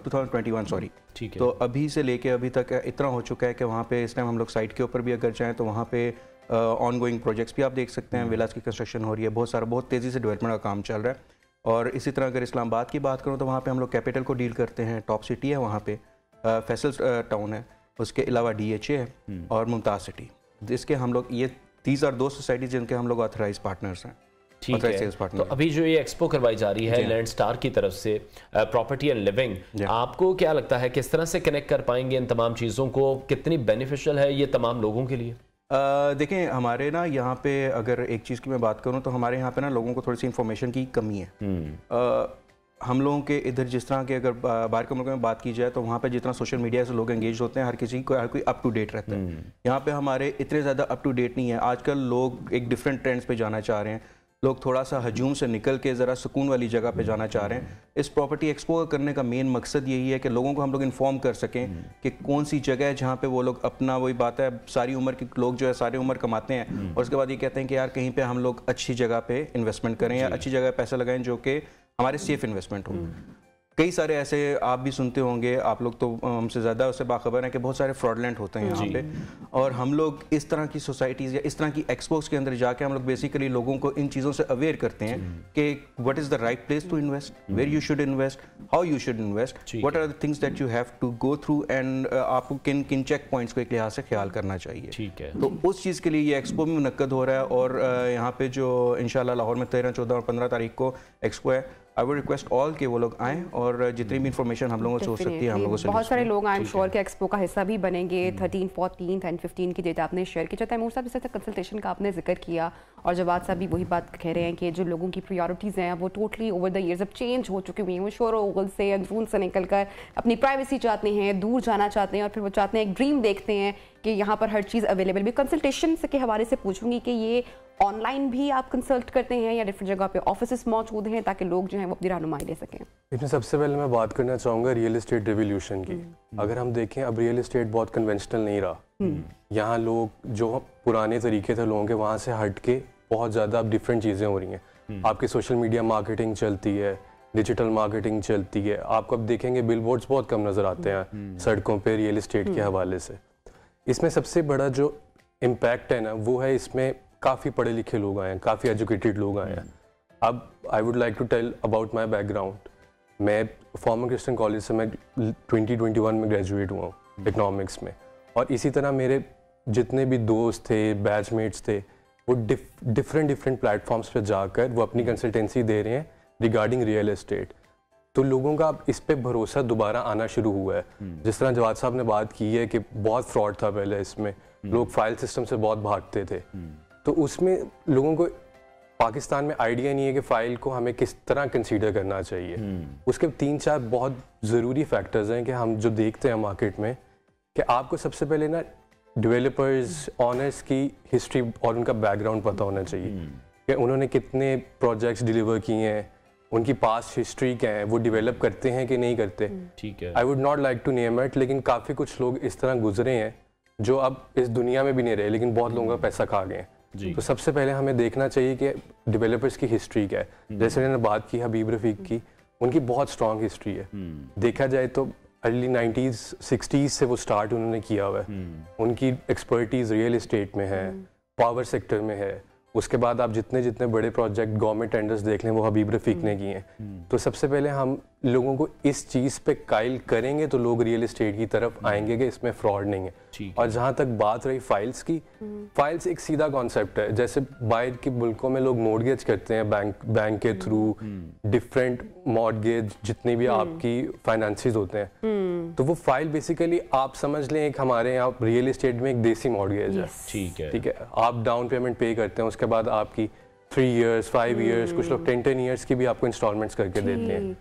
Speaker 16: 2021 सॉरी। तो अभी से लेके अभी तक इतना हो चुका है कि वहाँ पे इस टाइम हम लोग साइट के ऊपर भी अगर जाएँ तो वहाँ पे ऑनगोइंग प्रोजेक्ट्स भी आप देख सकते हैं, विलास की कंस्ट्रक्शन हो रही है, बहुत तेज़ी से डेवलपमेंट का काम चल रहा है। और इसी तरह अगर इस्लामाबाद की बात करूँ तो वहाँ पे हम लोग कैपिटल को डील करते हैं, टॉप सिटी है वहाँ पे, फैसल टाउन है, उसके अलावा DHA है और मुमताज़ सिटी। इसके हम लोग ये 30 और 2 सोसाइटीज़ जिनके हम लोग ऑथराइज पार्टनर्स हैं।
Speaker 1: ठीक है, तो अभी जो ये एक्सपो करवाई जा रही है लैंड स्टार की तरफ से, प्रॉपर्टी एंड लिविंग, आपको क्या लगता है किस तरह से कनेक्ट कर पाएंगे इन तमाम चीज़ों को, कितनी बेनिफिशियल है ये तमाम लोगों के लिए?
Speaker 16: देखें, हमारे ना यहाँ पे अगर एक चीज़ की मैं बात करूँ तो हमारे यहाँ पे ना लोगों को थोड़ी सी इन्फॉर्मेशन की कमी है। हम लोगों के इधर जिस तरह के अगर बाहर के मुल्कों में बात की जाए तो वहाँ पे जितना सोशल मीडिया से लोग एंगेज होते हैं, हर कोई अप टू डेट रहता है। यहाँ पे हमारे इतने ज़्यादा अप टू डेट नहीं है। आजकल लोग एक डिफरेंट ट्रेंड्स पे जाना चाह रहे हैं, लोग थोड़ा सा हजूम से निकल के ज़रा सुकून वाली जगह पे जाना चाह रहे हैं। इस प्रॉपर्टी एक्सपो करने का मेन मकसद यही है कि लोगों को हम लोग इन्फॉर्म कर सकें कि कौन सी जगह है जहाँ पे वो लोग अपना, वही बात है, सारी उम्र के लोग जो है सारी उम्र कमाते हैं और उसके बाद ये कहते हैं कि यार कहीं पे हम लोग अच्छी जगह पे इन्वेस्टमेंट करें या अच्छी जगह पैसा लगाएं जो कि हमारे सेफ इन्वेस्टमेंट हो। कई सारे ऐसे आप भी सुनते होंगे, आप लोग तो हमसे ज़्यादा उससे बाखबर हैं कि बहुत सारे फ्रॉडलेंट होते हैं यहाँ पे, और हम लोग इस तरह की सोसाइटीज़ या इस तरह की एक्सपोज के अंदर जाके हम लोग बेसिकली लोगों को इन चीज़ों से अवेयर करते हैं कि what is the right place to invest, where you should invest, how you should invest, what are the things that you have to go through and आपको किन किन चेक पॉइंट्स को एक लिहाज से ख्याल करना चाहिए।
Speaker 1: ठीक है,
Speaker 16: तो उस चीज़ के लिए ये एक्सपो भी मुनक्कद हो रहा है और यहाँ पे जो इंशाल्लाह लाहौर में 13, 14 और 15 तारीख को एक्सपो है। आई वुड रिक्वेस्ट ऑल के वो लोग आएँ और जितनी भी इन्फॉर्मेशन हम लोगों को हो सकती है हम लोगों से,
Speaker 2: बहुत सारे लोग आई एम श्योर के एक्सपो का हिस्सा भी बनेंगे। 13, 14 एंड 15 की डेट आपने शेयर की। चाहे तैमूर साहब, जैसे कंसल्टेशन का आपने जिक्र किया और जवाद साहब भी वही बात कह रहे हैं कि जो लोगों की प्रायोरिटीज़ हैं वो टोटली ओवर द ईयर्स अब चेंज हो चुकी हुई हैं। वो शोर ओगल से, अंदरून से निकल कर अपनी प्राइवेसी चाहते हैं, दूर जाना चाहते हैं और फिर वो चाहते हैं, एक ड्रीम देखते हैं कि यहाँ पर हर चीज़ अवेलेबल भी। कंसल्टेशन के हवाले से पूछूंगी कि ये ऑनलाइन भी आप कंसल्ट करते हैं या डिफरेंट जगह पे ऑफिसेस मौजूद हैं ताकि लोग जो हैं वो अपनी रहनुमाई ले सकें?
Speaker 17: इसमें सबसे पहले मैं बात करना चाहूँगा रियल एस्टेट रिवोल्यूशन की। अगर हम देखें अब रियल एस्टेट बहुत कन्वेंशनल नहीं रहा। यहाँ लोग जो पुराने तरीके थे लोगों के, वहाँ से हट के बहुत ज़्यादा अब डिफरेंट चीज़ें हो रही हैं। आपकी सोशल मीडिया मार्केटिंग चलती है, डिजिटल मार्केटिंग चलती है। आपको अब देखेंगे बिलबोर्ड्स बहुत कम नज़र आते हैं सड़कों पे रियल एस्टेट के हवाले से। इसमें सबसे बड़ा जो इम्पैक्ट है ना वो है इसमें काफ़ी पढ़े लिखे लोग आए हैं, काफ़ी एजुकेटेड लोग आए हैं। अब I would like to tell about my background. मैं फॉर्मर क्रिश्चियन कॉलेज से मैं 2021 में ग्रेजुएट हुआ हूँ इकनॉमिक्स में, और इसी तरह मेरे जितने भी दोस्त थे, बैचमेट्स थे, वो डिफरेंट प्लेटफॉर्म्स पे जाकर वो अपनी कंसल्टेंसी दे रहे हैं रिगार्डिंग रियल एस्टेट। तो लोगों का अब इस पे भरोसा दोबारा आना शुरू हुआ है। जिस तरह जवाद साहब ने बात की है कि बहुत फ्रॉड था पहले, इसमें लोग फाइल सिस्टम से बहुत भागते थे। तो उसमें लोगों को पाकिस्तान में आइडिया नहीं है कि फ़ाइल को हमें किस तरह कंसीडर करना चाहिए। उसके 3-4 बहुत ज़रूरी फैक्टर्स हैं कि हम जो देखते हैं मार्केट में, कि आपको सबसे पहले ना डेवलपर्स ऑनर्स की हिस्ट्री और उनका बैकग्राउंड पता होना चाहिए कि उन्होंने कितने प्रोजेक्ट्स डिलीवर किए हैं, उनकी पास्ट हिस्ट्री क्या है, वो डेवलप करते हैं कि नहीं करते।
Speaker 1: ठीक है,
Speaker 17: I would not like to name it, लेकिन काफ़ी कुछ लोग इस तरह गुजरे हैं जो अब इस दुनिया में भी नहीं रहे, लेकिन बहुत लोगों का पैसा खा गए हैं। तो सबसे पहले हमें देखना चाहिए कि डेवलपर्स की हिस्ट्री क्या है। जैसे मैंने बात की हबीब रफ़ीक की, उनकी बहुत स्ट्रॉन्ग हिस्ट्री है। देखा जाए तो अर्ली 90s 60s से वो स्टार्ट उन्होंने किया हुआ है। उनकी एक्सपर्टीज़ रियल एस्टेट में है, पावर सेक्टर में है। उसके बाद आप जितने बड़े प्रोजेक्ट गवर्नमेंट टेंडर्स देख लें वो हबीब रफ़ीक ने किए हैं। तो सबसे पहले हम लोगों को इस चीज़ पे कायल करेंगे तो लोग रियल एस्टेट की तरफ आएंगे कि इसमें फ्रॉड नहीं है। और जहाँ तक बात रही फाइल्स की, फाइल्स एक सीधा कॉन्सेप्ट है। जैसे बाहर के मुल्कों में लोग मॉर्गेज करते हैं बैंक के थ्रू, डिफरेंट मॉर्गेज जितनी भी आपकी फाइनेंसेस होते हैं, तो वो फाइल बेसिकली आप समझ लें एक हमारे यहाँ रियल एस्टेट में एक देसी मॉर्गेज है। ठीक है, आप डाउन पेमेंट पे करते हैं, उसके बाद आपकी 3 years 5 years, कुछ लोग 10 years की भी आपको इंस्टॉलमेंट्स करके देते हैं।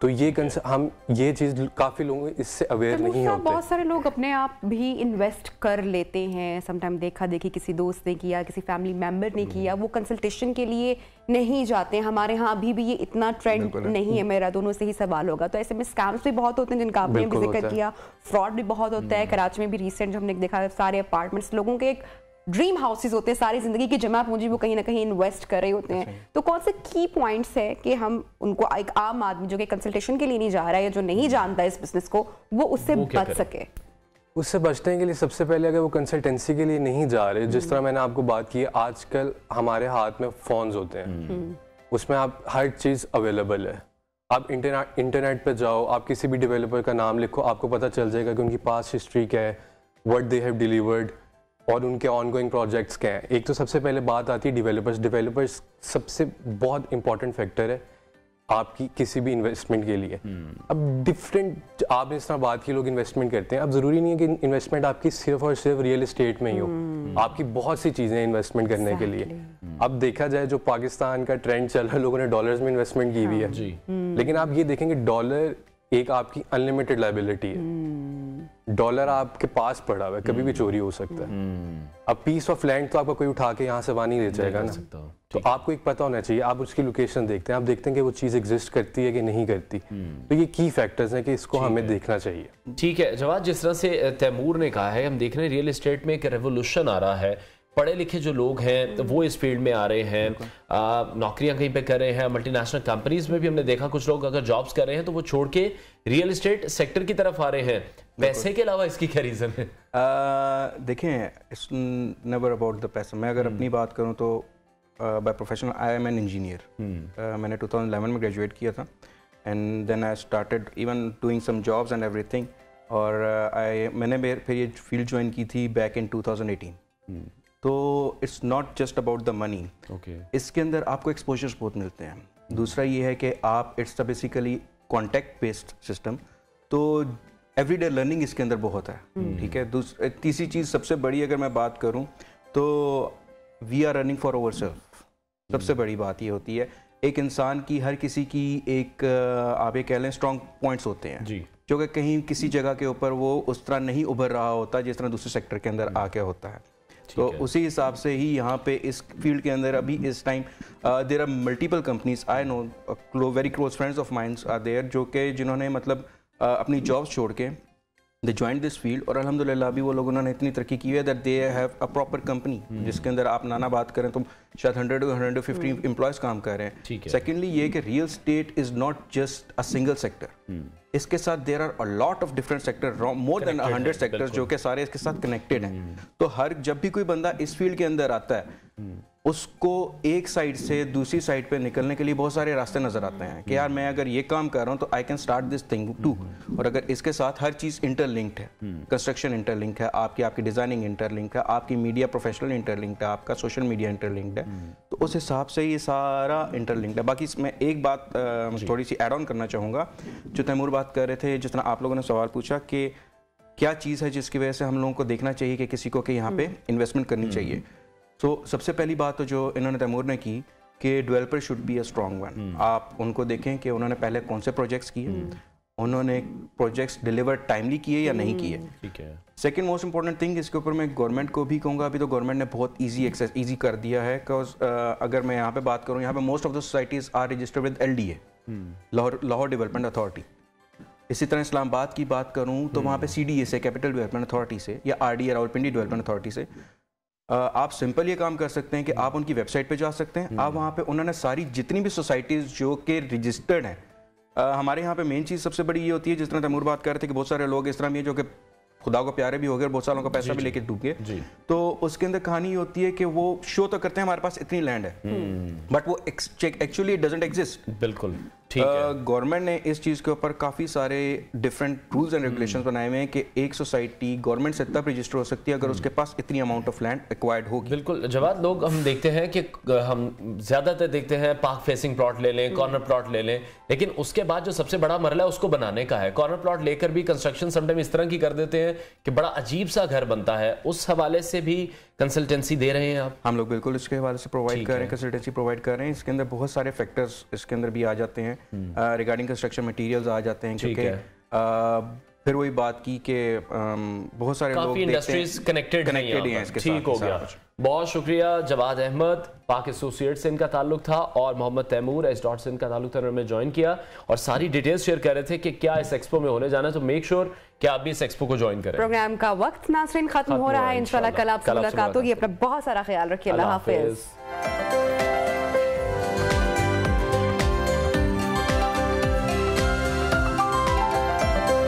Speaker 17: तो ये हम ये चीज़ काफ़ी लोग इससे अवेयर नहीं होते।
Speaker 2: बहुत सारे लोग अपने आप भी इन्वेस्ट कर लेते हैं। समटाइम देखा देखी किसी दोस्त ने किया, किसी फैमिली मेंबर ने किया, वो कंसल्टेशन के लिए नहीं जाते हैं। हमारे यहाँ अभी भी ये इतना ट्रेंड नहीं है। मेरा दोनों से ही सवाल होगा। तो ऐसे में स्कैम्स भी बहुत होते हैं जिनका आपने भी जिक्र किया, फ्रॉड भी बहुत होता है। कराची में भी रिसेंट जो हमने देखा, सारे अपार्टमेंट्स लोगों के एक ड्रीम हाउसेस होते हैं, सारी जिंदगी की जमा पूंजी वो कहीं ना कहीं इन्वेस्ट कर रहे होते हैं। तो कौन से की पॉइंट्स है कि हम उनको, एक आम आदमी जो कि कंसल्टेशन के लिए नहीं जा रहा है या जो नहीं जानता है इस बिजनेस को, वो उससे बच सके?
Speaker 17: उससे बचने के लिए सबसे पहले अगर वो कंसल्टेंसी के लिए नहीं जा रहे, जिस तरह मैंने आपको बात की, आजकल हमारे हाथ में फोन्स होते हैं, उसमें आप हर चीज़ अवेलेबल है। आप इंटरनेट पे जाओ, आप किसी भी डेवलपर का नाम लिखो, आपको पता चल जाएगा कि उनकी पास्ट हिस्ट्री क्या है, व्हाट दे हैव डिलीवर्ड और उनके ऑनगोइंग प्रोजेक्ट्स क्या हैं। एक तो सबसे पहले बात आती है डेवलपर्स सबसे बहुत इंपॉर्टेंट फैक्टर है आपकी किसी भी इन्वेस्टमेंट के लिए। अब डिफरेंट आपने इस तरह बात की, लोग इन्वेस्टमेंट करते हैं। अब ज़रूरी नहीं है कि इन्वेस्टमेंट आपकी सिर्फ और सिर्फ रियल एस्टेट में ही हो, आपकी बहुत सी चीज़ें इन्वेस्टमेंट करने के लिए। अब देखा जाए जो पाकिस्तान का ट्रेंड चल रहा है, लोगों ने डॉलर्स में इन्वेस्टमेंट की हुई है, लेकिन आप ये देखेंगे डॉलर एक आपकी अनलिमिटेड लायबिलिटी है। डॉलर आपके पास पड़ा हुआ है, कभी भी चोरी हो सकता है। अब पीस ऑफ लैंड तो आपका कोई उठा के यहाँ से वहाँ नहीं ले जाएगा ना, तो आपको एक पता होना चाहिए। आप उसकी लोकेशन देखते हैं, आप देखते हैं कि वो चीज़ एग्जिस्ट करती है कि नहीं करती। तो ये की फैक्टर्स हैं कि इसको हमें देखना चाहिए।
Speaker 1: ठीक है जवाद, जिस तरह से तैमूर ने कहा है, हम देख रहे हैं रियल एस्टेट में एक रेवोल्यूशन आ रहा है। पढ़े लिखे जो लोग हैं तो वो इस फील्ड में आ रहे हैं, नौकरियां कहीं पे कर रहे हैं। मल्टीनेशनल कंपनीज में भी हमने देखा कुछ लोग अगर जॉब्स कर रहे हैं तो वो छोड़ के रियल एस्टेट सेक्टर की तरफ आ रहे हैं। पैसे के अलावा इसकी क्या रीज़न है?
Speaker 16: देखें, इट्स नेवर अबाउट द पैसा। मैं अगर अपनी बात करूं तो by profession I am an engineer. मैंने 2011 में ग्रेजुएट किया था and then I started even doing some jobs and everything. और मैंने फिर ये फील्ड ज्वाइन की थी बैक इन 2018। तो it's not just about the money. इसके अंदर आपको एक्सपोजर्स बहुत मिलते हैं। दूसरा ये है कि आप it's basically contact based system, तो एवरीडे लर्निंग इसके अंदर बहुत है। ठीक है। तीसरी चीज़ सबसे बड़ी अगर मैं बात करूं तो we are running for over self. सबसे बड़ी बात ये होती है, एक इंसान की, हर किसी की एक आप ये कह लें स्ट्रॉन्ग पॉइंट्स होते हैं जी, जो कि कहीं किसी जगह के ऊपर वो उस तरह नहीं उभर रहा होता जिस तरह दूसरे सेक्टर के अंदर आके होता है। तो उसी हिसाब से ही यहाँ पे इस फील्ड के अंदर अभी इस time there are multiple companies, I know very close friends of minds are there, जो कि जिन्होंने मतलब अपनी जॉब्स छोड़ के दे ज्वाइन दिस फील्ड, और अल्हम्दुलिल्लाह अभी वो लोगों ने इतनी तरक्की की है that they have a proper company जिसके अंदर आप नाना बात करें तो शायद 100 to 150 एम्प्लॉयज काम कर रहे हैं। सेकेंडली ये कि real state is not just a single sector, इसके साथ there are a lot of different sector, more than 100 sectors जो कि सारे इसके साथ कनेक्टेड हैं। तो हर जब भी कोई बंदा इस फील्ड के अंदर आता है उसको एक साइड से दूसरी साइड पे निकलने के लिए बहुत सारे रास्ते नजर आते हैं कि यार मैं अगर ये काम कर रहा हूँ तो I can start this thing too, और अगर इसके साथ हर चीज़ इंटरलिंक्ड है, कंस्ट्रक्शन इंटरलिंक्ड है, आपकी डिजाइनिंग इंटरलिंक्ड है, आपकी मीडिया प्रोफेशनल इंटरलिंक्ड है, आपका सोशल मीडिया इंटरलिंक्ड है, तो उस हिसाब से ये सारा इंटरलिंक्ड है। बाकी इसमें एक बात थोड़ी सी एड ऑन करना चाहूँगा, जो तैमूर बात कर रहे थे, जिस तरह आप लोगों ने सवाल पूछा कि क्या चीज़ है जिसकी वजह से हम लोगों को देखना चाहिए कि किसी को कि यहाँ पे इन्वेस्टमेंट करनी चाहिए। तो सबसे पहली बात तो जो इन्होंने तैमूर ने की कि developer should be a strong one. आप उनको देखें कि उन्होंने पहले कौन से प्रोजेक्ट्स किए, उन्होंने प्रोजेक्ट्स डिलीवर टाइमली किए या नहीं किए। ठीक है। सेकंड मोस्ट इंपॉर्टेंट थिंग, इसके ऊपर मैं गवर्नमेंट को भी कहूँगा, अभी तो गवर्नमेंट ने बहुत ईजी कर दिया है, बिकॉज अगर मैं यहाँ पे बात करूँ, यहाँ पे most of the societies are registered with LDA, Lahore development authority. इसी तरह इस्लामाबाद की बात करूँ तो वहाँ पे CDA से, कैपिटल डेवलपमेंट अथॉरिटी से, या RDA रावलपिंडी डेवलपमेंट अथॉरिटी से आप सिंपल ये काम कर सकते हैं कि आप उनकी वेबसाइट पे जा सकते हैं। आप वहाँ पे उन्होंने सारी जितनी भी सोसाइटीज़ जो कि रजिस्टर्ड हैं, हमारे यहाँ पे मेन चीज़ सबसे बड़ी ये होती है, जिस तरह तैमूर बात कर रहे थे कि बहुत सारे लोग इस तरह भी जो कि खुदा को प्यारे भी हो गए, बहुत सालों का पैसा भी लेके डूब गए, तो उसके अंदर कहानी होती है कि वो शो तो करते हैं हमारे पास इतनी लैंड है, बट वो एक्चुअली डजंट एग्जिस्ट।
Speaker 1: बिल्कुल।
Speaker 16: गवर्नमेंट ने इस चीज़ के ऊपर काफ़ी सारे डिफरेंट रूल्स एंड रेगुलेशंस बनाए हुए हैं कि एक सोसाइटी गवर्नमेंट से तब रजिस्टर हो सकती है अगर उसके पास इतनी अमाउंट ऑफ लैंड एक्वायर्ड होगी।
Speaker 1: बिल्कुल जवाब, लोग हम देखते हैं कि हम ज़्यादातर देखते हैं पार्क फेसिंग प्लॉट ले लें, कॉर्नर प्लॉट ले लें, लेकिन उसके बाद जो सबसे बड़ा मरला है उसको बनाने का है। कॉर्नर प्लॉट लेकर भी कंस्ट्रक्शन समटाइम इस तरह की कर देते हैं कि बड़ा अजीब सा घर बनता है। उस हवाले से भी कंसल्टेंसी दे रहे हैं आप?
Speaker 16: हम लोग बिल्कुल इसके हवाले से प्रोवाइड कर रहे हैं, कंसल्टेंसी प्रोवाइड कर रहे हैं। इसके अंदर बहुत सारे फैक्टर्स इसके अंदर भी आ जाते हैं, रिगार्डिंग कंस्ट्रक्शन मटेरियल्स आ जाते हैं, क्योंकि फिर वही बात की कि बहुत सारे लोग
Speaker 1: इंडस्ट्रीज कनेक्टेड हैं इसके साथ। ठीक हो गया, बहुत शुक्रिया। जवाद अहमद पाक एसोसिएट से इनका ताल्लुक था और मोहम्मद तैमूर S. से इनका ताल्लुक था, उन्होंने ज्वाइन किया और सारी डिटेल्स शेयर कर रहे थे कि क्या इस एक्सपो में होने जाना है। तो मेक श्योर कि आप भी इस एक्सपो को ज्वाइन करें।
Speaker 2: प्रोग्राम का वक्त नाज़रीन खत्म हो रहा है, इंशाल्लाह कल आपसे मुलाकात होगी। अपना बहुत सारा ख्याल रखिए। अल्लाह हाफिज।